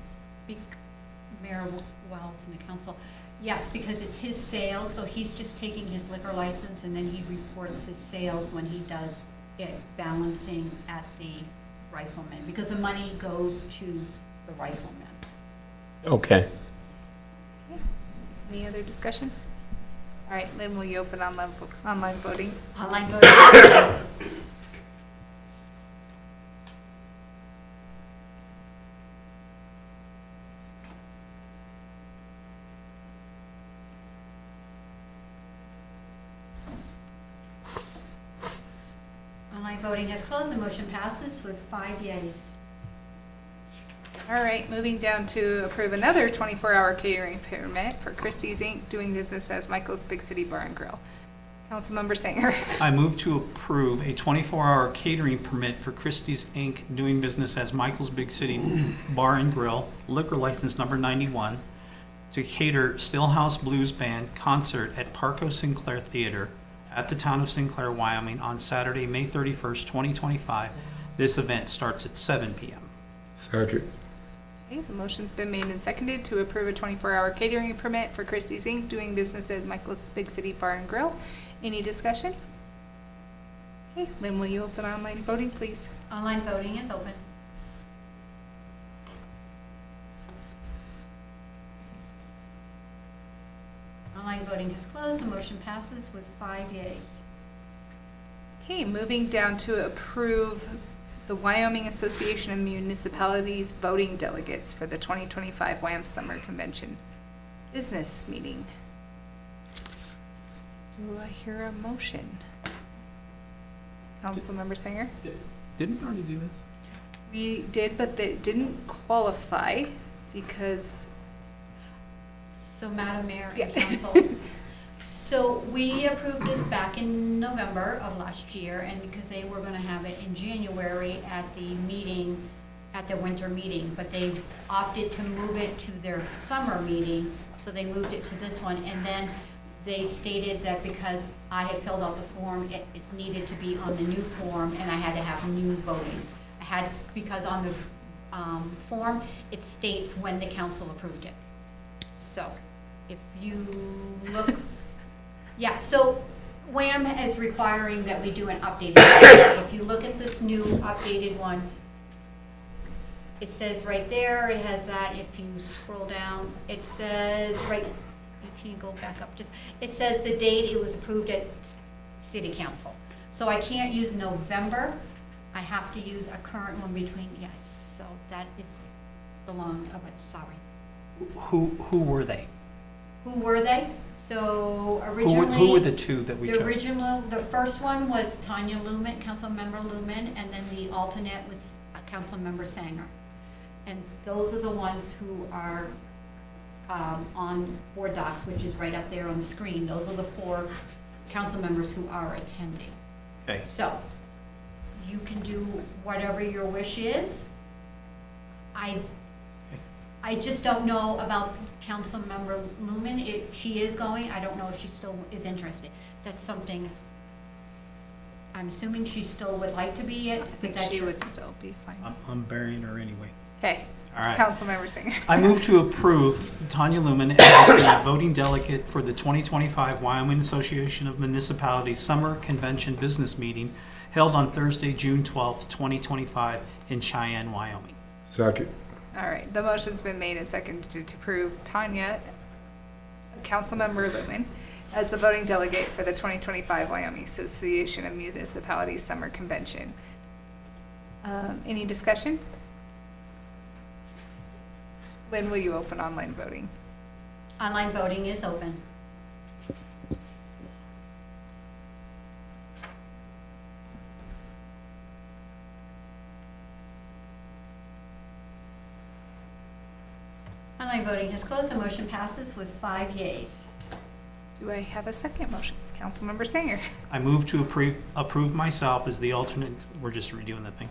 Mayor Wells and the council. Yes, because it's his sales, so he's just taking his liquor license and then he reports his sales when he does it, balancing at the rifleman, because the money goes to the rifleman. Okay. Any other discussion? All right, Lynn, will you open online voting? Online voting. Online voting has closed. The motion passes with 5 yeas. All right, moving down to approve another 24-hour catering permit for Christie's Inc., doing business as Michael's Big City Bar and Grill. Councilmember Sanger. I move to approve a 24-hour catering permit for Christie's Inc., doing business as Michael's Big City Bar and Grill, liquor license number 91, to cater Stillhouse Blues Band concert at Parco Sinclair Theater at the town of Sinclair, Wyoming on Saturday, May 31st, 2025. This event starts at 7 p.m. Second. Okay, the motion's been made and seconded to approve a 24-hour catering permit for Christie's Inc., doing business as Michael's Big City Bar and Grill. Any discussion? Okay, Lynn, will you open online voting, please? Online voting is open. Online voting has closed. The motion passes with 5 yeas. Okay, moving down to approve the Wyoming Association of Municipalities voting delegates for the 2025 WAM Summer Convention business meeting. Do I hear a motion? Councilmember Sanger? Didn't we already do this? We did, but they didn't qualify because, So Madam Mayor and Yeah. Council, so we approved this back in November of last year, and because they were gonna have it in January at the meeting, at the winter meeting, but they opted to move it to their summer meeting, so they moved it to this one, and then they stated that because I had filled out the form, it needed to be on the new form, and I had to have new voting. Because on the form, it states when the council approved it. So, if you look, yeah, so WAM is requiring that we do an updated one. If you look at this new updated one, it says right there, it has that, if you scroll down, it says, right, can you go back up, just, it says the date it was approved at city council. So I can't use November, I have to use a current one between, yes, so that is the long of it, sorry. Who were they? Who were they? So Who originally. were the two that we chose? The first one was Tanya Lumen, Councilmember Lumen, and then the alternate was Councilmember Sanger. And those are the ones who are on BoardDocs, which is right up there on the screen. Those are the 4 council members who are attending. Okay. So, you can do whatever your wish is. I just don't know about Councilmember Lumen. She is going, I don't know if she still is interested. That's something, I'm assuming she still would like to be it. I think she would still be fine. I'm burying her anyway. Okay, All right. Councilmember Singer. I move to approve Tanya Lumen as the voting delegate for the 2025 Wyoming Association of Municipalities Summer Convention Business Meeting held on Thursday, June 12th, 2025 in Cheyenne, Wyoming. Second. All right, the motion's been made and seconded to approve Tanya, Councilmember Lumen, as the voting delegate for the 2025 Wyoming Association of Municipalities Summer Convention. Any discussion? Lynn, will you open online voting? Online voting is open. Online voting has closed. The motion passes with 5 yeas. Do I have a second motion? Councilmember Sanger. I move to approve myself as the alternate, we're just redoing the thing.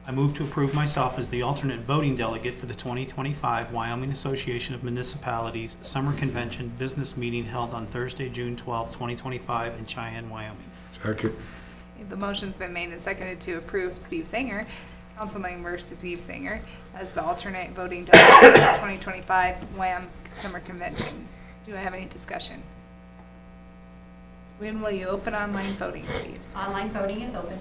I move to approve myself as the alternate voting delegate for the 2025 Wyoming Association of Municipalities Summer Convention Business Meeting held on Thursday, June 12th, 2025 in Cheyenne, Wyoming. Second. The motion's been made and seconded to approve Steve Sanger Councilmember Steve Singer as the alternate voting delegate for the 2025 WHAM Summer Convention. Do I have any discussion? When will you open online voting, please? Online voting is open.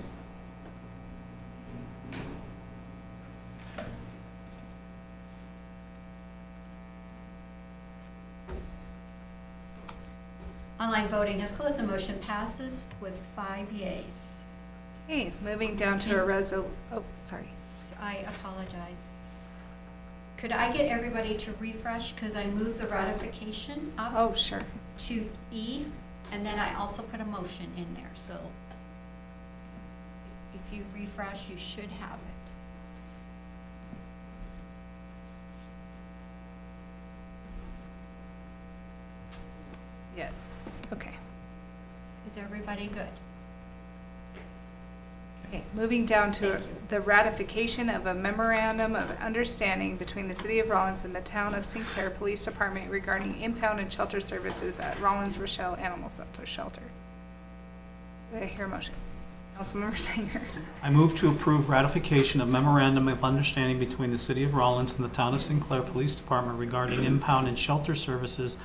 Online voting has closed. The motion passes with 5 yeas. Okay, moving down to a oh, sorry. I apologize. Could I get everybody to refresh, because I moved the ratification up Oh, sure. to E, and then I also put a motion in there, so if you refresh, you should have it. Yes, okay. Is everybody good? Okay, moving down to Thank you. the ratification of a memorandum of understanding between the City of Rawlins and the Town of St. Clair Police Department regarding impound and shelter services at Rawlins Rochelle Animal Shelter. Do I hear a motion? Councilmember Singer. I move to approve ratification of memorandum of understanding between the City of Rawlins and the Town of St. Clair Police Department regarding impound and shelter services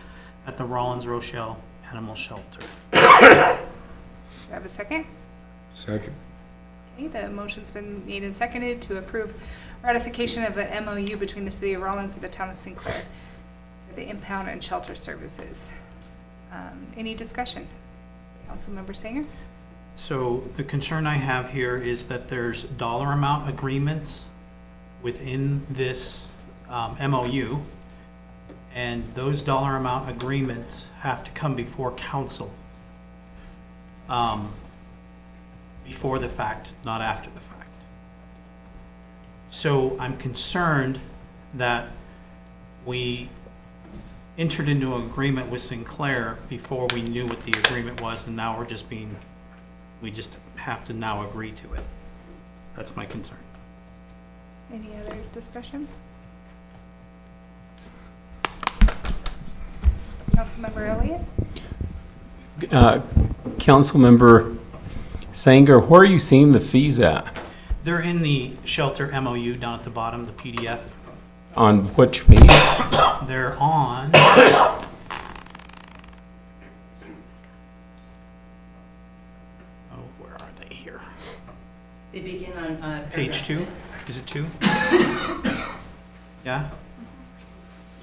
at the Rawlins Rochelle Animal Shelter. Do I have a second? Second. Okay, the motion's been made and seconded to approve ratification of an MOU between the City of Rawlins and the Town of St. Clair for the impound and shelter services. Any discussion? Councilmember Singer? So the concern I have here is that there's dollar amount agreements within this MOU, and those dollar amount agreements have to come before council before the fact, not after the fact. So I'm concerned that we entered into an agreement with Sinclair before we knew what the agreement was, and now we just have to now agree to it. That's my concern. Any other discussion? Councilmember Elliott? Councilmember Sanger, where are you seeing the fees at? They're in the shelter MOU down at the bottom, the PDF. On which page? They're on. Oh, where are they here? They begin on Page 2? Is it 2? Yeah?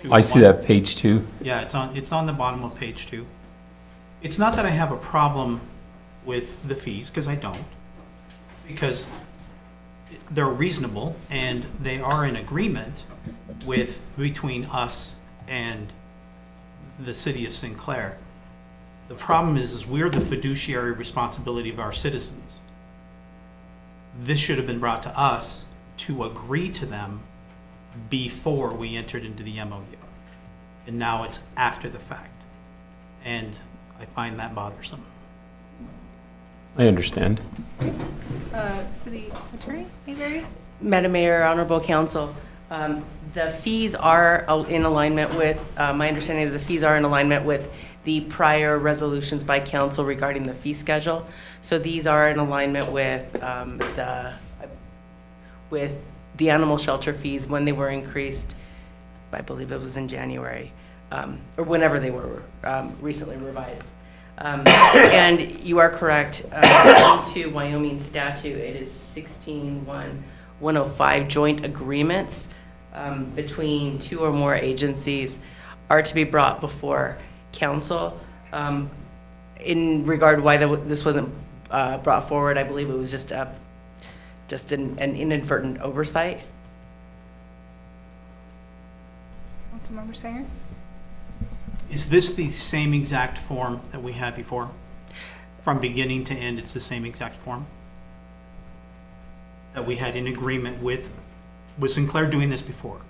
I see that page 2. Yeah, it's on the bottom of page 2. It's not that I have a problem with the fees, because I don't. Because they're reasonable and they are in agreement between us and the city of Sinclair. The problem is we're the fiduciary responsibility of our citizens. This should have been brought to us to agree to them before we entered into the MOU. And now it's after the fact. And I find that bothersome. I understand. City Attorney Mayberry? Madam Mayor, Honorable Council, the fees are in alignment with, my understanding is the fees are in alignment with the prior resolutions by council regarding the fee schedule. So these are in alignment with the animal shelter fees when they were increased, I believe it was in January, or whenever they were recently revised. And you are correct, according to Wyoming statute, it is 16.105 joint agreements between two or more agencies are to be brought before council. In regard why this wasn't brought forward, I believe it was just an inadvertent oversight. Councilmember Singer? Is this the same exact form that we had before? From beginning to end, it's the same exact form? That we had in agreement with? Was Sinclair doing this before?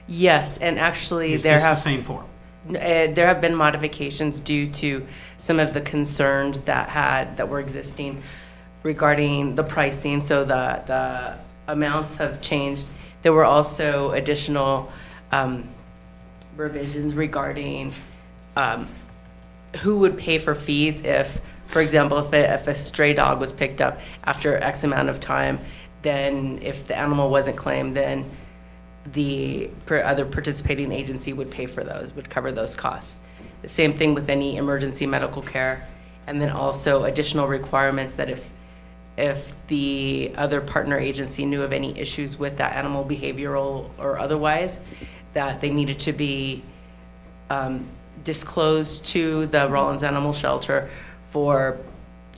Yes, and actually Is this the same form? There have been modifications due to some of the concerns that were existing regarding the pricing, so the amounts have changed. There were also additional revisions regarding who would pay for fees if, for example, if a stray dog was picked up after X amount of time, then if the animal wasn't claimed, then the other participating agency would pay for those, would cover those costs. The same thing with any emergency medical care, and then also additional requirements that if the other partner agency knew of any issues with that animal, behavioral or otherwise, that they needed to be disclosed to the Rawlins Animal Shelter for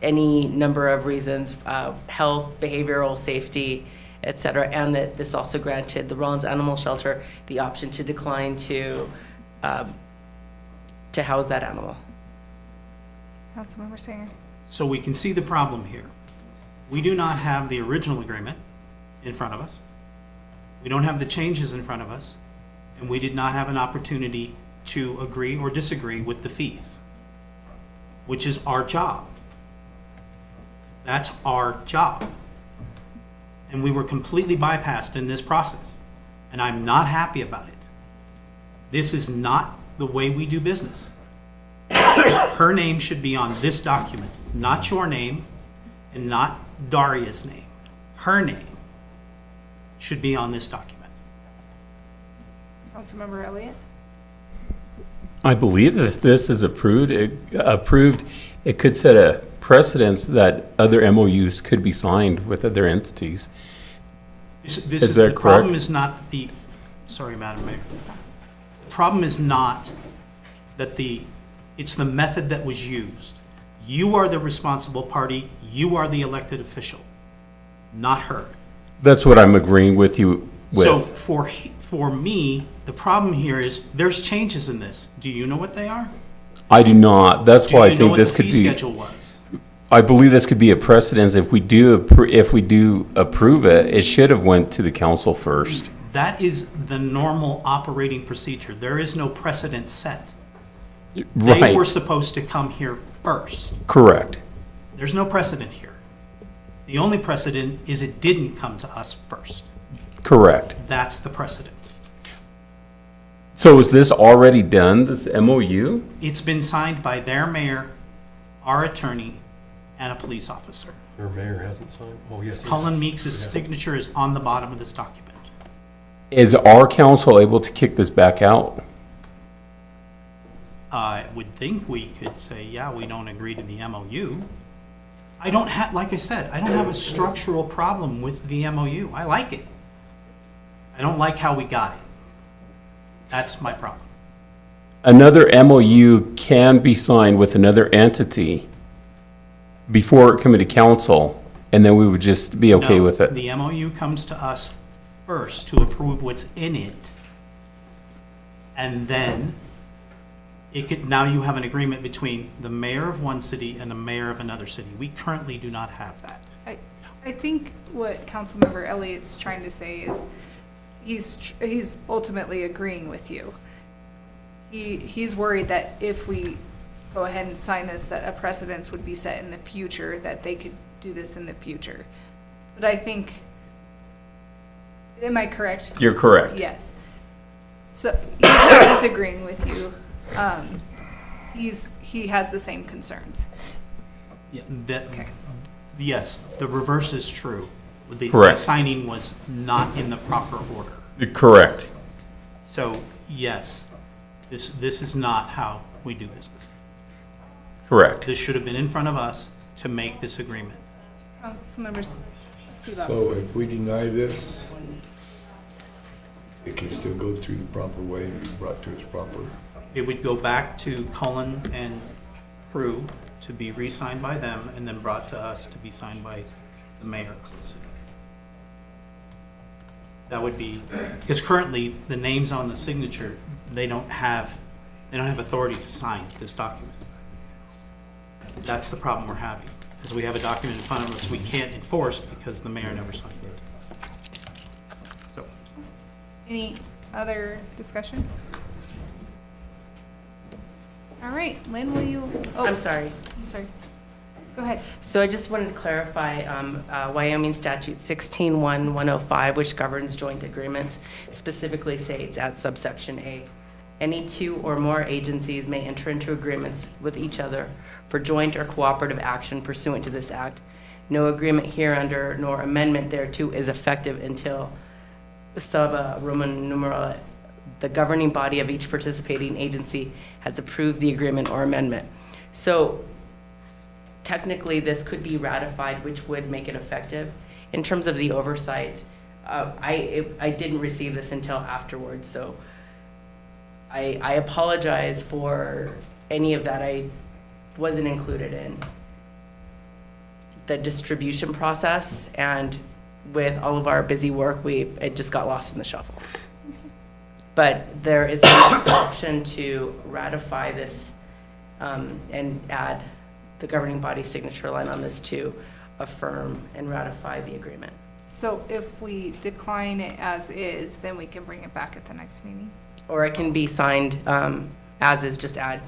any number of reasons, health, behavioral, safety, et cetera, and that this also granted the Rawlins Animal Shelter the option to decline to house that animal. Councilmember Singer. So we can see the problem here. We do not have the original agreement in front of us. We don't have the changes in front of us, and we did not have an opportunity to agree or disagree with the fees, which is our job. That's our job. And we were completely bypassed in this process, and I'm not happy about it. This is not the way we do business. Her name should be on this document, not your name and not Daria's name. Her name should be on this document. Councilmember Elliott. I believe if this is approved, it could set a precedence that other MOUs could be signed with other entities. Is that correct? The problem is not the, sorry, Madam Mayor. The problem is not that it's the method that was used. You are the responsible party. You are the elected official, not her. That's what I'm agreeing with you with. So for me, the problem here is there's changes in this. Do you know what they are? I do not. That's why I think this could Do you know what the fee be. schedule was? I believe this could be a precedence. If we do approve it, it should have went to the council first. That is the normal operating procedure. There is no precedent set. They Right. were supposed to come here first. Correct. There's no precedent here. The only precedent is it didn't come to us first. Correct. That's the precedent. So is this already done, this MOU? It's been signed by their mayor, our attorney, and a police officer. Our mayor hasn't signed? Oh, yes. Cullen Meeks' Yeah. signature is on the bottom of this document. Is our council able to kick this back out? I would think we could say, yeah, we don't agree to the MOU. I don't have, like I said, I don't have a structural problem with the MOU. I like it. I don't like how we got it. That's my problem. Another MOU can be signed with another entity before it coming to council, and then we would just be okay No, with it. The MOU comes to us first to approve what's in it. And then now you have an agreement between the mayor of one city and the mayor of another city. We currently do not have that. I think what Councilmember Elliott's trying to say is he's ultimately agreeing with you. He's worried that if we go ahead and sign this, that a precedence would be set in the future, that they could do this in the future. But I think, am I correct? You're correct. Yes. So he's not disagreeing with you. He has the same concerns. Yeah, Okay. yes, the reverse is true. The Correct. signing was not in the proper order. Correct. So, yes, this is not how we do business. Correct. This should have been in front of us to make this agreement. Councilmember Seebaugh. So if we deny this, it can still go through the proper way and be brought to its proper. It would go back to Cullen and crew to be re-signed by them and then brought to us to be signed by the mayor of the city. That would be, because currently the names on the signature, they don't have authority to sign this document. That's the problem we're having, because we have a document in front of us we can't enforce because the mayor never signed it. So, Any other discussion? All right, Lynn, will you? Oh, I'm sorry. I'm sorry. Go ahead. So I just wanted to clarify, Wyoming statute 16-1-105, which governs joint agreements, specifically states at subsection A, any two or more agencies may enter into agreements with each other for joint or cooperative action pursuant to this act, No agreement hereunder nor amendment thereto is effective until Roman numeral, the governing body of each participating agency has approved the agreement or amendment. So technically, this could be ratified, which would make it effective. In terms of the oversight, I didn't receive this until afterwards, so I apologize for any of that. I wasn't included in the distribution process, and with all of our busy work, it just got lost in the shuffle. But there is an option to ratify this and add the governing body signature line on this to affirm and ratify the agreement. So if we decline it as is, then we can bring it back at the next meeting? Or it can be signed as is, just add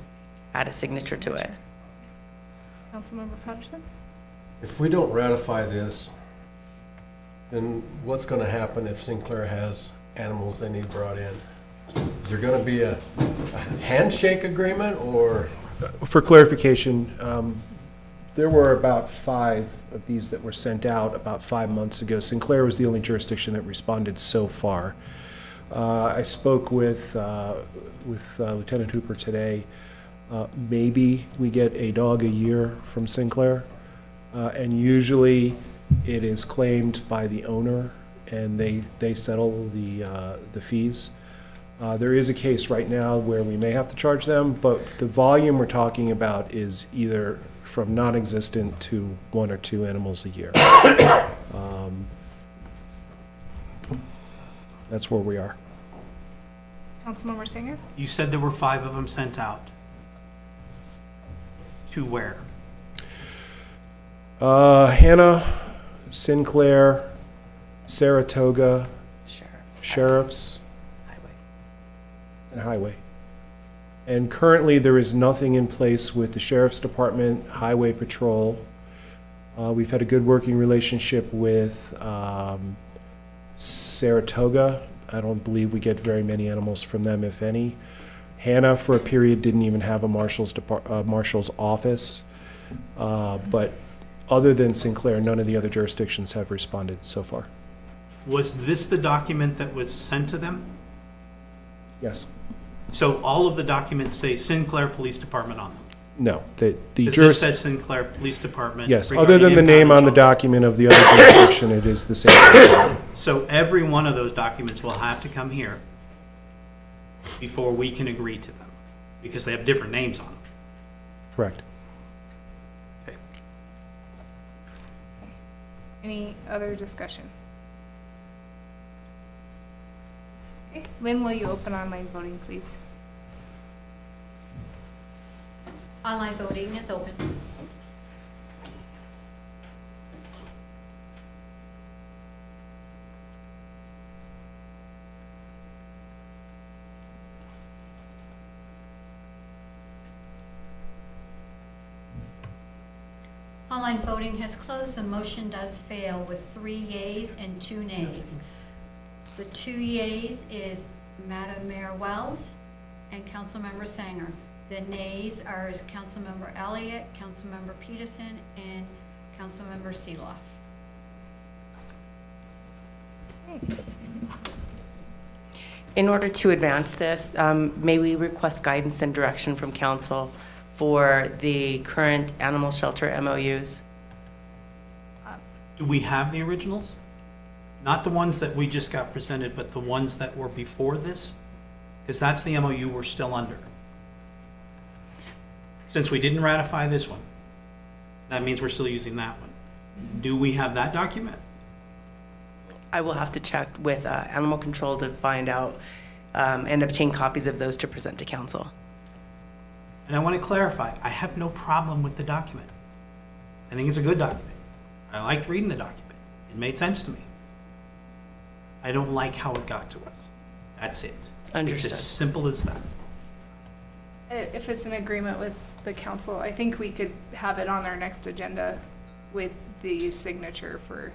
a signature to it. Councilmember Patterson? If we don't ratify this, then what's gonna happen if Sinclair has animals they need brought in? Is there gonna be a handshake agreement, or? For clarification, there were about 5 of these that were sent out about 5 months ago. Sinclair was the only jurisdiction that responded so far. I spoke with Lieutenant Hooper today. Maybe we get a dog a year from Sinclair, and usually it is claimed by the owner, and they settle the fees. There is a case right now where we may have to charge them, but the volume we're talking about is either from non-existent to 1 or 2 animals a year. That's where we are. Councilmember Singer? You said there were 5 of them sent out. To where? Hannah, Sinclair, Saratoga, Sheriff's, and Highway. And currently, there is nothing in place with the Sheriff's Department, Highway Patrol. We've had a good working relationship with Saratoga. I don't believe we get very many animals from them, if any. Hannah, for a period, didn't even have a marshal's office. But other than Sinclair, none of the other jurisdictions have responded so far. Was this the document that was sent to them? Yes. So all of the documents say Sinclair Police Department on them? No. This says Sinclair Police Department. Yes, other than the name on the document of the other jurisdiction, it is the same. So every one of those documents will have to come here before we can agree to them, because they have different names on them. Correct. Okay. Any other discussion? Okay, Lynn, will you open online voting, please? Online voting is open. Online voting has closed. The motion does fail with 3 yeas and 2 nays. The 2 yeas is Madam Mayor Wells and Councilmember Sanger. The nays are Councilmember Elliott, Councilmember Peterson, and Councilmember Seeloff. In order to advance this, may we request guidance and direction from council for the current animal shelter MOUs? Do we have the originals? Not the ones that we just got presented, but the ones that were before this? Because that's the MOU we're still under. Since we didn't ratify this one, that means we're still using that one. Do we have that document? I will have to check with animal control to find out and obtain copies of those to present to council. And I want to clarify, I have no problem with the document. I think it's a good document. I liked reading the document. It made sense to me. I don't like how it got to us. That's it. Understood. It's as simple as that. If it's an agreement with the council, I think we could have it on our next agenda with the signature for.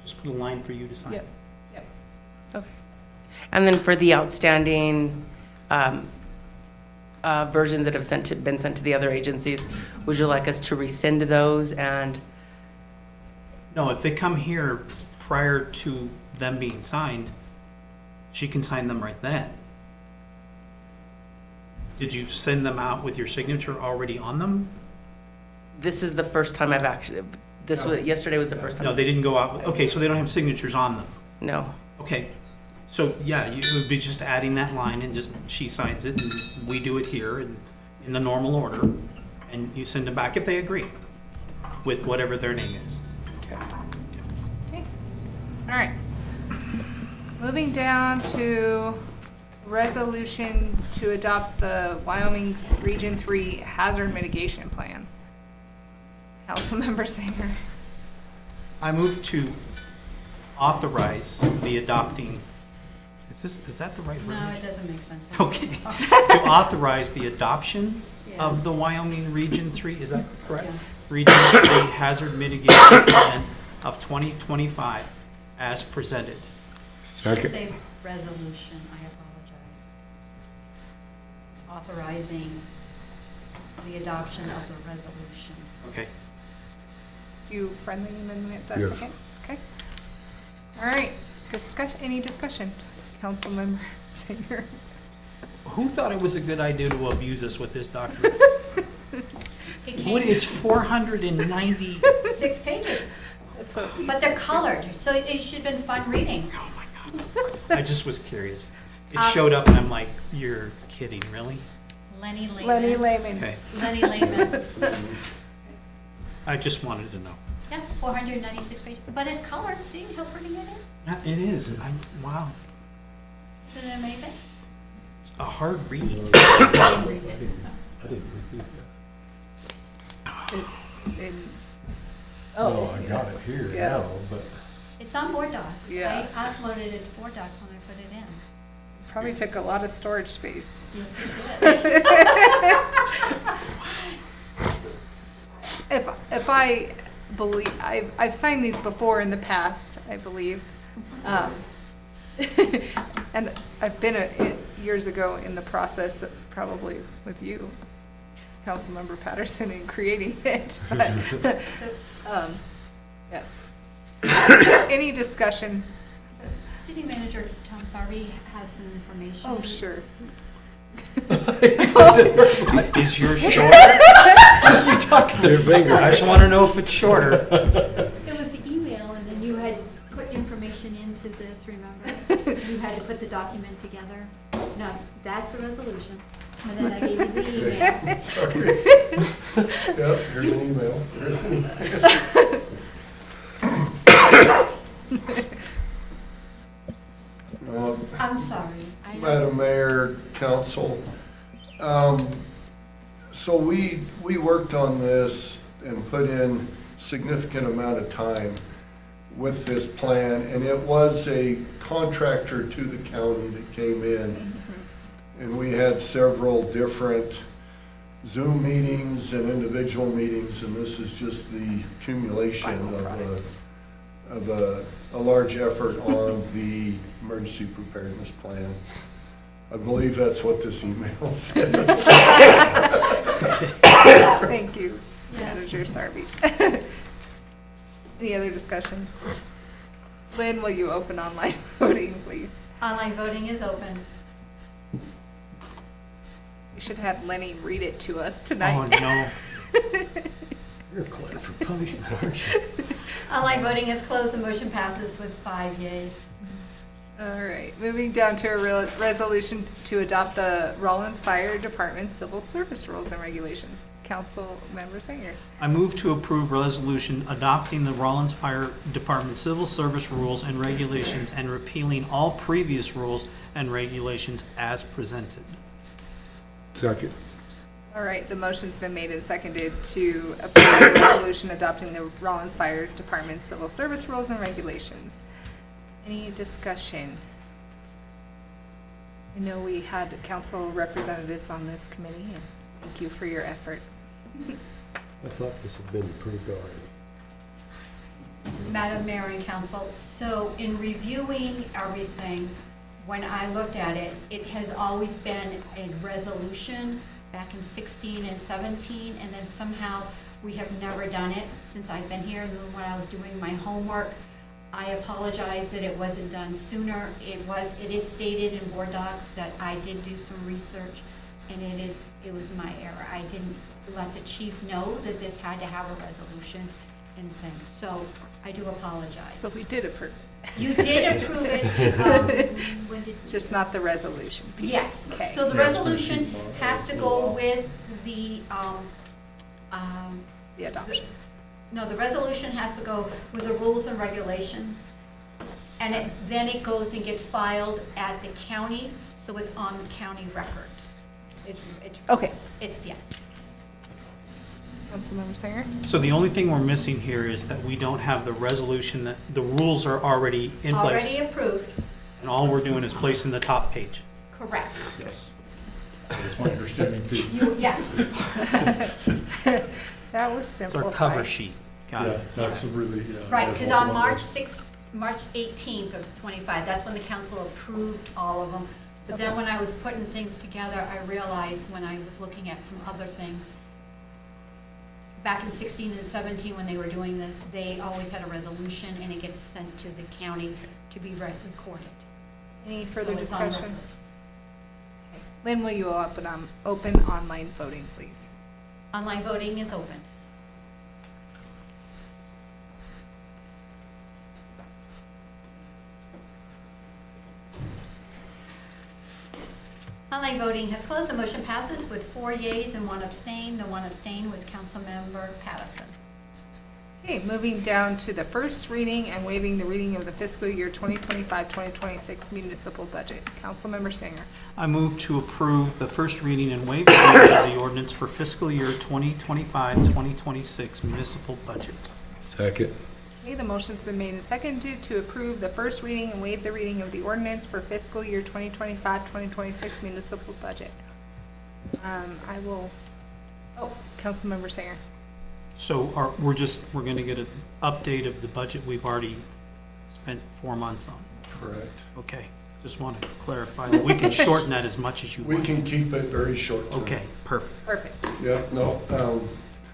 Just put a line for you to sign. Yep. Yep. Okay. And then for the outstanding versions that have been sent to the other agencies, would you like us to rescind those and No, if they come here prior to them being signed, she can sign them right then. Did you send them out with your signature already on them? This is the first time I've actually, yesterday was the first time. No, they didn't go out, okay, so they don't have signatures on them. No. Okay, so yeah, it would be just adding that line and just, she signs it and we do it here in the normal order. And you send them back if they agree with whatever their name is. Okay. Okay. All right. Moving down to resolution to adopt the Wyoming Region 3 Hazard Mitigation Plan. Councilmember Singer. I move to authorize the adopting, is that the right word? No, it doesn't make sense. Okay, to authorize the adoption of the Wyoming Region 3, is that correct? Yeah. Region 3 Hazard Mitigation Plan of 2025 as presented. Should Second. say resolution, I apologize. Authorizing the adoption of the resolution. Okay. Do you friendly amendment that Yes. second? Okay. All right. Any discussion? Councilmember Singer. Who thought it was a good idea to abuse us with this document? It What, came it's 490, 6 pages, That's what we but said. they're colored, so it should have been fun reading. I just was curious. It showed up and I'm like, you're kidding, really? Lenny Lehman. Lenny Lehman. Okay, Lenny Lehman. I just wanted to know. Yeah, 496 pages, but it's colored, see how pretty it is? Yeah, it is, wow, Isn't it amazing? it's a hard read. I didn't read it. I didn't receive that. It's in, Oh, I got it here Yeah. now, but It's on BoardDocs. Yeah. I uploaded it to BoardDocs when I put it in. probably took a lot of storage space. Yes, it did. If I believe, I've signed these before in the past, I believe. And I've been years ago in the process, probably with you, Councilmember Patterson, in creating it. But, yes. Any discussion? City Manager Tom Sarvi has some information. Oh, sure. Is yours shorter? I just want to know if it's shorter. It was the email, and then you had put information into this, remember? You had to put the document together. No, that's the resolution. And then I gave you the email. Sorry. Yep, here's an email. Here's an email. I'm sorry. Madam Mayor, Council, so we worked on this and put in significant amount of time with this plan, and it was a contractor to the county that came in, and we had several different Zoom meetings and individual meetings, and this is just the accumulation of a large effort on the emergency preparedness plan. I believe that's what this email says. Thank you, Manager Sarby. Any other discussion? Lynn, will you open online voting, please? Online voting is open. We should have Lenny read it to us tonight. Oh, no. you're glad for punishment, aren't you? Online voting is closed. The motion passes with 5 yeas. All right, moving down to a resolution to adopt the Rawlins Fire Department Civil Service Rules and Regulations. Council Member Singer. I move to approve resolution adopting the Rawlins Fire Department Civil Service Rules and Regulations and repealing all previous rules and regulations as presented. Second. All right, the motion's been made and seconded to approve the resolution adopting the Rawlins Fire Department Civil Service Rules and Regulations. Any discussion? I know we had council representatives on this committee, and thank you for your effort. I thought this had been approved already. Madam Mayor and Council, so in reviewing everything, when I looked at it, it has always been a resolution back in 16 and 17, and then somehow We have never done it since I've been here, and when I was doing my homework, I apologize that it wasn't done sooner. It is stated in BoardDocs that I did do some research, and it was my error. I didn't let the chief know that this had to have a resolution and things, so I do apologize. So we did approve, You did approve it, when did? just not the resolution piece. Yes, Okay. so the resolution has to go with the, The adoption. no, the resolution has to go with the rules and regulations. And then it goes and gets filed at the county, so it's on the county record. Okay. It's, yes. Councilmember Singer? So the only thing we're missing here is that we don't have the resolution, that the rules are already in place. Already approved, And all we're doing is placing the top page. correct. Yes. That's my understanding too. Yes, That was It's simplified. our cover sheet. Got Yeah, it. that's really, right, because on March 18th of '25, that's when the council approved all of them. But then when I was putting things together, I realized when I was looking at some other things, back in 16 and 17, when they were doing this, they always had a resolution, and it gets sent to the county to be recorded. Any further So it's on discussion? record. Okay. Lynn, will you open online voting, please? Online voting is open. Online voting has closed. The motion passes with 4 yeas and 1 abstain. The 1 abstain was Councilmember Pattison. Okay, moving down to the first reading and waiving the reading of the fiscal year 2025-2026 municipal budget. Councilmember Singer. I move to approve the first reading and waive the reading of the ordinance for fiscal year 2025-2026 municipal budget. Second. Okay, the motion's been made and seconded to approve the first reading and waive the reading of the ordinance for fiscal year 2025-2026 municipal budget. Councilmember Singer. So we're gonna get an update of the budget we've already spent 4 months on. Correct. Okay, just want to clarify that we can shorten that as much as you We want. can keep it very short. term. Okay, perfect. Perfect. Yeah, no,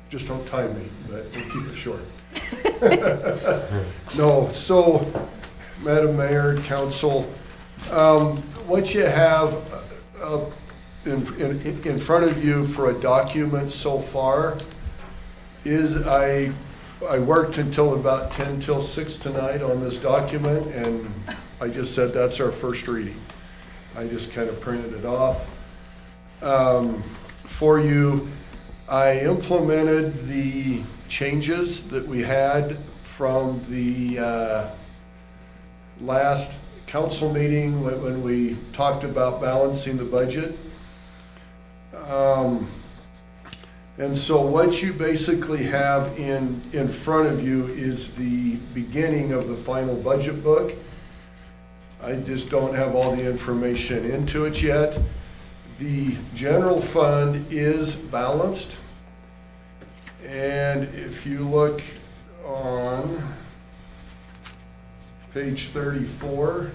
just don't time me, but we'll keep it short. No, so, Madam Mayor, Council, what you have in front of you for a document so far is I worked until about 10 till 6 tonight on this document, and I just said that's our first reading. I just kind of printed it off for you. I implemented the changes that we had from the last council meeting when we talked about balancing the budget. And so what you basically have in front of you is the beginning of the final budget book. I just don't have all the information into it yet. The general fund is balanced. And if you look on page 34,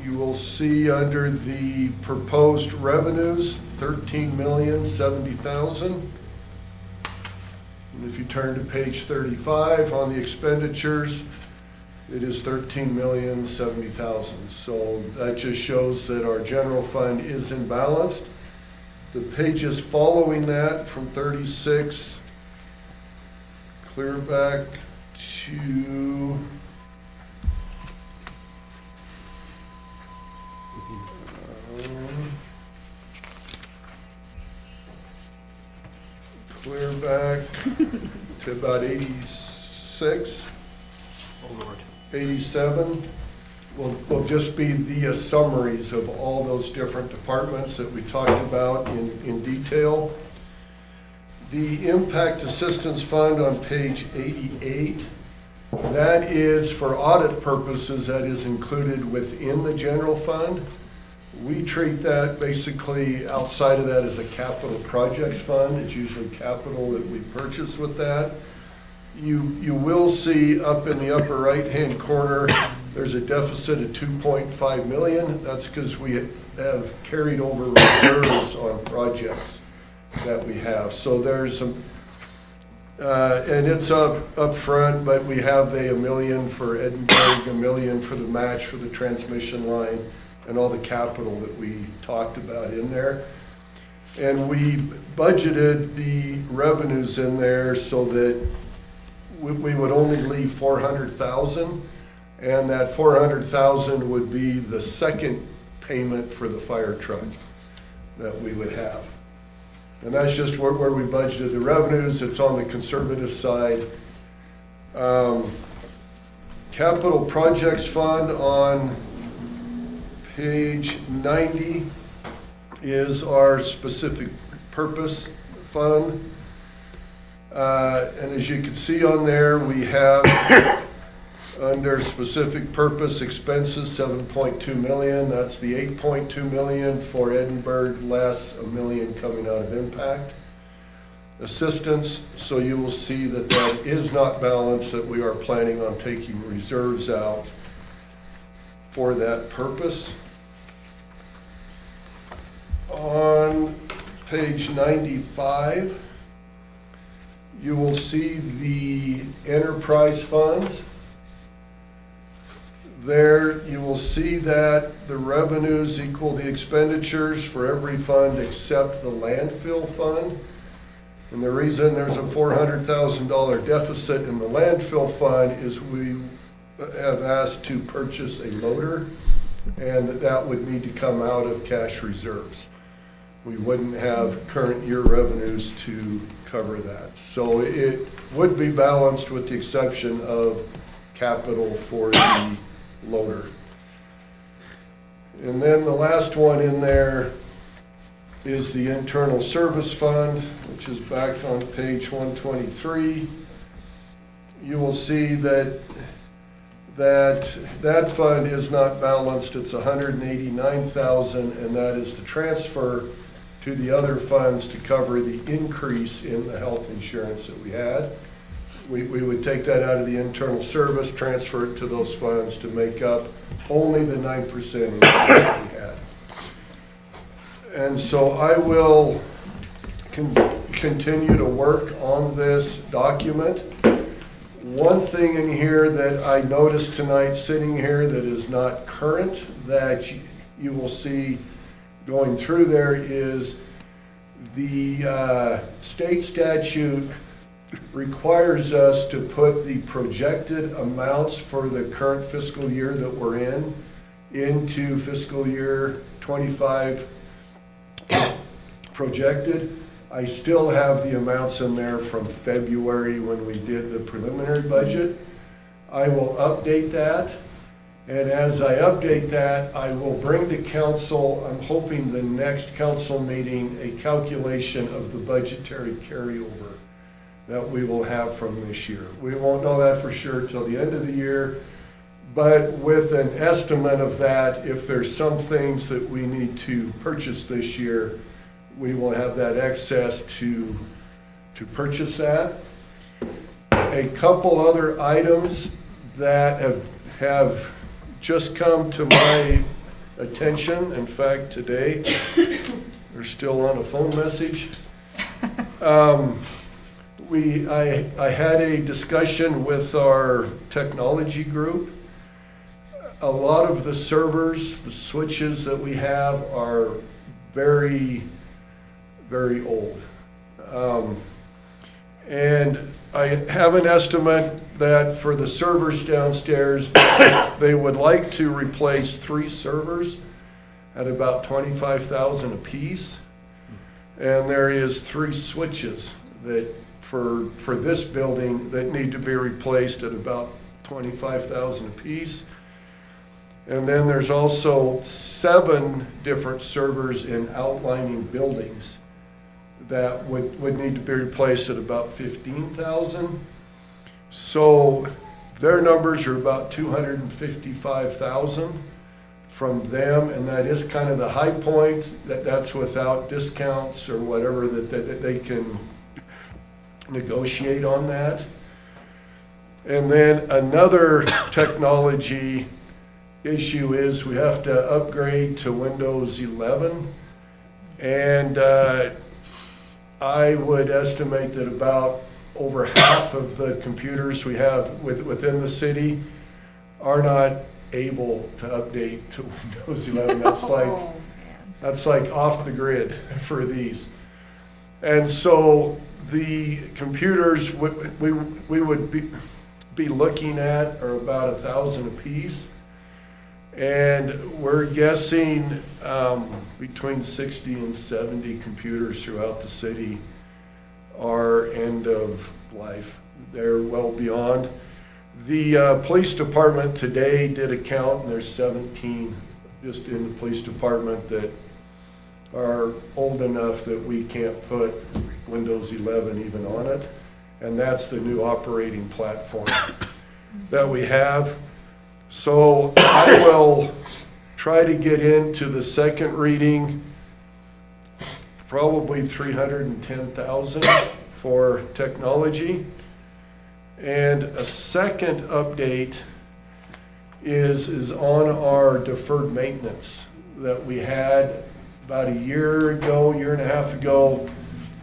you will see under the proposed revenues, $13,070,000. And if you turn to page 35 on the expenditures, it is $13,070,000. So that just shows that our general fund is imbalanced. The pages following that from 36, clear back to clear back to about 86, Oh, Lord. 87 will just be the summaries of all those different departments that we talked about in detail. The Impact Assistance Fund on page 88, that is for audit purposes, that is included within the general fund. We treat that basically outside of that as a capital projects fund. It's usually capital that we purchase with that. You will see up in the upper right-hand corner, there's a deficit of 2.5 million. That's because we have carried over reserves on projects. that we have. So there's some, and it's up front, but we have $1 million for Edinburgh, $1 million for the match for the transmission line, and all the capital that we talked about in there. And we budgeted the revenues in there so that we would only leave 400,000, and that 400,000 would be the second payment for the fire truck that we would have. And that's just where we budgeted the revenues. It's on the conservative side. Capital Projects Fund on page 90 is our specific purpose fund. And as you can see on there, we have under specific purpose expenses, 7.2 million. That's the 8.2 million for Edinburgh, less $1 million coming out of impact. Assistance, so you will see that that is not balanced, that we are planning on taking reserves out for that purpose. On page 95, you will see the enterprise funds. There you will see that the revenues equal the expenditures for every fund except the landfill fund. And the reason there's a $400,000 deficit in the landfill fund is we have asked to purchase a loader, and that would need to come out of cash reserves. We wouldn't have current year revenues to cover that. So it would be balanced with the exception of capital for the loader. And then the last one in there is the internal service fund, which is back on page 123. You will see that fund is not balanced. It's 189,000, and that is the transfer to the other funds to cover the increase in the health insurance that we had. We would take that out of the internal service, transfer it to those funds to make up only the 9% increase that we had. And so I will continue to work on this document. One thing in here that I noticed tonight sitting here that is not current, that you will see going through there, is the state statute requires us to put the projected amounts for the current fiscal year that we're in into fiscal year 25 projected. I still have the amounts in there from February when we did the preliminary budget. I will update that, and as I update that, I will bring to council, I'm hoping the next council meeting, a calculation of the budgetary carryover that we will have from this year. We won't know that for sure till the end of the year, but with an estimate of that, if there's some things that we need to purchase this year, we will have that excess to purchase that. A couple other items that have just come to my attention, in fact today, they're still on a phone message. I had a discussion with our technology group. A lot of the servers, the switches that we have are very, very old. And I have an estimate that for the servers downstairs, they would like to replace 3 servers at about $25,000 a piece. And there is 3 switches that for this building that need to be replaced at about $25,000 a piece. And then there's also 7 different servers in outlining buildings that would need to be replaced at about $15,000. So their numbers are about $255,000 from them, and that is kind of the high point. That's without discounts or whatever that they can negotiate on that. And then another technology issue is we have to upgrade to Windows 11, and I would estimate that about over half of the computers we have within the city are not able to update to Windows 11. Oh, man. That's like off the grid for these. And so the computers we would be looking at are about 1,000 apiece. And we're guessing between 60 and 70 computers throughout the city are end of life. They're well beyond. The police department today did a count, and there's 17 just in the police department that are old enough that we can't put Windows 11 even on it. And that's the new operating platform that we have. So I will try to get into the second reading, probably 310,000 for technology. And a second update is on our deferred maintenance that we had about a year and a half ago.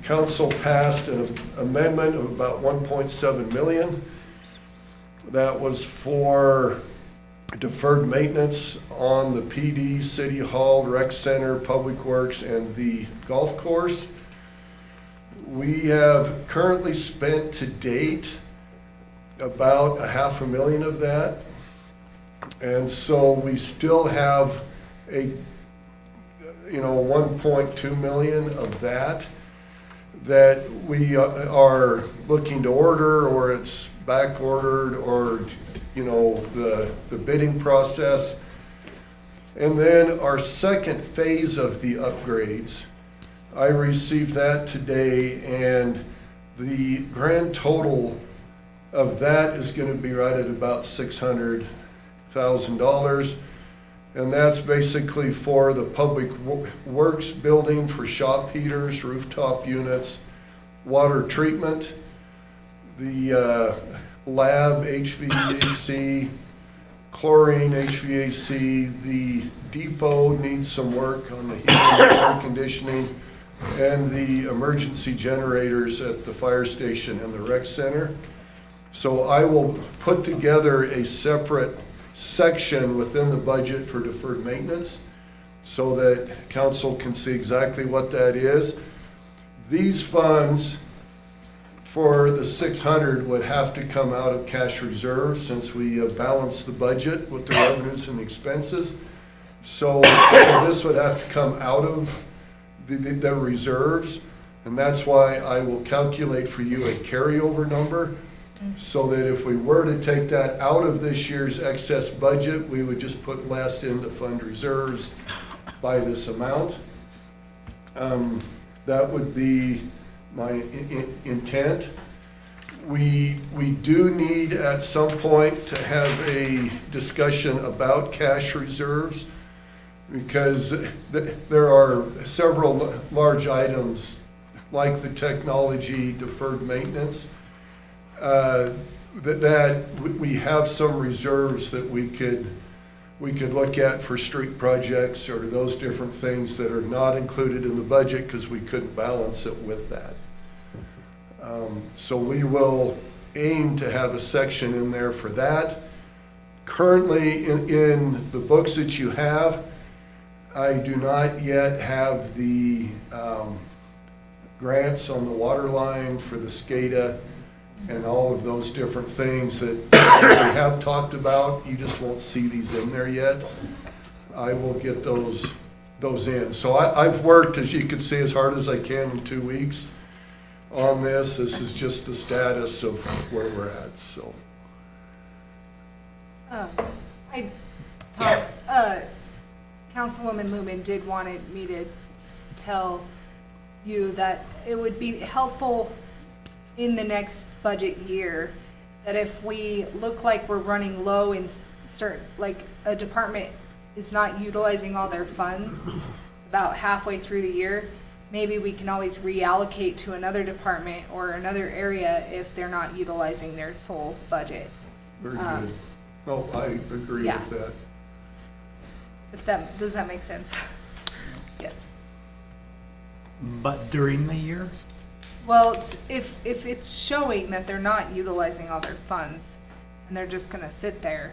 Council passed an amendment of about 1.7 million. That was for deferred maintenance on the PD, City Hall, Rec Center, Public Works, and the golf course. We have currently spent to date about $500,000 of that. And so we still have a 1.2 million of that we are looking to order, or it's back ordered, or the bidding process. And then our second phase of the upgrades, I received that today, and the grand total of that is going to be right at about $600,000. And that's basically for the Public Works building for shop heaters, rooftop units, water treatment, the lab HVAC, chlorine HVAC, the depot needs some work on the heating and air conditioning, and the emergency generators at the fire station and the rec center. So I will put together a separate section within the budget for deferred maintenance so that council can see exactly what that is. These funds for the 600 would have to come out of cash reserves since we balance the budget with the revenues and expenses. So this would have to come out of the reserves, and that's why I will calculate for you a carryover number, so that if we were to take that out of this year's excess budget, we would just put less into fund reserves by this amount. That would be my intent. We do need at some point to have a discussion about cash reserves, because there are several large items like the technology deferred maintenance that we have some reserves that we could look at for street projects or those different things that are not included in the budget because we couldn't balance it with that. So we will aim to have a section in there for that. Currently in the books that you have, I do not yet have the grants on the water line for the SCADA and all of those different things that we have talked about. You just won't see these in there yet. I will get those in. So I've worked, as you can see, as hard as I can in 2 weeks on this. This is just the status of where we're at, so. Councilwoman Lumen did wanted me to tell you that it would be helpful in the next budget year that if we look like we're running low in certain, like a department is not utilizing all their funds about halfway through the year, maybe we can always reallocate to another department or another area if they're not utilizing their full budget. Very good. No, I agree yeah. with that. Does that make sense? Yes. But during the year, Well, if it's showing that they're not utilizing all their funds, and they're just gonna sit there,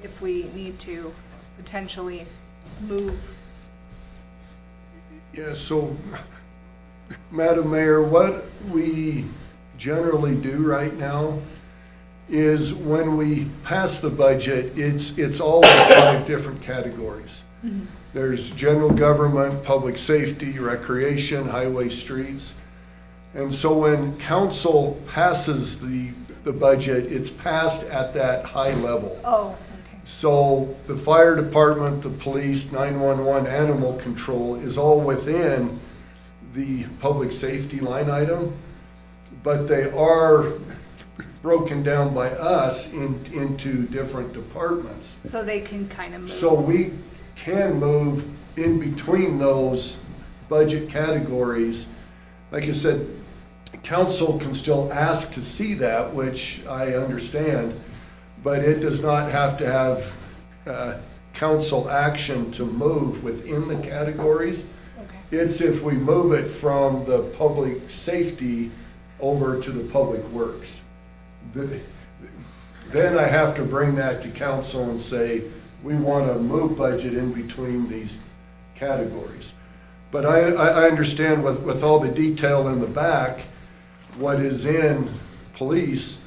if we need to potentially move. Yeah, so, Madam Mayor, what we generally do right now is when we pass the budget, it's all in 5 different categories. There's general government, public safety, recreation, highway, streets. And so when council passes the budget, it's passed at that high level. Oh, okay. So the fire department, the police, 911, animal control is all within the public safety line item, but they are broken down by us into different departments. So they can kind of move. So we can move in between those budget categories. Like I said, council can still ask to see that, which I understand, but it does not have to have council action to move within the categories. Okay. It's if we move it from the public safety over to the public works. Then I have to bring that to council and say, we want to move budget in between these categories. But I understand with all the detail in the back, what is in police,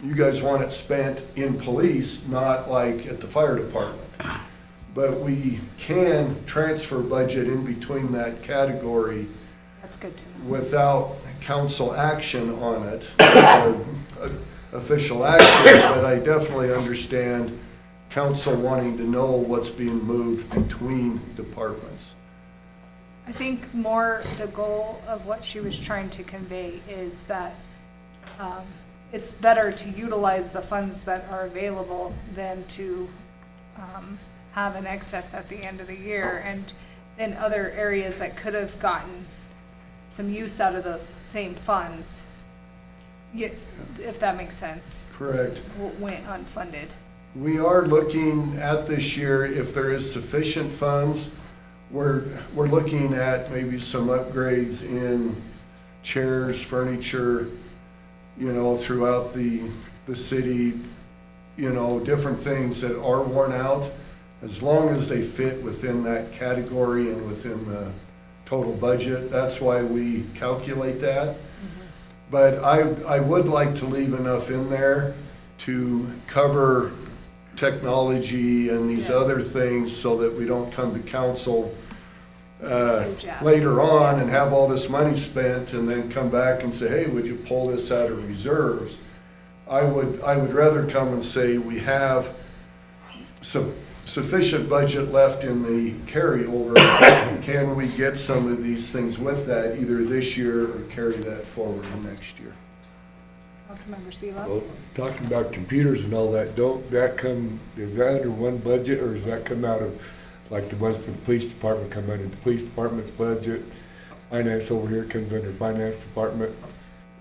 you guys want it spent in police, not like at the fire department. But we can transfer budget in between that category That's good to know. without council action on it, or official action, but I definitely understand council wanting to know what's being moved between departments. I think more the goal of what she was trying to convey is that it's better to utilize the funds that are available than to have an excess at the end of the year, and then other areas that could have gotten some use out of those same funds, if that makes sense, Correct. went unfunded. We are looking at this year, if there is sufficient funds, we're looking at maybe some upgrades in chairs, furniture, throughout the city, different things that are worn out, as long as they fit within that category and within the total budget. That's why we calculate that. But I would like to leave enough in there to cover technology and these Yes. other things so that we don't come to council Huge ask. later on and have all this money spent and then come back and say, hey, would you pull this out of reserves? I would rather come and say, we have some sufficient budget left in the carryover. Can we get some of these things with that either this year or carry that forward next year? Councilmember Seelow? Well, talking about computers and all that, is that under one budget, or does that come out of, like the ones for the police department come under the police department's budget? Finance over here comes under finance department.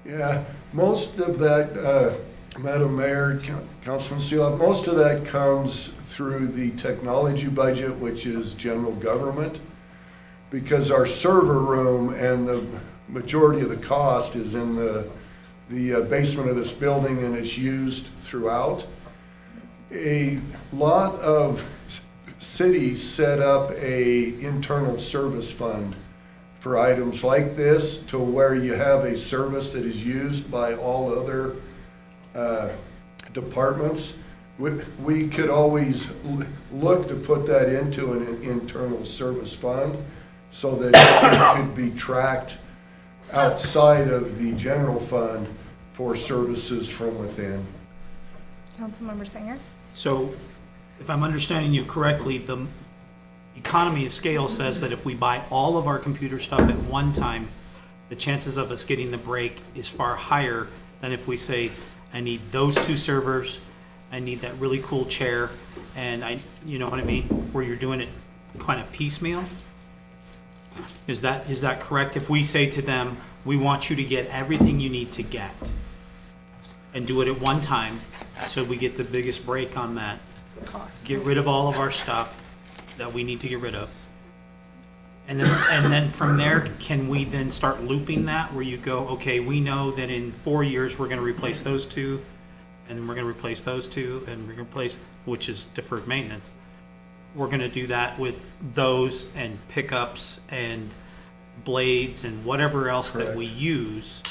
Yeah, most of that, Madam Mayor, Councilman Seelow, most of that comes through the technology budget, which is general government, because our server room and the majority of the cost is in the basement of this building, and it's used throughout. A lot of cities set up a internal service fund for items like this, to where you have a service that is used by all other departments. We could always look to put that into an internal service fund so that it could be tracked outside of the general fund for services from within. Councilmember Singer? So, if I'm understanding you correctly, the economy of scale says that if we buy all of our computer stuff at one time, the chances of us getting the break is far higher than if we say, I need those 2 servers, I need that really cool chair, and you know what I mean? Where you're doing it kind of piecemeal? Is that correct? If we say to them, we want you to get everything you need to get, and do it at one time, so we get the biggest break on that. Cost. Get rid of all of our stuff that we need to get rid of. And then from there, can we then start looping that where you go, okay, we know that in 4 years, we're gonna replace those two, and then we're gonna replace those two, and we're gonna replace, which is deferred maintenance. We're gonna do that with those and pickups and blades and whatever else that we use,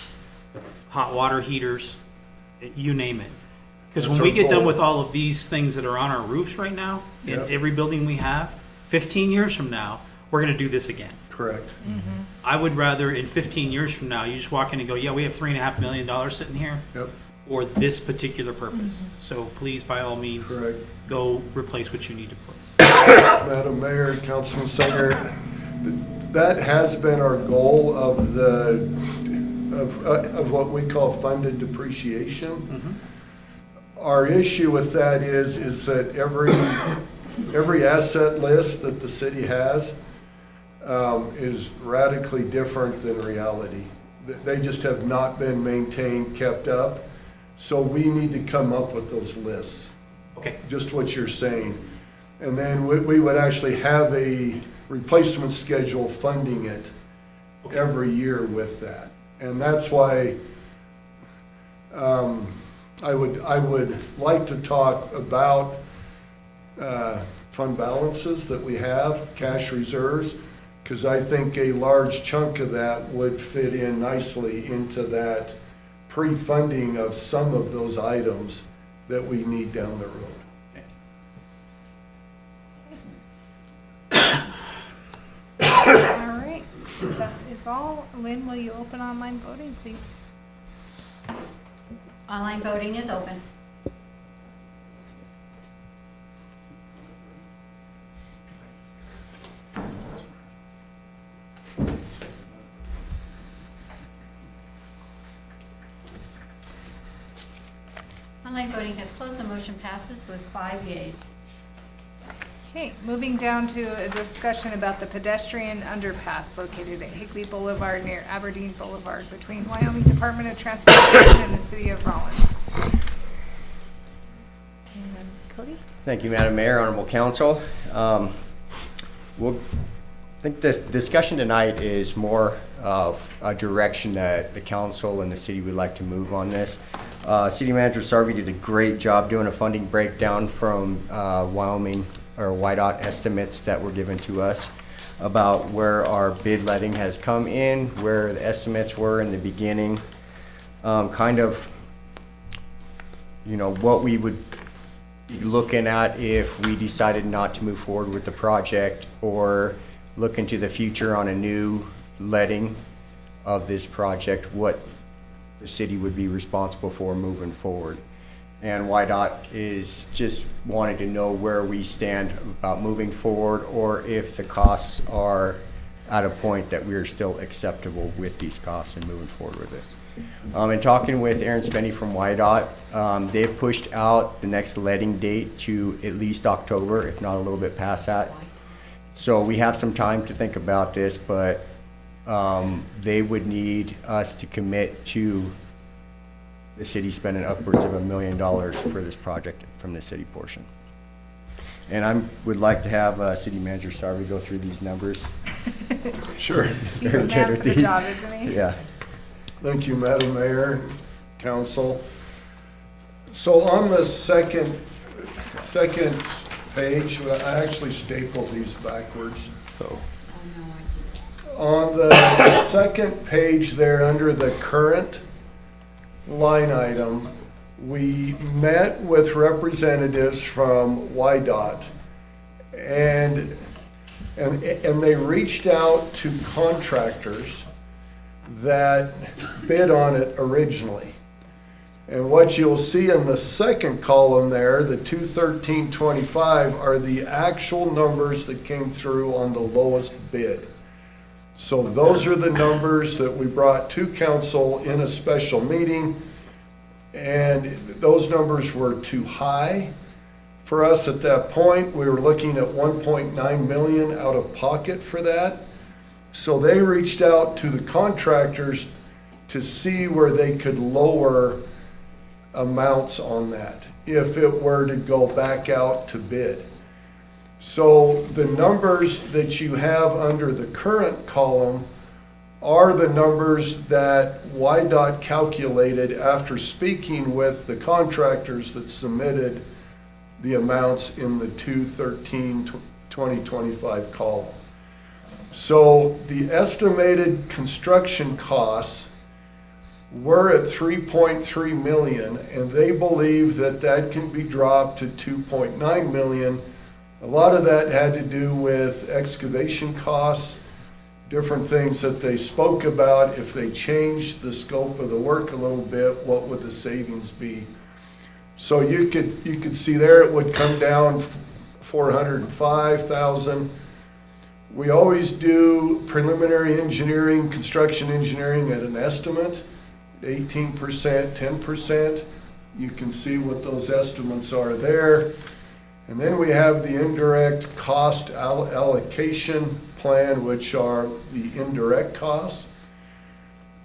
hot water heaters, you name it. Because when That's we our get done goal. with all of these things that are on our roofs right now, in Yep. every building we have, 15 years from now, we're gonna do this again. Correct. I would rather in 15 years from now, you just walk in and go, yeah, we have $3.5 million sitting here Yep, for this particular purpose. So please, by all means, correct. go replace what you need to replace. Madam Mayor, Councilman Singer, that has been our goal of of what we call funded depreciation. Our issue with that is that every asset list that the city has is radically different than reality. They just have not been maintained, kept up. So we need to come up with those lists, Okay, just what you're saying. And then we would actually have a replacement schedule funding it every year with that. And that's why I would like to talk about fund balances that we have, cash reserves, because I think a large chunk of that would fit in nicely into that pre-funding of some of those items that we need down the road. All right, that is all. Lynn, will you open online voting, please? Online voting is open. Online voting has closed. The motion passes with 5 yeas. Okay, moving down to a discussion about the pedestrian underpass located at Higley Boulevard near Aberdeen Boulevard between Wyoming Department of Transportation and the city of Rawlins. And Cody? Thank you, Madam Mayor, Honorable Council. I think this discussion tonight is more of a direction that the council and the city would like to move on this. City Manager Sarvey did a great job doing a funding breakdown from Wyoming or YDOT estimates that were given to us about where our bid letting has come in, where the estimates were in the beginning, kind of, you know, what we would be looking at if we decided not to move forward with the project or look into the future on a new letting of this project, what the city would be responsible for moving forward. And YDOT is just wanting to know where we stand about moving forward, or if the costs are at a point that we are still acceptable with these costs and moving forward with it. And talking with Aaron Spenny from YDOT, they've pushed out the next letting date to at least October, if not a little bit past that. So we have some time to think about this, but they would need us to commit to the city spending upwards of $1 million for this project from the city portion. And I would like to have City Manager Sarvey go through these numbers. Sure. He's the man for the job, isn't he? Yeah. Thank you, Madam Mayor, Council. So on the second page, I actually stapled these backwards. On the second page there, under the current line item, we met with representatives from YDOT, and they reached out to contractors that bid on it originally. And what you'll see in the second column there, the 213.25, are the actual numbers that came through on the lowest bid. So those are the numbers that we brought to council in a special meeting, and those numbers were too high for us at that point. We were looking at 1.9 million out of pocket for that. So they reached out to the contractors to see where they could lower amounts on that if it were to go back out to bid. So the numbers that you have under the current column are the numbers that YDOT calculated after speaking with the contractors that submitted the amounts in the 2/13/2025 column. So the estimated construction costs were at 3.3 million, and they believe that that can be dropped to 2.9 million. A lot of that had to do with excavation costs, different things that they spoke about. If they changed the scope of the work a little bit, what would the savings be? So you could see there it would come down 405,000. We always do preliminary engineering, construction engineering at an estimate, 18%, 10%. You can see what those estimates are there. And then we have the indirect cost allocation plan, which are the indirect costs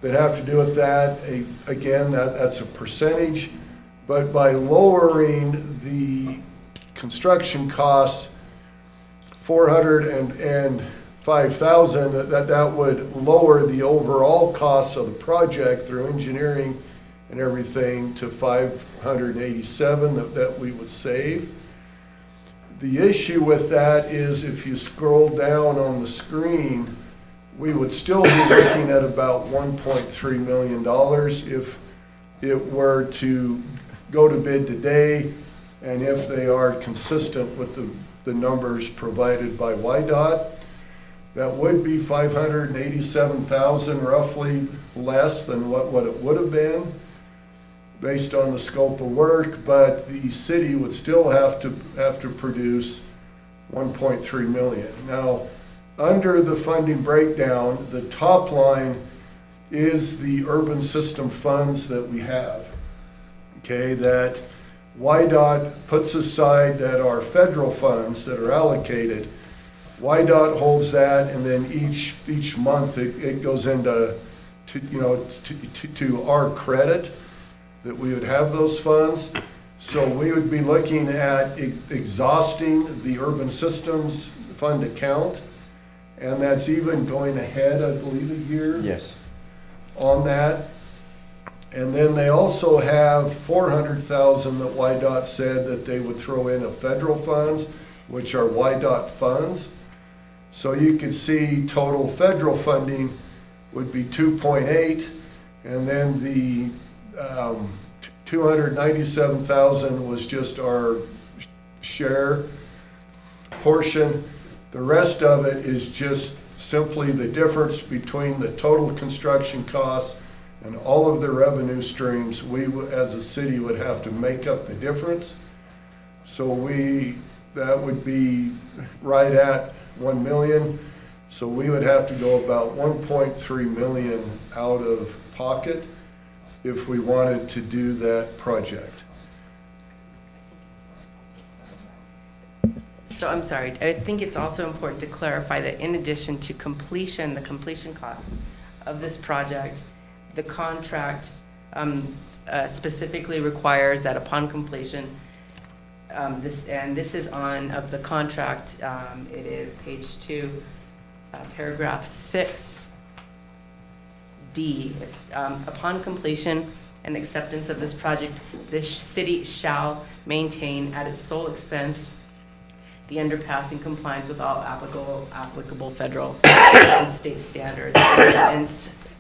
that have to do with that. Again, that's a percentage, but by lowering the construction costs 405,000, that would lower the overall cost of the project through engineering and everything to 587 that we would save. The issue with that is if you scroll down on the screen, we would still be looking at about $1.3 million if it were to go to bid today, and if they are consistent with the numbers provided by YDOT. That would be 587,000 roughly less than what it would have been based on the scope of work, but the city would still have to produce 1.3 million. Now, under the funding breakdown, the top line is the urban system funds that we have, okay, that YDOT puts aside that are federal funds that are allocated. YDOT holds that, and then each month it goes into to our credit that we would have those funds. So we would be looking at exhausting the urban systems fund account, and that's even going ahead, I believe, a year. Yes. On that. And then they also have 400,000 that YDOT said that they would throw in of federal funds, which are YDOT funds. So you can see total federal funding would be 2.8, and then the 297,000 was just our share portion. The rest of it is just simply the difference between the total construction costs and all of the revenue streams. We, as a city, would have to make up the difference. So that would be right at 1 million. So we would have to go about 1.3 million out of pocket if we wanted to do that project. So I'm sorry, I think it's also important to clarify that in addition to the completion costs of this project, the contract specifically requires that upon completion, this is of the contract, it is page 2, paragraph 6D. Upon completion and acceptance of this project, the city shall maintain at its sole expense the underpass in compliance with all applicable federal and state standards.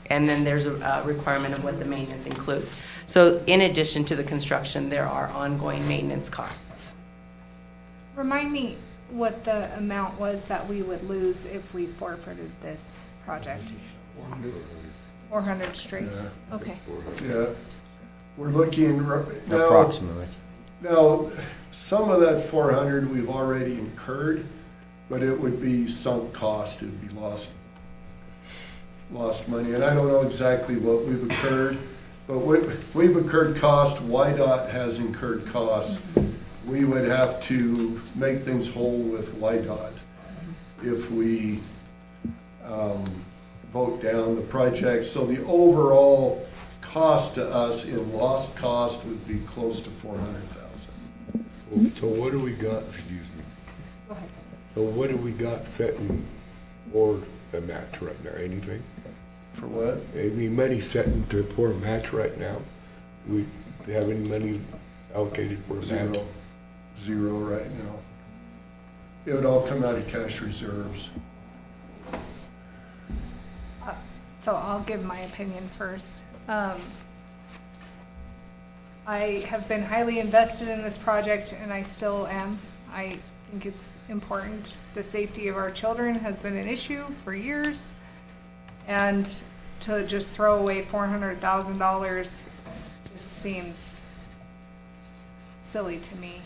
And then there's a requirement of what the maintenance includes. So in addition to the construction, there are ongoing maintenance costs. Remind me what the amount was that we would lose if we forfeited this project? 400 straight? Yeah. Okay. Yeah, we're looking now. Approximately. Now, some of that 400 we've already incurred, but it would be sunk cost, it would be lost money. And I don't know exactly what we've incurred, but we've incurred cost, YDOT has incurred costs. We would have to make things whole with YDOT if we vote down the project. So the overall cost to us in lost cost would be close to 400,000. So what do we got, excuse me? Go ahead. So what do we got setting for a match right now? Anything? For what? Any money setting to pour a match right now? Do we have any money allocated for a match? Zero. Zero right now. It would all come out of cash reserves. So I'll give my opinion first. I have been highly invested in this project, and I still am. I think it's important. The safety of our children has been an issue for years. And to just throw away $400,000 just seems silly to me.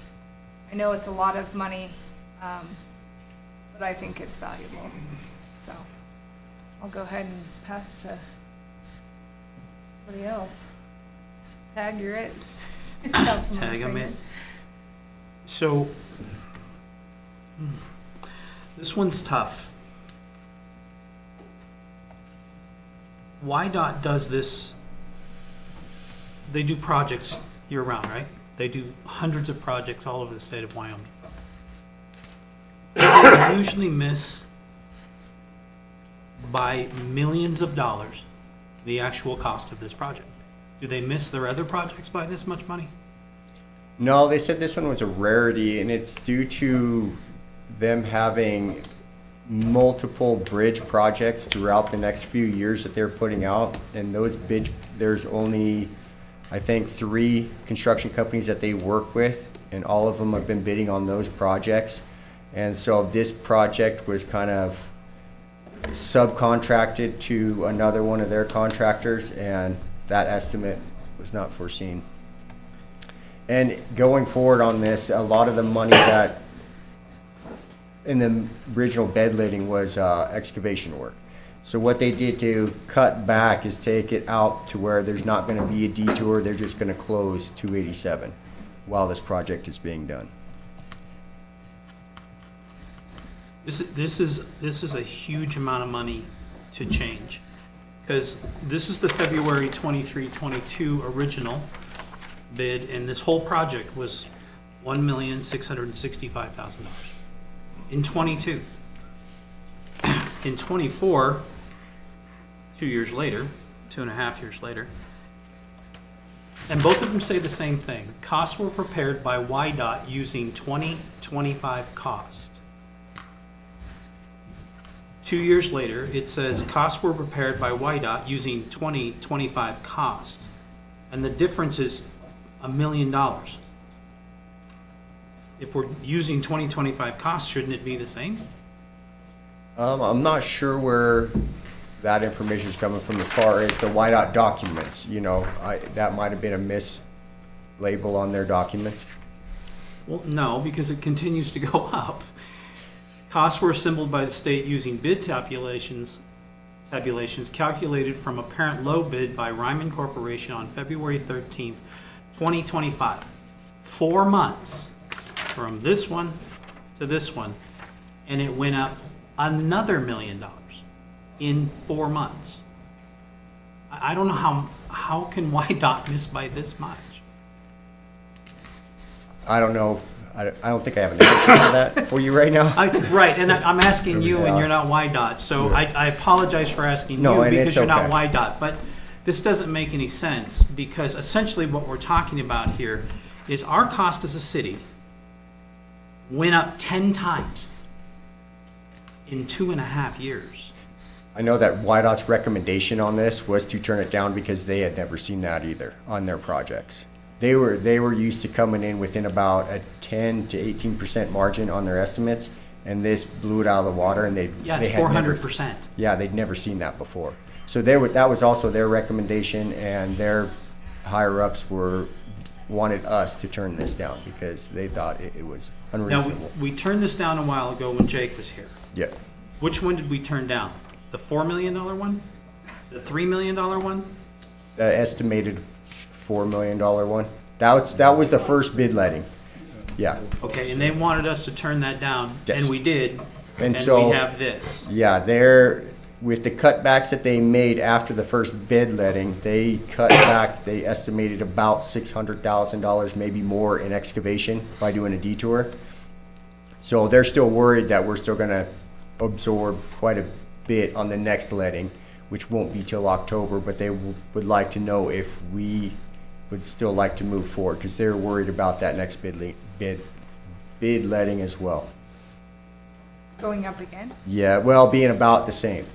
I know it's a lot of money, but I think it's valuable. So I'll go ahead and pass to somebody else. Tag, you're it. Councilmember Tag 'em Sanger. in. So, this one's tough. YDOT does this, they do projects year-round, right? They do hundreds of projects all over the state of Wyoming. They usually miss by millions of dollars the actual cost of this project. Do they miss their other projects by this much money? No, they said this one was a rarity, and it's due to them having multiple bridge projects throughout the next few years that they're putting out. And those there's only, I think, 3 construction companies that they work with, and all of them have been bidding on those projects. And so this project was kind of subcontracted to another one of their contractors, and that estimate was not foreseen. And going forward on this, a lot of the money that in the original bed letting was excavation work. So what they did to cut back is take it out to where there's not going to be a detour. They're just going to close 287 while this project is being done. This is a huge amount of money to change, because this is the February 23-22 original bid, and this whole project was $1,665,000 in 22. In 24, 2 years later, 2.5 years later, and both of them say the same thing. Costs were prepared by YDOT using 2025 cost. 2 years later, it says costs were prepared by YDOT using 2025 cost, and the difference is $1 million. If we're using 2025 costs, shouldn't it be the same? I'm not sure where that information is coming from as far as the YDOT documents. You know, that might have been a mislabel on their document. Well, no, because it continues to go up. Costs were assembled by the state using bid tabulations calculated from a parent low bid by Ryman Corporation on February 13th, 2025. 4 months from this one to this one, and it went up another $1 million in 4 months. I don't know how can YDOT miss by this much? I don't know. I don't think I have an answer for that for you right now. Right, and I'm asking you, and you're not YDOT, so I apologize for asking No, you and because it's you're not okay. YDOT, but this doesn't make any sense, because essentially what we're talking about here is our cost as a city went up 10 times in 2.5 years. I know that YDOT's recommendation on this was to turn it down because they had never seen that either on their projects. They were used to coming in within about a 10 to 18% margin on their estimates, and this blew it out of the water. And It's they had never- 400%. Yeah, they'd never seen that before. So that was also their recommendation, and their higher ups wanted us to turn this down because they thought it was Now, unreasonable. we turned this down a while ago when Jake was here. Yeah. Which one did we turn down? The $4 million one? The $3 million one? The estimated $4 million one. That was the first bid letting. Yeah. Okay, and they wanted us to turn that down, Yes. and we did, and so- we have this. Yeah, with the cutbacks that they made after the first bid letting, they cut back, they estimated about $600,000, maybe more, in excavation by doing a detour. So they're still worried that we're still gonna absorb quite a bit on the next letting, which won't be till October, but they would like to know if we would still like to move forward, because they're worried about that next bid letting as well. Going up again? Yeah, well, being about the same.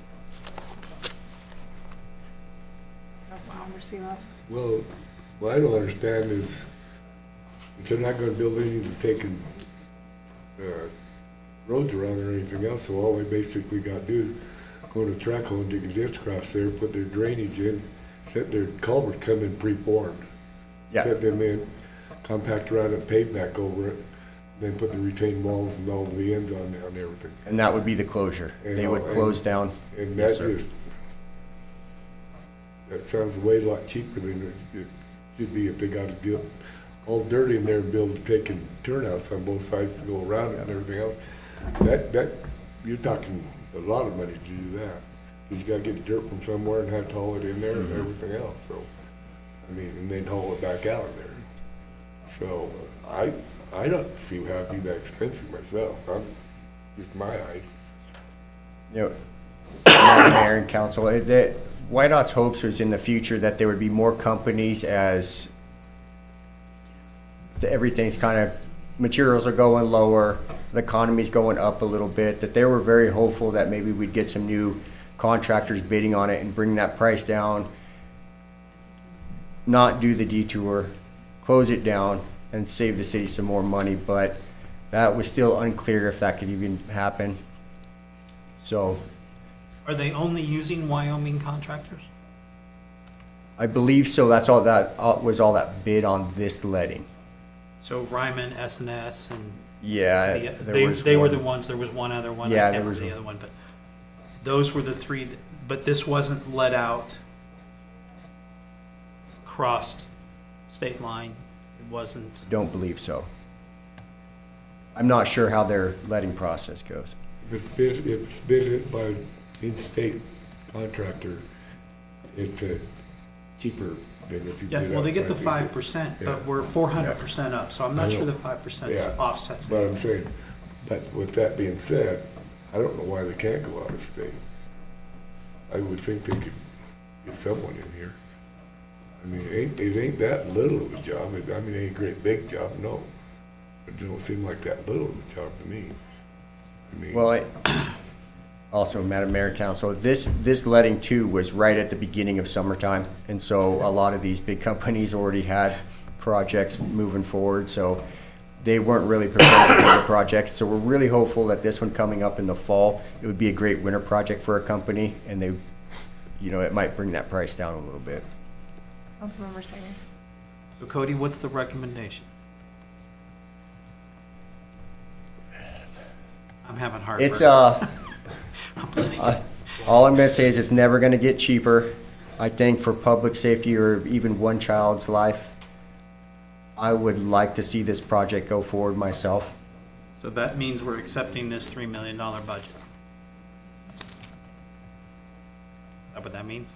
Councilmember Seelow. Well, what I don't understand is, if they're not gonna build anything taking, roads around or anything else, so all they basically gotta do is go to the track hole and dig a ditch across there, put their drainage in, set their culvert come in pre-formed. Yeah. Set them in, compact around it, pave back over it, then put the retaining walls and all the ends on everything. And that would be the closure. They would close down. And Yes, that sir. just, that sounds way a lot cheaper than it should be if they gotta do it all dirty in there and build taking turnouts on both sides to go around it and everything else. That, you're talking a lot of money to do that. Cause you gotta get the dirt from somewhere and have to haul it in there and everything else, so. I mean, and then haul it back out of there. So, I don't see how it'd be that expensive myself. I'm, just my eyes. You know, Madam Mayor and Council, that White Out's hopes was in the future that there would be more companies as everything's kind of, materials are going lower, the economy's going up a little bit, that they were very hopeful that maybe we'd get some new contractors bidding on it and bring that price down, not do the detour, close it down, and save the city some more money, but that was still unclear if that could even happen. So, Are they only using Wyoming contractors? I believe so, that's all that, was all that bid on this letting. So Ryman, S&S, and Yeah, they were the ones, there was one other one, I Yeah, can't there remember was the a- other one, but those were the three, but this wasn't let out crossed state line, it wasn't, Don't believe so. I'm not sure how their letting process goes. If it's bid by an in-state contractor, it's a cheaper than if you yeah, bid well, they get the outside. 5%, Yeah. but we're 400% up, so I'm I not know. sure the 5% Yeah. offsets But it. I'm saying, but with that being said, I don't know why they can't go out of state. I would think they could get someone in here. I mean, it ain't that little of a job. I mean, it ain't a great big job, no. It don't seem like that little of a job to me. I mean, Well, also, Madam Mayor and Council, this letting too was right at the beginning of summertime. And so a lot of these big companies already had projects moving forward, so they weren't really prepared to do the projects. So we're really hopeful that this one coming up in the fall, it would be a great winter project for a company, and they, you know, it might bring that price down a little bit. Councilmember Sanger. So Cody, what's the recommendation? I'm having heartburn. It's, all I'm gonna say is it's never gonna get cheaper. I think for public safety or even one child's life, I would like to see this project go forward myself. So that means we're accepting this $3 million budget. Is that what that means?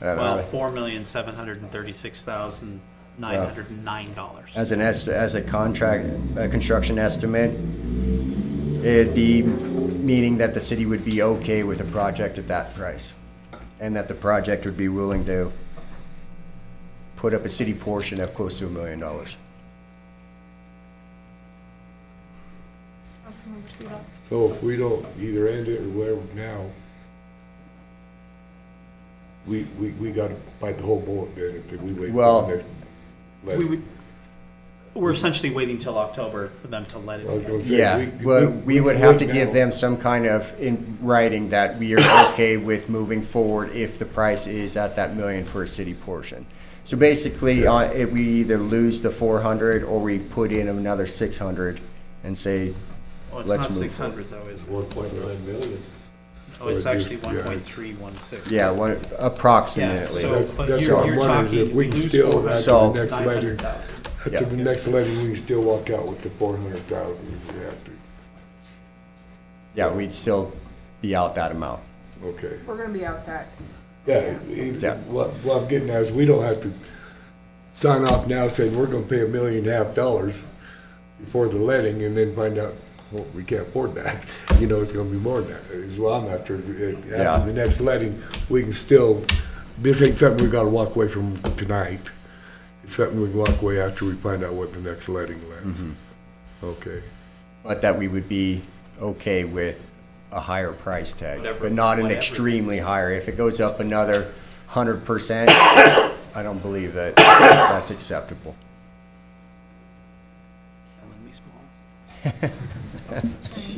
Well, $4,736,909. As a contract, a construction estimate, it'd be meaning that the city would be okay with a project at that price. And that the project would be willing to put up a city portion of close to $1 million. Councilmember Seelow. so if we don't either end it or whatever now, we gotta bite the whole bullet then if we wait. Well, for the next We would, we're essentially waiting till October for them to let it. I was gonna say. Yeah, well, we would can have wait to give now. them some kind of in writing that we are okay with moving forward if the price is at that million for a city portion. So basically, if we either lose the 400 or we put in another 600 and say, Well, it's let's not move 600 though, is it? 1.9 million. Oh, it's Or just- actually yeah. 1.316. yeah, approximately. So- That's, but that's you're- what I'm you're wondering, talking if we can loose still, forward. after So- the next letting, 900,000. after the next letting, we can still walk out with the 400,000 if we have to. Yeah, we'd still be out that amount. Okay. We're gonna be out that. Yeah, Yeah. what I'm getting at is we don't have to sign off now saying we're gonna pay $1.5 million before the letting, and then find out, well, we can't afford that. You know, it's gonna be more than that, is what I'm after. After the next letting, we can still, this ain't something we gotta walk away from tonight. It's something we can walk away after we find out what the next letting lets. Okay. But that we would be okay with a higher price tag, Whatever- but not an whatever. extremely higher. If it goes up another 100%, I don't believe that that's acceptable. Killing me small.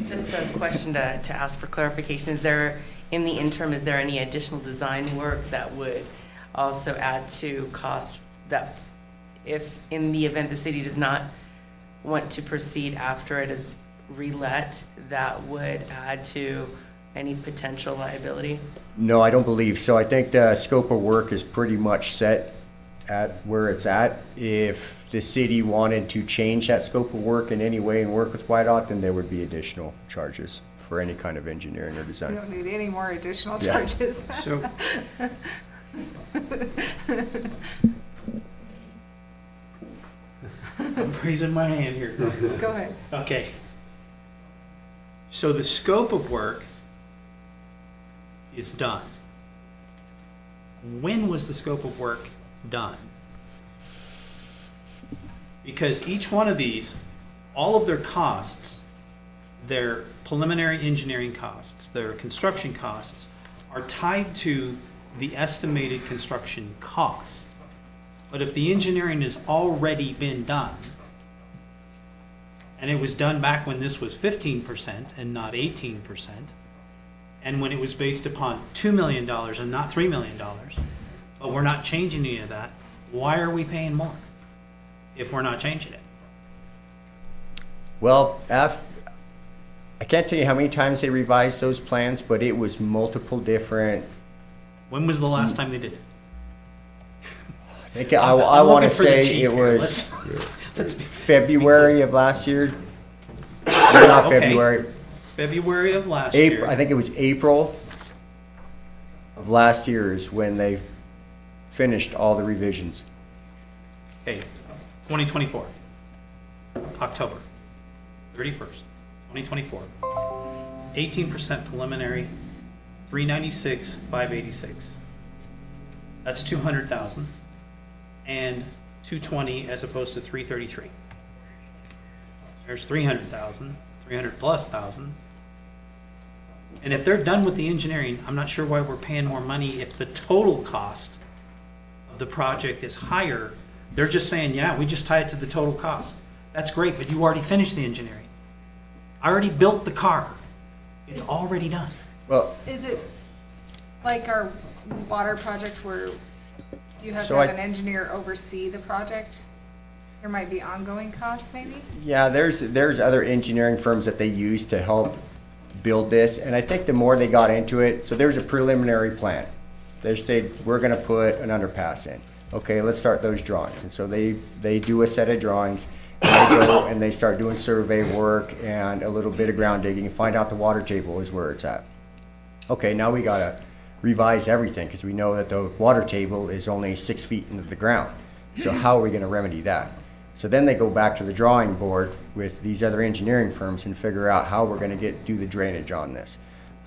Just a question to ask for clarification. Is there, in the interim, is there any additional design work that would also add to cost that, if in the event the city does not want to proceed after it is relet, that would add to any potential liability? No, I don't believe so. I think the scope of work is pretty much set at where it's at. If the city wanted to change that scope of work in any way and work with YDOT, then there would be additional charges for any kind of engineering or We design. don't need any more additional Yeah. charges. So, I'm raising my hand here. Go ahead. Okay. So the scope of work is done. When was the scope of work done? Because each one of these, all of their costs, their preliminary engineering costs, their construction costs, are tied to the estimated construction cost. But if the engineering has already been done, and it was done back when this was 15% and not 18%, and when it was based upon $2 million and not $3 million, but we're not changing any of that, why are we paying more if we're not changing it? Well, I can't tell you how many times they revised those plans, but it was multiple different. When was the last time they did it? I think I want to say it was Let's be February of last year. Not Okay. February. February of last April. year. I think it was April of last year is when they finished all the revisions. Okay, 2024, October 31st, 2024. 18% preliminary, 396, 586. That's 200,000 and 220 as opposed to 333. There's 300,000, 300 plus thousand. And if they're done with the engineering, I'm not sure why we're paying more money if the total cost of the project is higher. They're just saying, yeah, we just tie it to the total cost. That's great, but you already finished the engineering. I already built the car. It's already done. Well, Is it like our water project where you have to So have I- an engineer oversee the project? There might be ongoing costs, maybe? yeah, there's other engineering firms that they use to help build this, and I think the more they got into it, so there's a preliminary plan. They say, we're gonna put an underpass in. Okay, let's start those drawings. And so they do a set of drawings, and they go and they start doing survey work and a little bit of ground digging and find out the water table is where it's at. Okay, now we gotta revise everything, because we know that the water table is only 6 feet into the ground. So how are we gonna remedy that? So then they go back to the drawing board with these other engineering firms and figure out how we're gonna do the drainage on this,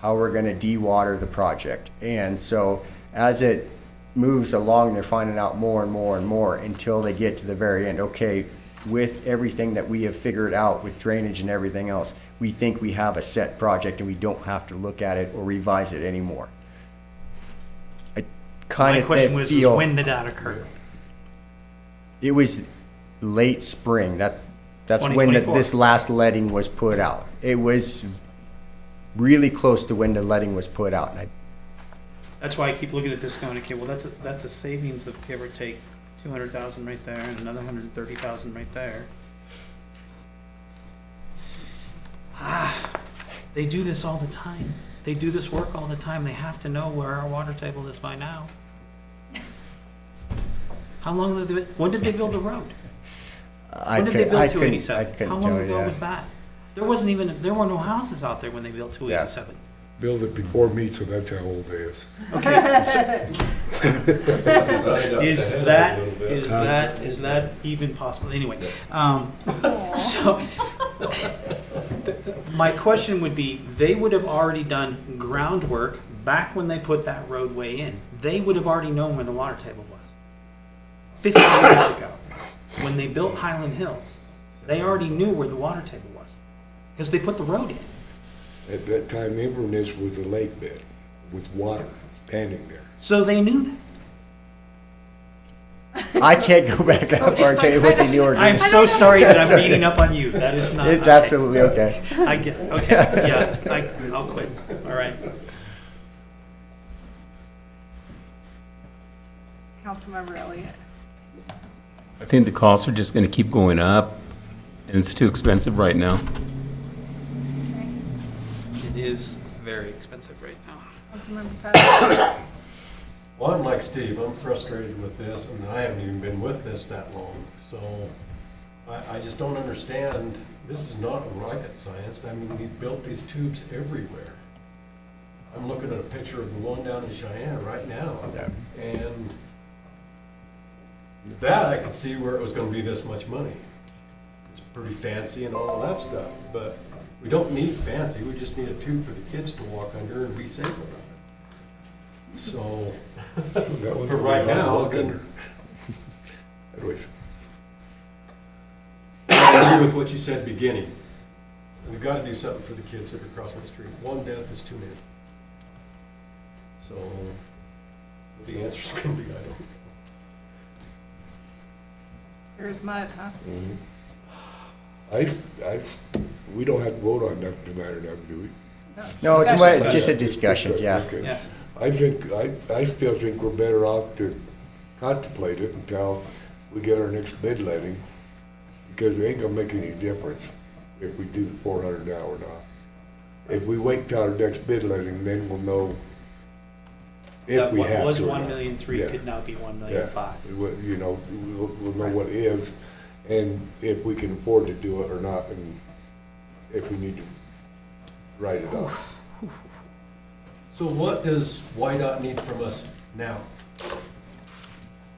how we're gonna de-water the project. And so as it moves along, they're finding out more and more and more until they get to the very end. Okay, with everything that we have figured out with drainage and everything else, we think we have a set project and we don't have to look at it or revise it anymore. I kind My of question was, is feel when did that occur? it was late spring. That's when 2024. this last letting was put out. It was really close to when the letting was put out. And That's why I keep looking at this going, okay, well, that's a savings of give or take 200,000 right there and another 130,000 right there. They do this all the time. They do this work all the time. They have to know where our water table is by now. How long did they, when did they build the road? When did they build I 287? couldn't How tell long you ago that. was that? There were no houses out there when they built 287. built it before me, so that's how old it is. Is that even possible? Anyway, so my question would be, they would have already done groundwork back when they put that roadway in. They would have already known where the water table was. 50 years ago, when they built Highland Hills, they already knew where the water table was because they put the road in. At that time, Inverness was a lake bed with water standing there. So they knew that. I can't go back that far and tell you what they knew or I'm didn't. so sorry that That's I'm okay. beating up on you. That is not. It's okay. absolutely okay. I get. Okay. Yeah. I'll quit. All right. Councilmember Elliott. I think the costs are just going to keep going up, and it's too expensive right now. It is very expensive right now. Councilmember Patterson. Well, I'm like Steve, I'm frustrated with this, and I haven't even been with this that long, so I just don't understand. This is not rocket science. I mean, we built these tubes everywhere. I'm looking at a picture of the one down in Cheyenne right now, and that I could see where it was gonna be this much money. It's pretty fancy and all of that stuff, but we don't need fancy, we just need a tube for the kids to walk under and be safe about it. So, That was for a right lot of now, work then, under. Anyways, I agree with what you said beginning. We've gotta do something for the kids that are crossing the street. One death is too many. So, what the answer's gonna be, I don't know. There's mud, huh? we don't have to vote on nothing tonight or nothing, do we? No, it's discussion. just a discussion, yeah. Okay. Yeah. I still think we're better off to contemplate it until we get our next bid letting, because it ain't gonna make any difference if we do the 400 now or not. If we wait till our next bid letting, then we'll know if we What have was to or 1,000,003 not. Yeah. could now be Yeah, 1,000,005. you know, we'll know what is, and if we can afford to do it or not, and if we need to write it off. So what does YDOT need from us now?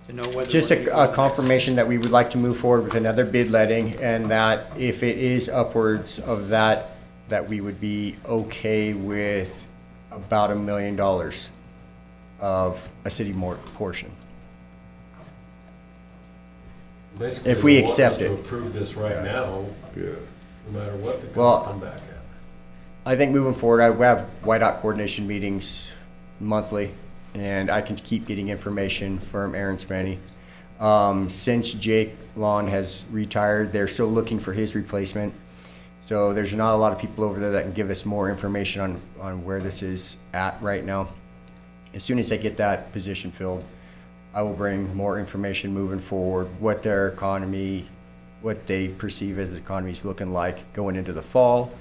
To know whether Just we're a confirmation that we would like to move forward with another bid letting, and that if it is upwards of that, that we would be okay with about $1 million of a city portion. Basically, If we they want us accept to it. approve this right now, Yeah. no matter what the Well, costs come back at. I think moving forward, I have YDOT coordination meetings monthly, and I can keep getting information from Aaron Spanny. Since Jake Lawn has retired, they're still looking for his replacement. So there's not a lot of people over there that can give us more information on where this is at right now. As soon as I get that position filled, I will bring more information moving forward, what their economy, what they perceive as the economy is looking like going into the fall,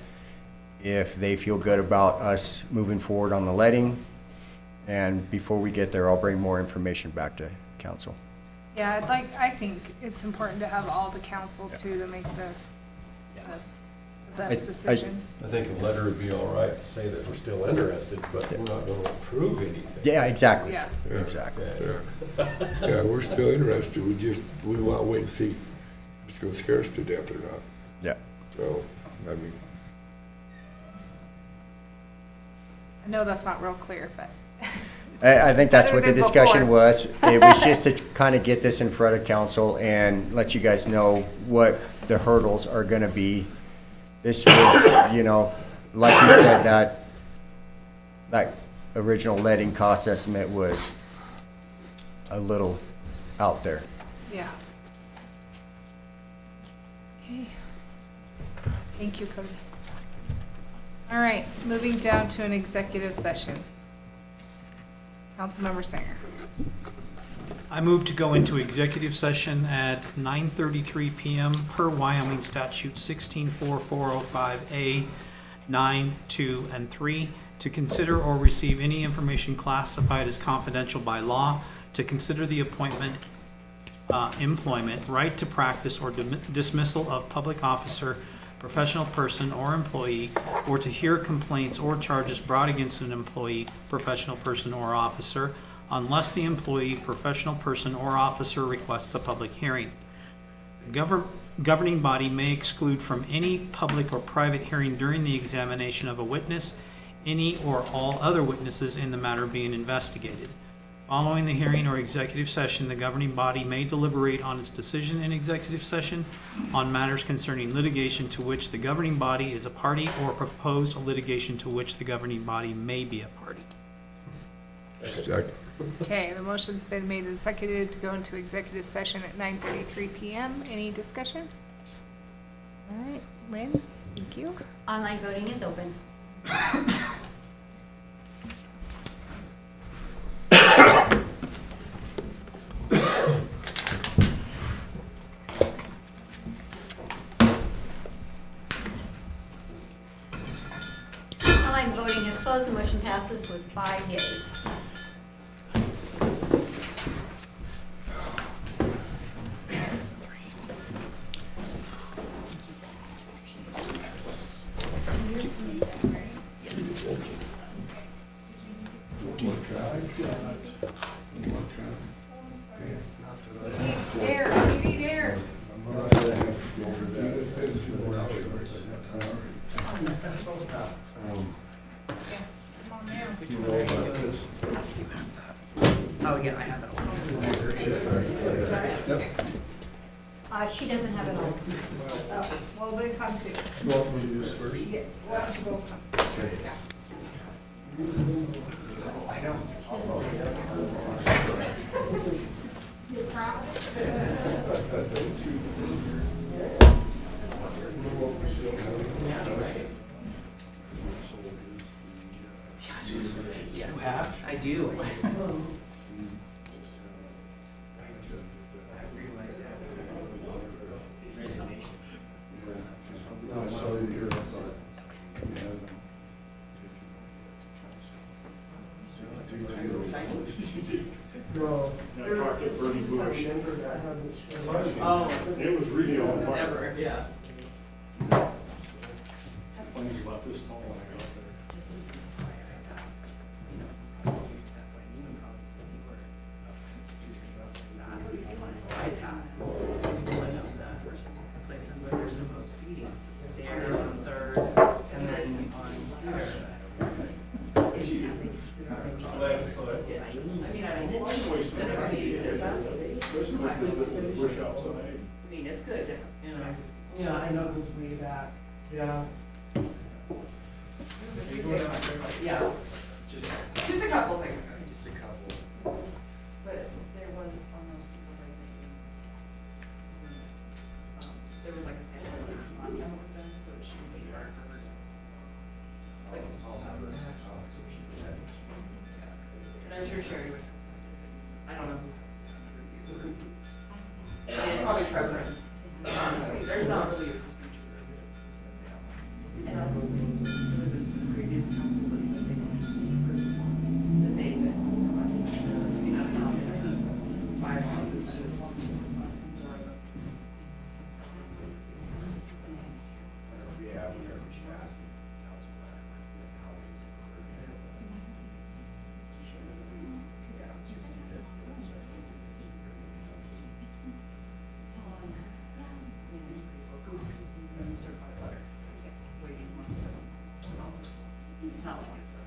if they feel good about us moving forward on the letting. And before we get there, I'll bring more information back to council. Yeah, I think it's important to have all the council too, to make the best decision. I think a letter would be all right to say that we're still interested, but we're not gonna approve anything. Yeah, exactly. Yeah. Exactly. Yeah, we're still interested, we want to wait and see if it's gonna scare us to death or not, Yeah. so, I mean, I know that's not real clear, but I think that's what the Better than discussion before. was. It was just to kind of get this in front of council and let you guys know what the hurdles are gonna be. This was, you know, like you said, that original letting cost estimate was a little out there. yeah. Okay. Thank you, Cody. All right, moving down to an executive session. Councilmember Sanger. I move to go into executive session at 9:33 PM per Wyoming statute 164405A 9, 2, and 3 to consider or receive any information classified as confidential by law, to consider the appointment, employment, right to practice, or dismissal of public officer, professional person, or employee, or to hear complaints or charges brought against an employee, professional person, or officer, unless the employee, professional person, or officer requests a public hearing. The governing body may exclude from any public or private hearing during the examination of a witness any or all other witnesses in the matter being investigated. Following the hearing or executive session, the governing body may deliberate on its decision in executive session on matters concerning litigation to which the governing body is a party or proposed litigation to which the governing body may be a party. Second. Okay, the motion's been made and seconded to go into executive session at 9:33 PM. Any discussion? All right, Lynn, thank you. Online voting is open. Online voting is closed. The motion passes with 5 yeas. Air, we need air. Come on now. Oh, yeah, I have that one. She doesn't have it on. Oh, well, they come too. Well, we do this first. Yeah, why don't you both come? Yeah. You're proud? Yes, I do. Well, I talked to Bernie Bush. Oh, It was really on fire. never, yeah. Funny about this tall when I got there. Just as a fire, I got, you know, prosecutors that way, even probably since you were bypass is one of the places where there's the most speeding. There on Third, and then on Cedar. If you have they consider maybe. I mean, I didn't consider Bush outside. I mean, it's good, you know. Yeah, I know it goes way back. Yeah. Yeah. Just a couple things. Just a couple. But there was on those people's there was like a sample last time it was done, so it shouldn't be hard. Like, and I'm sure Sherry would have some good things. I don't know who has to send the review. It's probably preference. Honestly, there's not really a procedure. And honestly, there was a previous council that said they don't that they would. I mean, that's not bylaws, it's just. It's not like it's a.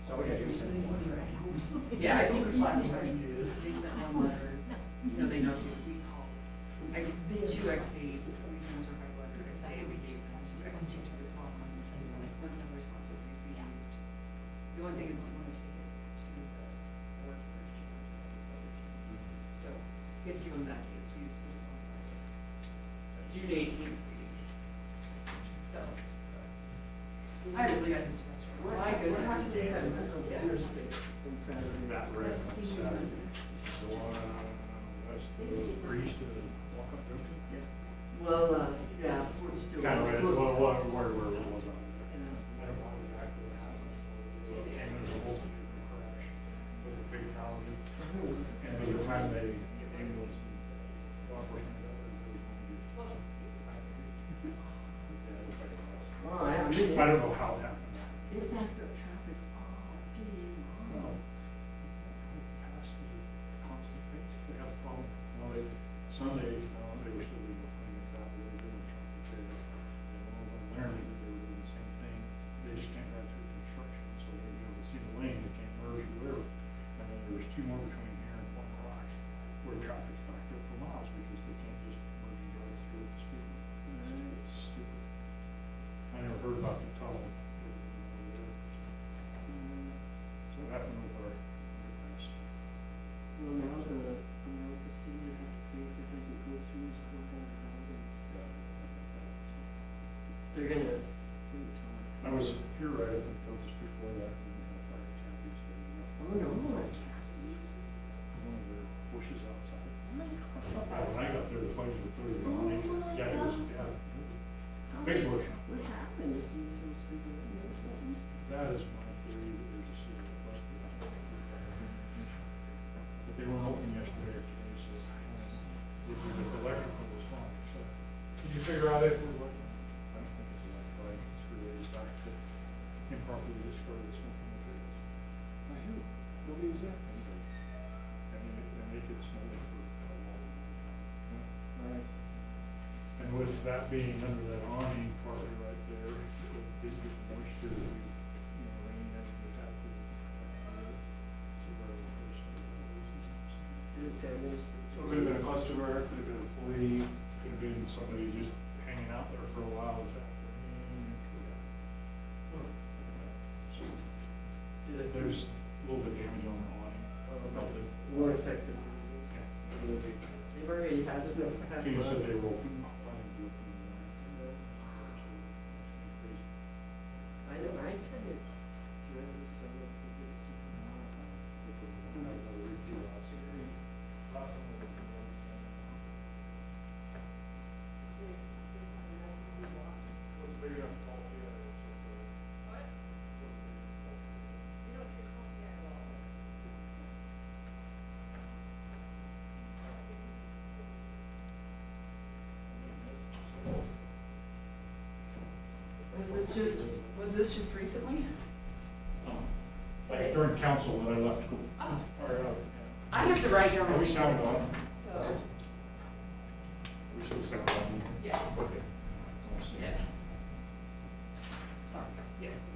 So we gotta do something. Yeah, I think last time they sent one letter, you know, they know who we call. Two ex-states, we sent a certified letter, I say we gave them two ex-state to respond. Once no response was received. The only thing is we want to take it to the board first. So, you could give them that date, please respond by June 18th. So. I really got this. My goodness. Interstate in Saturday. That road. Saturday. The one west of Breeze to walk up there. Well, yeah, we're still. Kind of right, close to that. where it was on. I don't know exactly what happened. And there was a multitude crash with a fatality. And by the time they ambulance and law enforcement got there, it was going to be. two more between here and Point Rocks, where traffic's backed up for miles because they can't just merge and drive through at the speed limit. It's stupid. I never heard about the tunnel. So what happened with our bypass? Well, now the city would have to pay if it doesn't go through school housing. They're gonna wait till. I was here right up until just before that, and we had a fire at Kathy's there. Oh, no. One of their bushes outside. Oh, my God. When I got there, the flames were pretty running. Yeah, it was, yeah. Big bush. What happened? Is he through sleeping in there or something? That is my theory, that there's a serious bust. But they weren't open yesterday or today, so the electrical was fine, so. Did you figure out if it was electrical? I don't think it's electrical, I think it's related back to improperly discarded smoking materials. By who? Nobody was there? And they could smoke it for a long time. All right. And with that being under that awning partly right there, it didn't get moisture that we, rain and the tap to the road. So where the first Did it damage So it could have been a customer, it could have been an employee, could have been somebody just hanging out there for a while this afternoon. So there's a little bit of damage on the awning. Melted. more effective reason? Yeah. They've already had it. Tina said they were open. I know, I kind of dread the summer if it gets super hot. It's scary. Wasn't big enough to call together. What? You don't get called yet at all. Was this just recently? Like during council when I left. Oh. Or, I have to write down. Are we sound these on? things, So, We still sound on? yes. Okay. Yeah. Sorry, yes.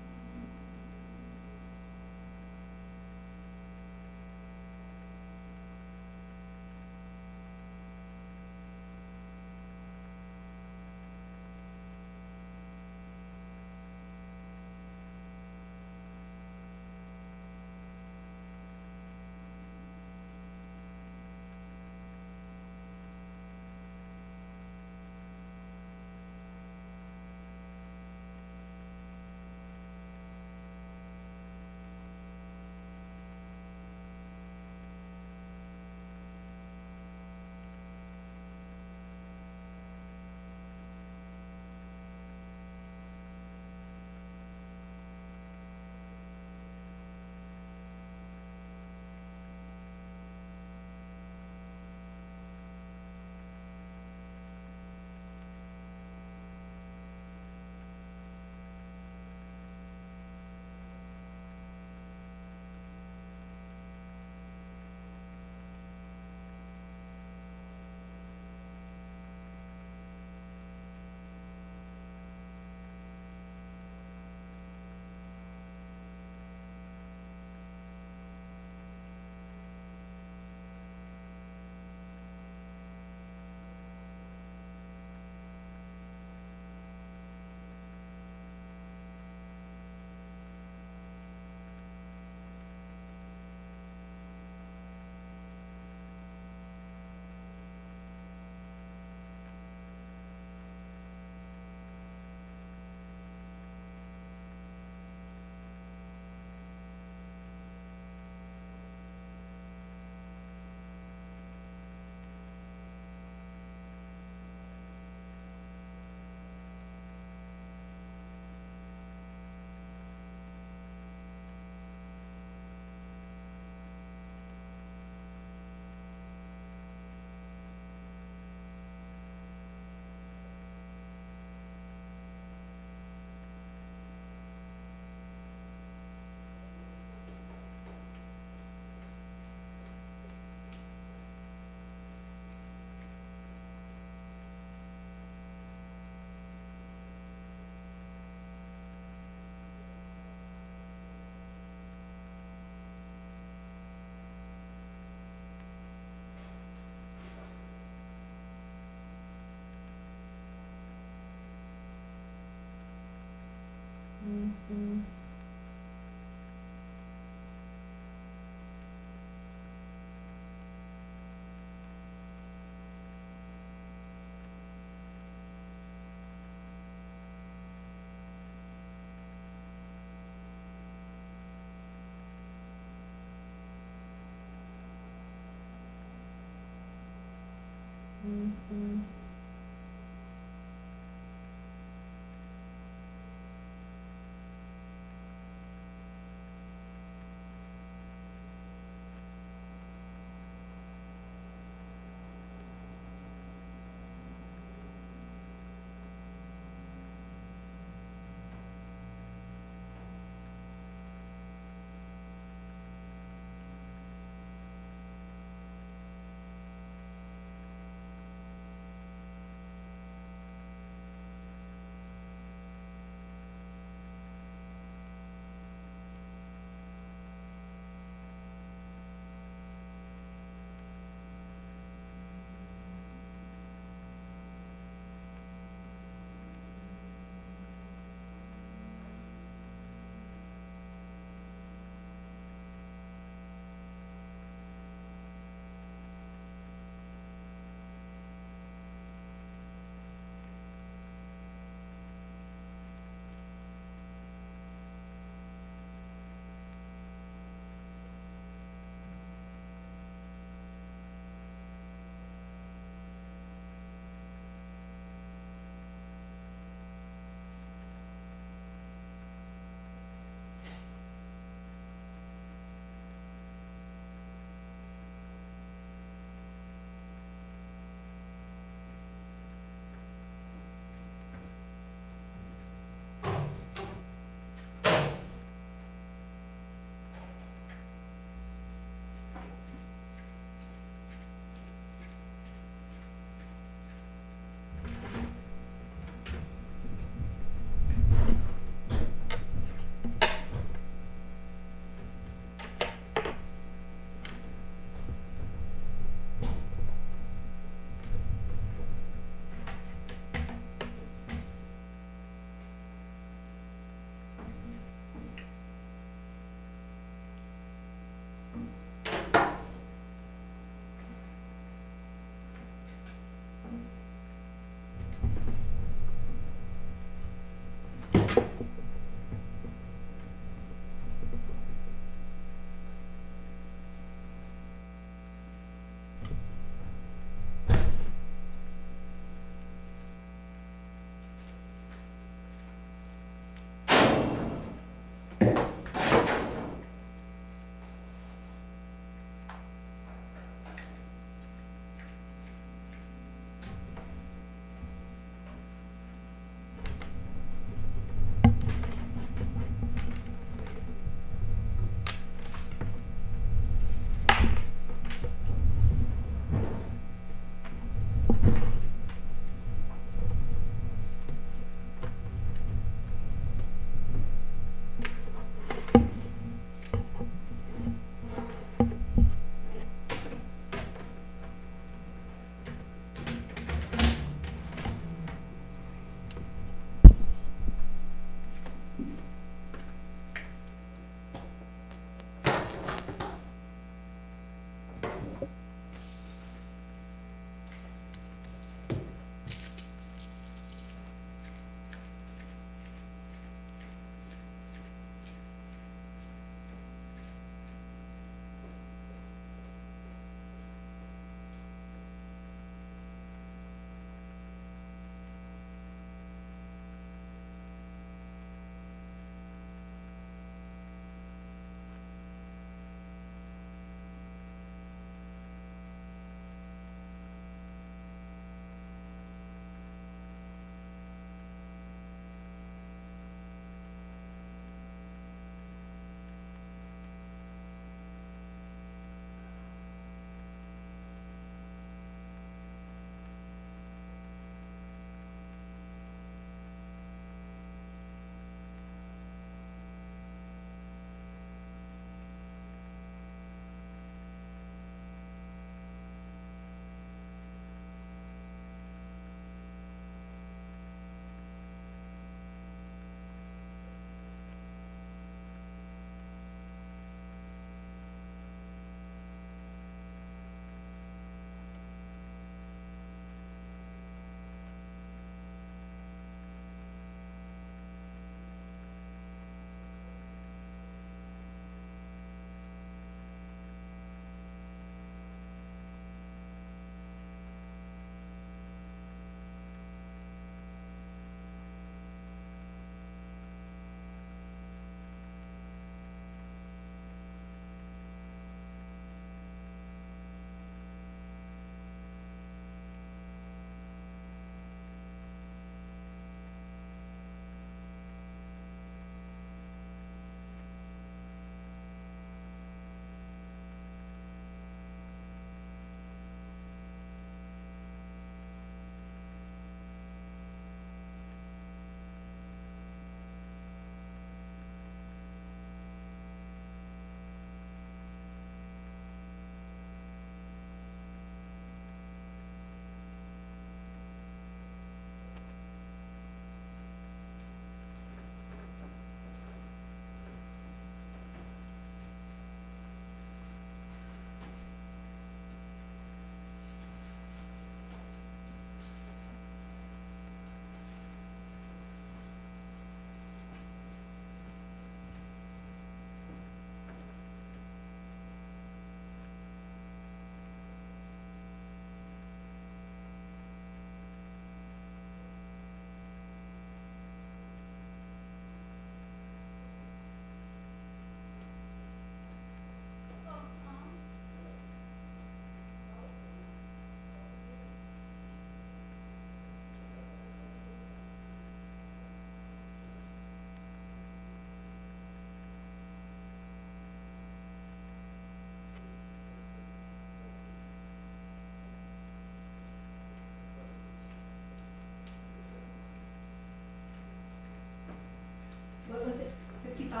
9:55?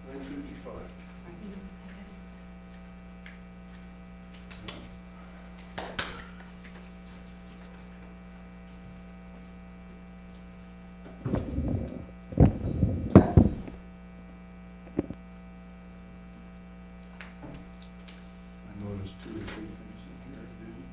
9:55. I noticed 2 or 3 things in here I didn't.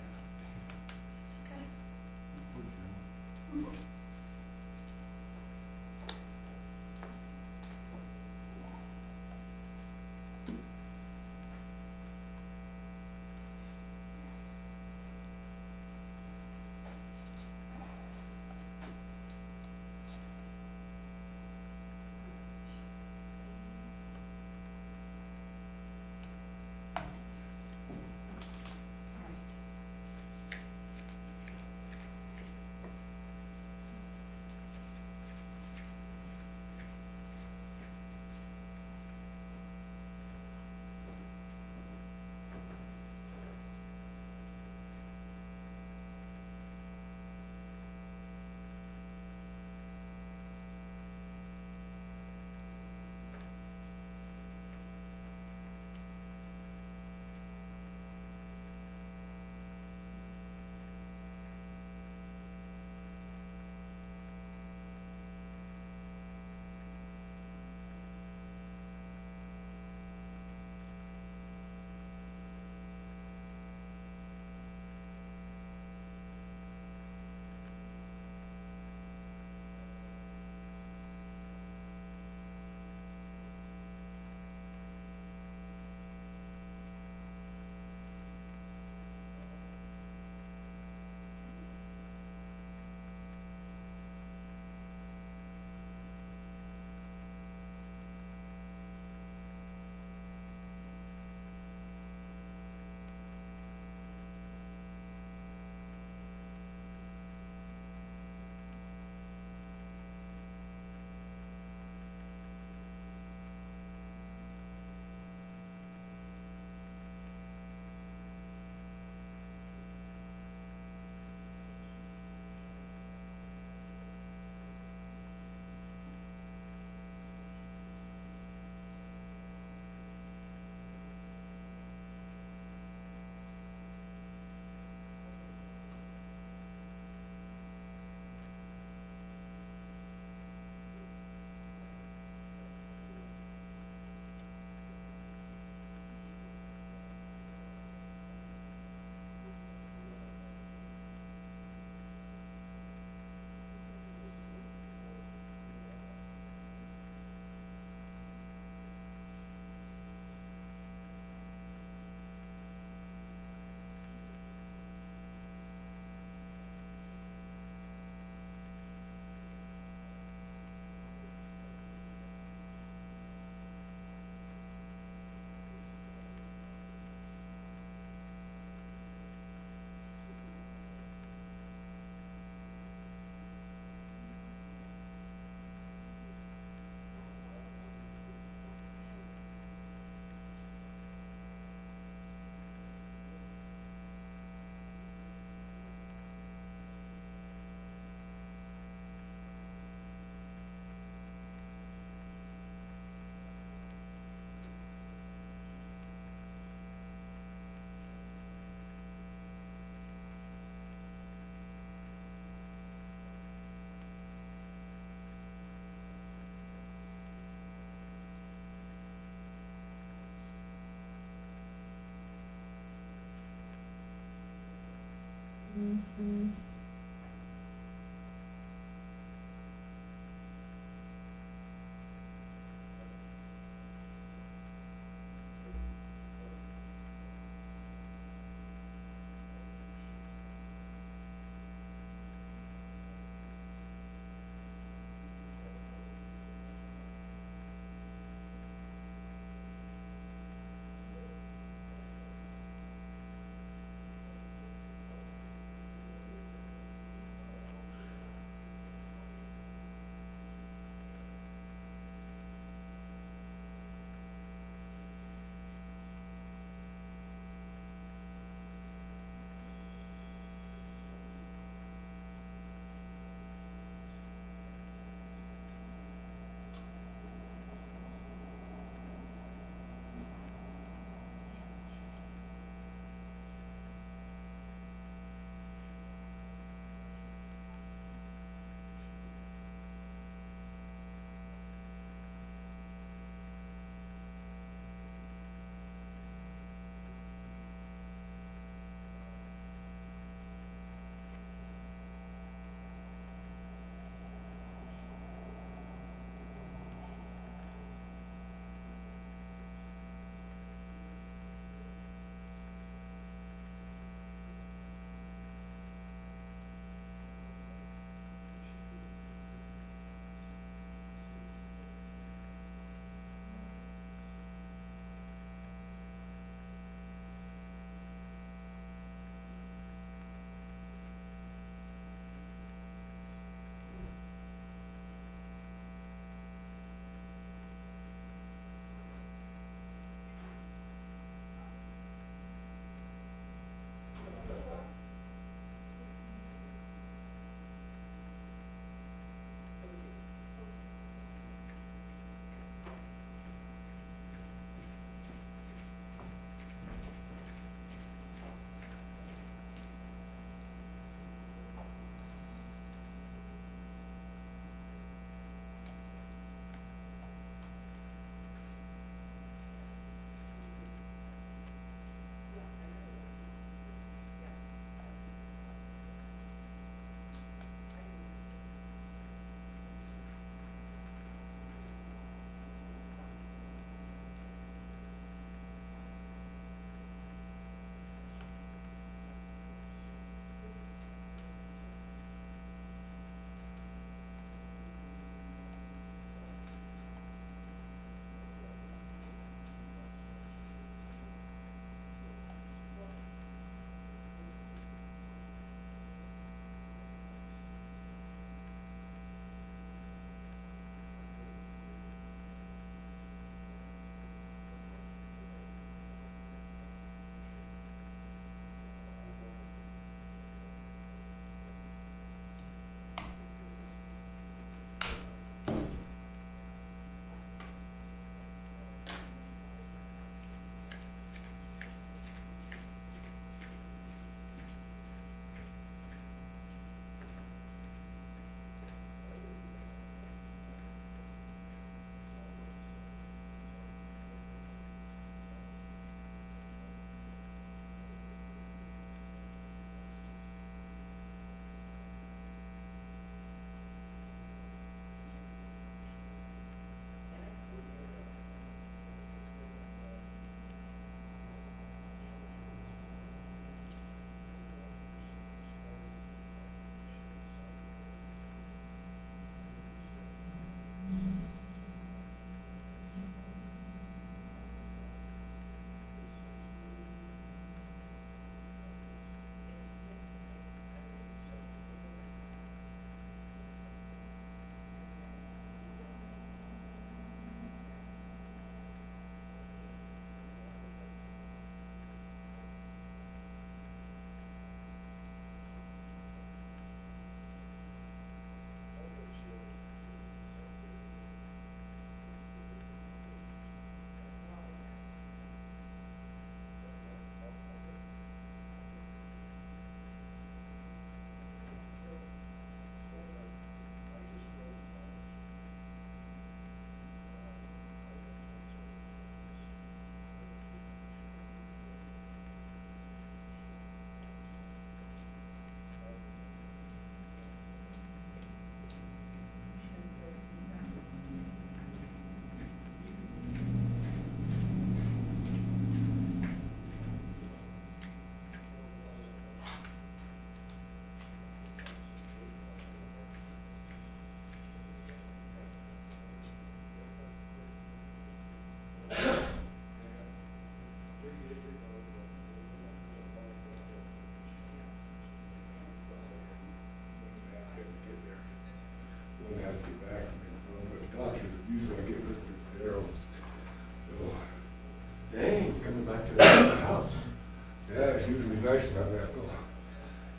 nice about that though.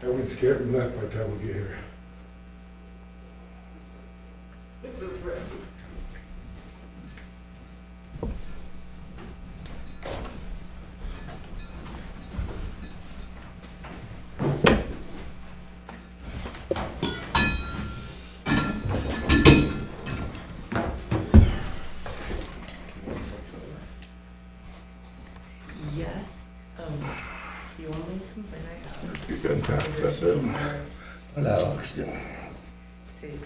That would scare them left by the time we get here. Yes, you want me to come, and I have. You done passed that down. Hello, City, city.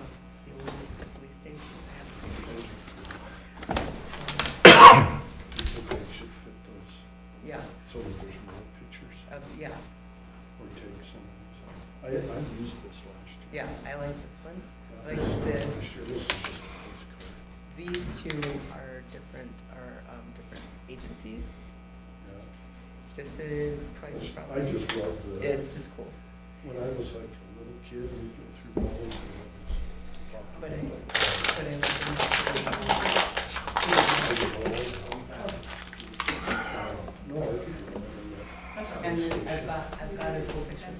Police station, Should fit those, yeah, so that there's more pictures, yeah, or take some. I used this last year. yeah, I like this one. Yeah, Like this was this. last year. This is just a postcard. These two are different agencies. Yeah. This is private I property. just love the, It's just cool. when I was like a little kid, we go through balls and it was. But I No, I think you're right. and then I've got a cool picture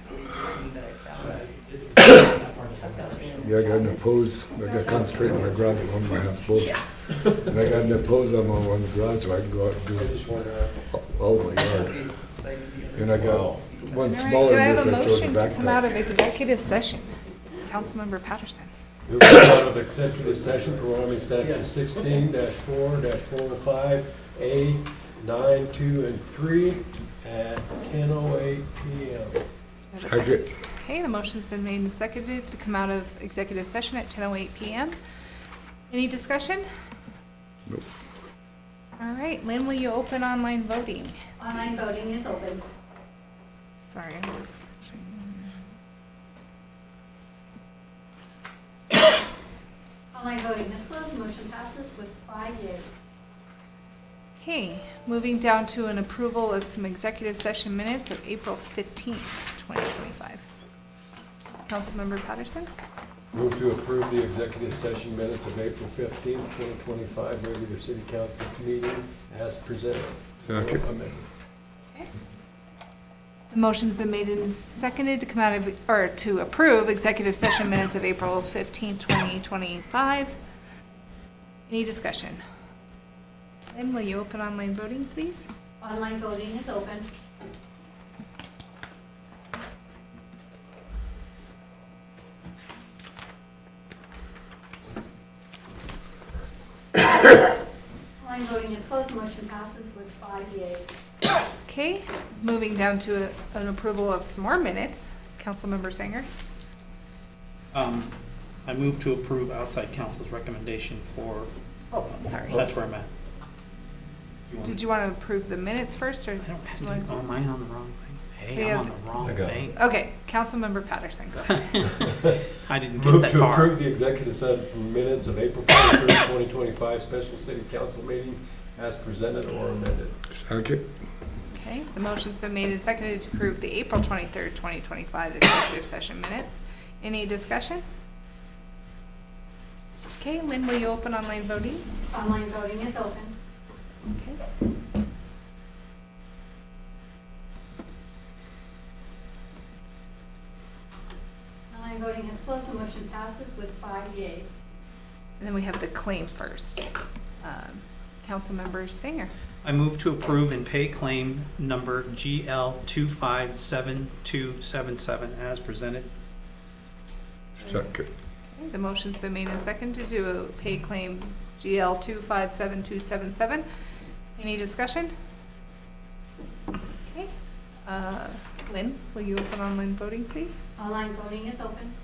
that I found. I've got them. Yeah, I got in a pose, I got concentrated on my garage at one of my house both. And I got in a pose on my one garage so I can go out and do I it just wonder. all my yard. And I got one All smaller right, do I than have this, a I throw in motion the to come out backpack. of executive session? Councilmember Patterson. We'll come out of executive session for Wyoming Statute 16-4-405A 9, 2, and 3 at 10:08 p.m. Second. Okay, the motion's been made and seconded to come out of executive session at 10:08 p.m. Any discussion? Nope. All right, Lynn, will you open online voting? Online voting is open. Sorry. Online voting is closed, motion passes with 5 yeas. Okay, moving down to an approval of some executive session minutes of April 15th, 2025. Councilmember Patterson? Move to approve the executive session minutes of April 15th, 2025, regular city council meeting as presented. Second. Amended. Okay. The motion's been made and seconded to come out of, or to approve executive session minutes of April 15th, 2025. Any discussion? Lynn, will you open online voting, please? Online voting is open. Online voting is closed, motion passes with 5 yeas. Okay, moving down to an approval of some more minutes. Councilmember Sanger? I move to approve outside counsel's recommendation for. Oh, sorry. That's where I'm at. Did you want to approve the minutes first, or? I don't do have you to want do, oh, am I on the wrong thing? We Hey, I'm have- on the wrong I got it. thing. Okay, Councilmember Patterson, go ahead. I didn't get Move that to far. approve the executive session minutes of April 23rd, 2025, special city council meeting as presented or amended. Second. Okay, the motion's been made and seconded to approve the April 23rd, 2025 executive session minutes. Any discussion? Okay, Lynn, will you open online voting? Online voting is open. Okay. Online voting is closed, motion passes with 5 yeas. And then we have the claim first. Councilmember Sanger. I move to approve and pay claim number GL 257277 as presented. Second. Okay, the motion's been made and seconded to pay claim GL 257277. Any discussion? Okay. Lynn, will you open online voting, please? Online voting is open.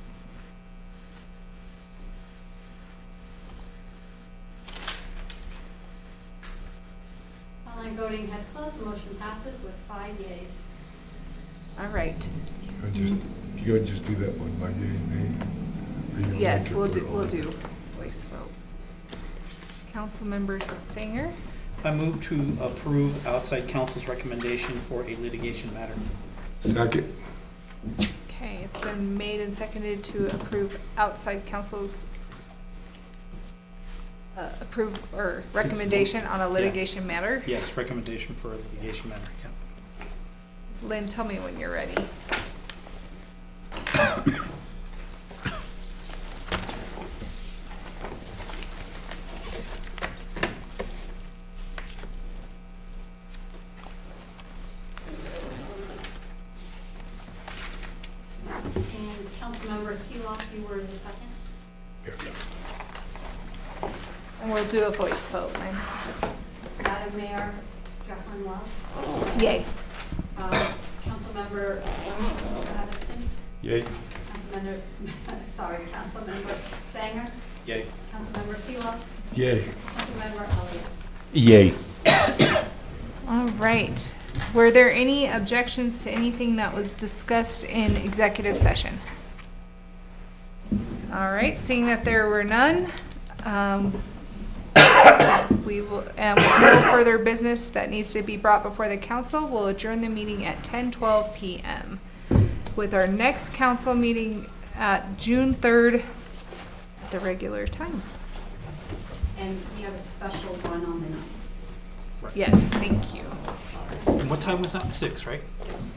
Online voting has closed, motion passes with 5 yeas. All right. You gotta just do that one by yea and nay. Or you don't Yes, like it, we'll put do, it we'll on. do voice vote. Councilmember Sanger. I move to approve outside counsel's recommendation for a litigation matter. Second. Okay, it's been made and seconded to approve outside counsel's approve or recommendation on a litigation matter. Yes, recommendation for a litigation matter, yeah. Lynn, tell me when you're ready. And Councilmember Seeloff, you were the second? Yes. And we'll do a voice vote, Lynn. Madam Mayor Jacqueline Wells? Yay. Councilmember Patterson? Yay. Councilmember, sorry, Councilmember Sanger? Yay. Councilmember Seeloff? Yay. Councilmember Elliott? Yay. All right. Were there any objections to anything that was discussed in executive session? All right, seeing that there were none, we will, and with no further business that needs to be brought before the council, we'll adjourn the meeting at 10:12 p.m. with our next council meeting at June 3rd at the regular time. And we have a special one on the 9th. Yes, thank you. And what time was that? 6, right? 6.